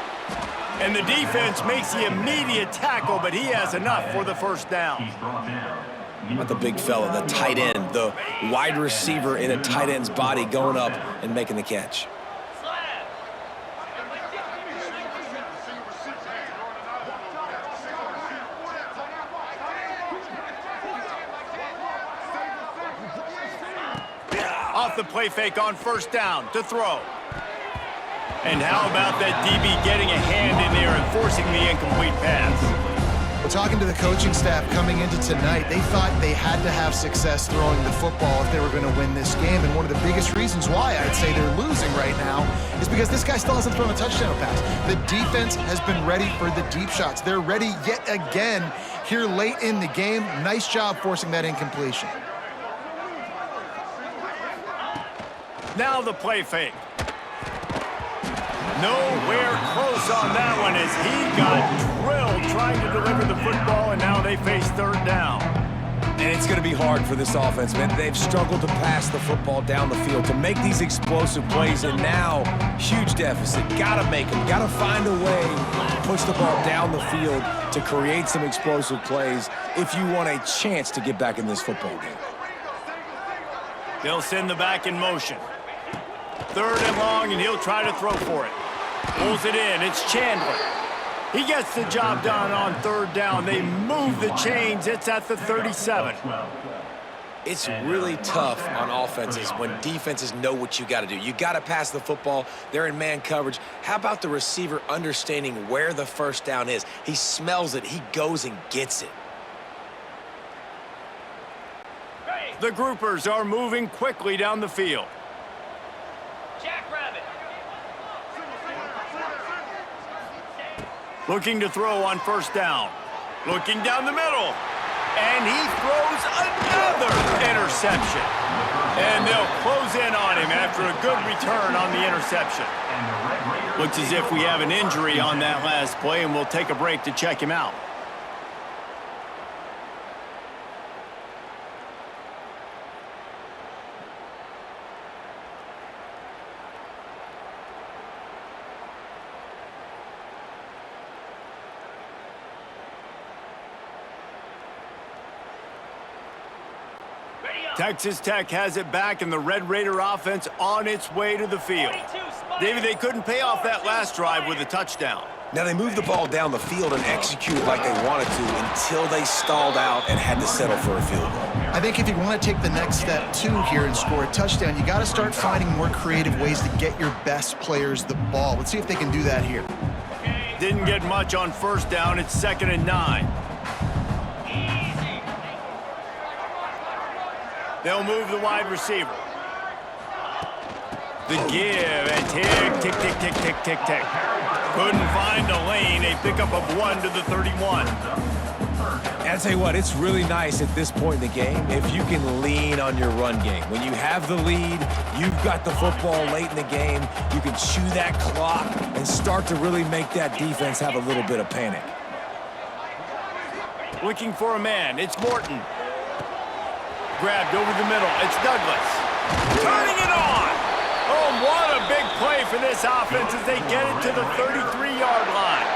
And the defense makes the immediate tackle, but he has enough for the 1st down. He's brought down. Not the big fella, the tight end, the wide receiver in a tight end's body going up and making the catch. Off the play fake on 1st down to throw. And how about that DB getting a hand in there and forcing the incomplete pass? Well, talking to the coaching staff coming into tonight, they thought they had to have success throwing the football if they were going to win this game. And one of the biggest reasons why I'd say they're losing right now is because this guy still hasn't thrown a touchdown pass. The defense has been ready for the deep shots. They're ready yet again here late in the game. Nice job forcing that incompletion. Now the play fake. Nowhere close on that one as he got drilled trying to deliver the football, and now they face 3rd down. And it's going to be hard for this offense, man. They've struggled to pass the football down the field, to make these explosive plays, and now, huge deficit. Got to make them. Got to find a way to push the ball down the field to create some explosive plays if you want a chance to get back in this football game. They'll send the back in motion. 3rd and long, and he'll try to throw for it. Pulls it in. It's Chandler. He gets the job done on 3rd down. They move the chains. It's at the 37. It's really tough on offenses when defenses know what you got to do. You got to pass the football. They're in man coverage. How about the receiver understanding where the 1st down is? He smells it. He goes and gets it. The groupers are moving quickly down the field. Jackrabbit. Looking to throw on 1st down. Looking down the middle. And he throws another interception. And they'll close in on him after a good return on the interception. Looks as if we have an injury on that last play, and we'll take a break to check him out. Texas Tech has it back, and the Red Raider offense on its way to the field. David, they couldn't pay off that last drive with a touchdown. Now, they moved the ball down the field and executed like they wanted to until they stalled out and had to settle for a field goal. I think if you want to take the next step, too, here and score a touchdown, you got to start finding more creative ways to get your best players the ball. Let's see if they can do that here. Didn't get much on 1st down. It's 2nd and 9. They'll move the wide receiver. The give, and tick, tick, tick, tick, tick, tick, tick. Couldn't find a lane. A pickup of 1 to the 31. And I'll tell you what, it's really nice at this point in the game if you can lean on your run game. When you have the lead, you've got the football late in the game, you can chew that clock and start to really make that defense have a little bit of panic. Looking for a man. It's Morton. Grabbed over the middle. It's Douglas. Turning it on. Oh, what a big play for this offense as they get it to the 33-yard line.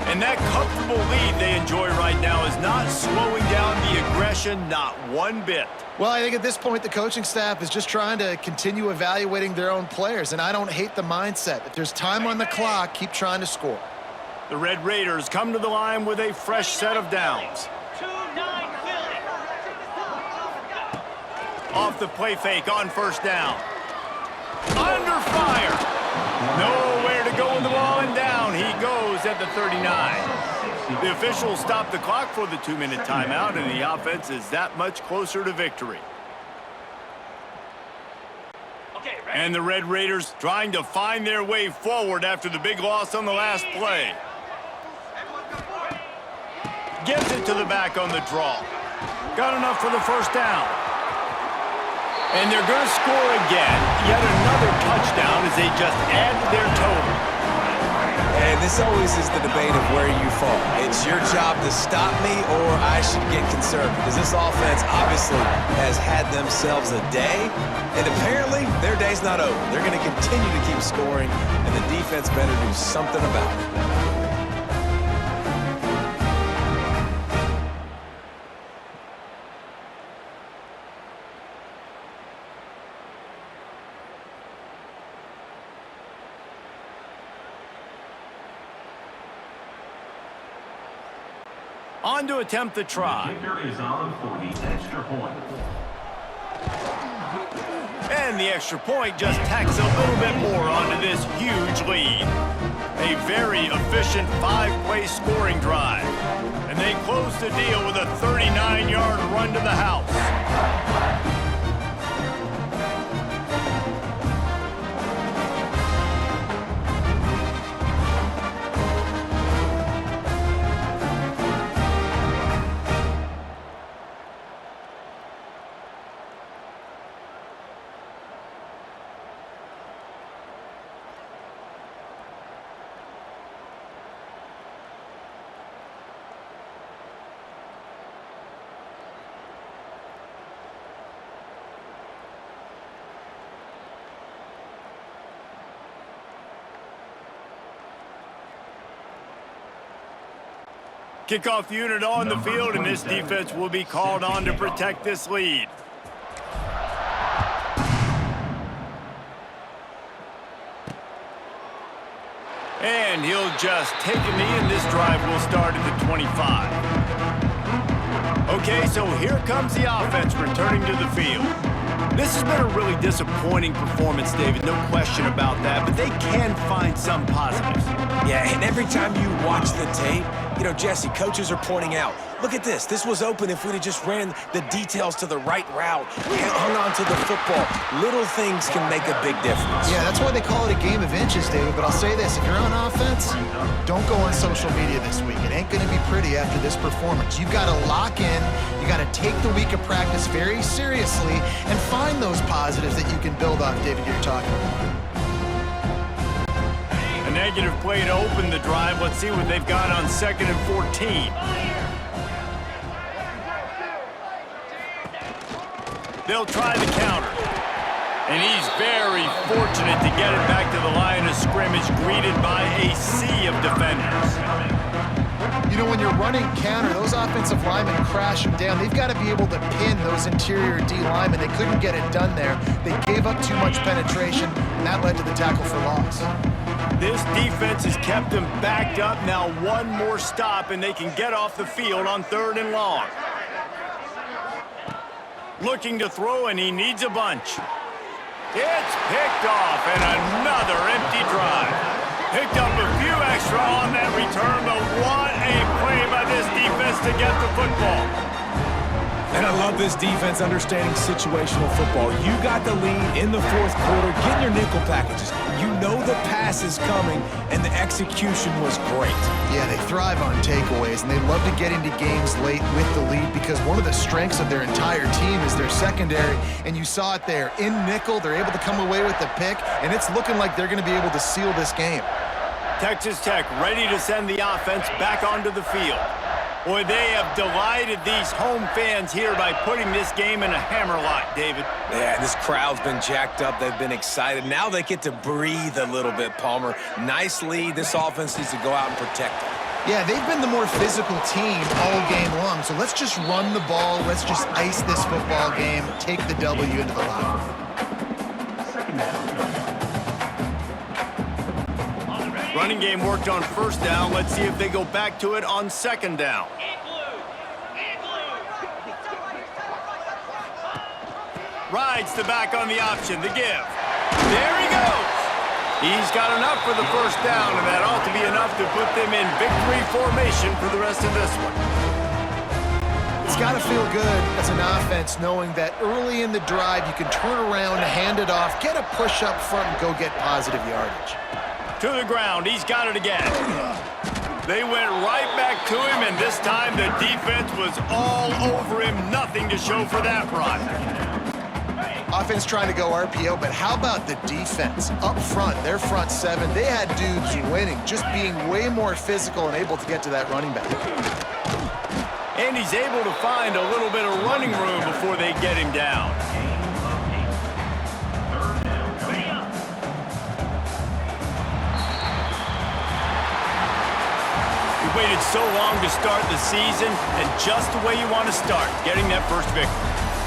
And that comfortable lead they enjoy right now is not slowing down the aggression, not one bit. Well, I think at this point, the coaching staff is just trying to continue evaluating their own players, and I don't hate the mindset. If there's time on the clock, keep trying to score. The Red Raiders come to the line with a fresh set of downs. 2-9 Philly. Off the play fake on 1st down. Under fire. Nowhere to go with the ball, and down he goes at the 39. The officials stop the clock for the 2-minute timeout, and the offense is that much closer to victory. And the Red Raiders trying to find their way forward after the big loss on the last play. Gives it to the back on the draw. Got enough for the 1st down. And they're going to score again. Yet another touchdown as they just add to their total. And this always is the debate of where you fall. It's your job to stop me or I should get concerned, because this offense obviously has had themselves a day, and apparently their day's not over. They're going to continue to keep scoring, and the defense better do something about it. On to attempt the try. Kicker is on for the extra point. And the extra point just tacks a little bit more onto this huge lead. A very efficient 5-play scoring drive. And they close the deal with a 39-yard run to the house. Kickoff unit on the field, and this defense will be called on to protect this lead. And he'll just take a knee, and this drive will start at the 25. Okay, so here comes the offense returning to the field. This has been a really disappointing performance, David, no question about that, but they can find some positives. Yeah, and every time you watch the tape, you know, Jesse, coaches are pointing out, look at this. This was open if we'd have just ran the details to the right route, hung on to the football. Little things can make a big difference. Yeah, that's why they call it a game of inches, David. But I'll say this, if you're on offense, don't go on social media this week. It ain't going to be pretty after this performance. You've got to lock in. You got to take the week of practice very seriously and find those positives that you can build off, David, you're talking about. A negative play to open the drive. Let's see what they've got on 2nd and 14. They'll try the counter. And he's very fortunate to get it back to the line of scrimmage, greeted by a sea of defenders. You know, when you're running counter, those offensive linemen crash them down. They've got to be able to pin those interior D linemen. They couldn't get it done there. They gave up too much penetration, and that led to the tackle for loss. This defense has kept them backed up. Now one more stop, and they can get off the field on 3rd and long. Looking to throw, and he needs a bunch. It's picked off, and another empty drive. Picked up a few extra on that return, but what a play by this defense to get the football. And I love this defense understanding situational football. You got the lead in the 4th quarter, getting your nickel packages. You know the pass is coming, and the execution was great. Yeah, they thrive on takeaways, and they love to get into games late with the lead because one of the strengths of their entire team is their secondary, and you saw it there. In nickel, they're able to come away with the pick, and it's looking like they're going to be able to seal this game. Texas Tech ready to send the offense back onto the field. Boy, they have delighted these home fans here by putting this game in a hammerlock, David. Yeah, this crowd's been jacked up. They've been excited. Now they get to breathe a little bit, Palmer. Nice lead. This offense needs to go out and protect it. Yeah, they've been the more physical team all game long, so let's just run the ball. Let's just ice this football game, take the W into the locker room. Running game worked on 1st down. Let's see if they go back to it on 2nd down. Rides the back on the option, the give. There he goes. He's got enough for the 1st down, and that ought to be enough to put them in victory formation for the rest of this one. It's got to feel good as an offense knowing that early in the drive you can turn around, hand it off, get a push up front, and go get positive yardage. To the ground, he's got it again. They went right back to him, and this time the defense was all over him. Nothing to show for that run. Offense trying to go RPO, but how about the defense? Up front, their front 7, they had dudes winning, just being way more physical and able to get to that running back. And he's able to find a little bit of running room before they get him down. You waited so long to start the season, and just the way you want to start, getting that first victory.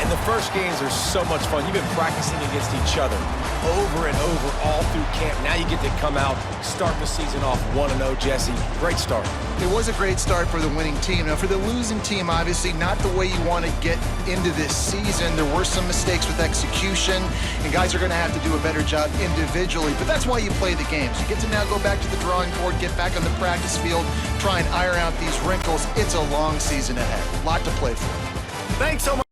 And the first games are so much fun. You've been practicing against each other over and over all through camp. Now you get to come out, start the season off 1-0, Jesse. Great start. It was a great start for the winning team. Now, for the losing team, obviously not the way you want to get into this season. There were some mistakes with execution, and guys are going to have to do a better job individually. But that's why you play the games. You get to now go back to the drawing board, get back on the practice field, try and iron out these wrinkles. It's a long season ahead. A lot to play for. Thanks so much.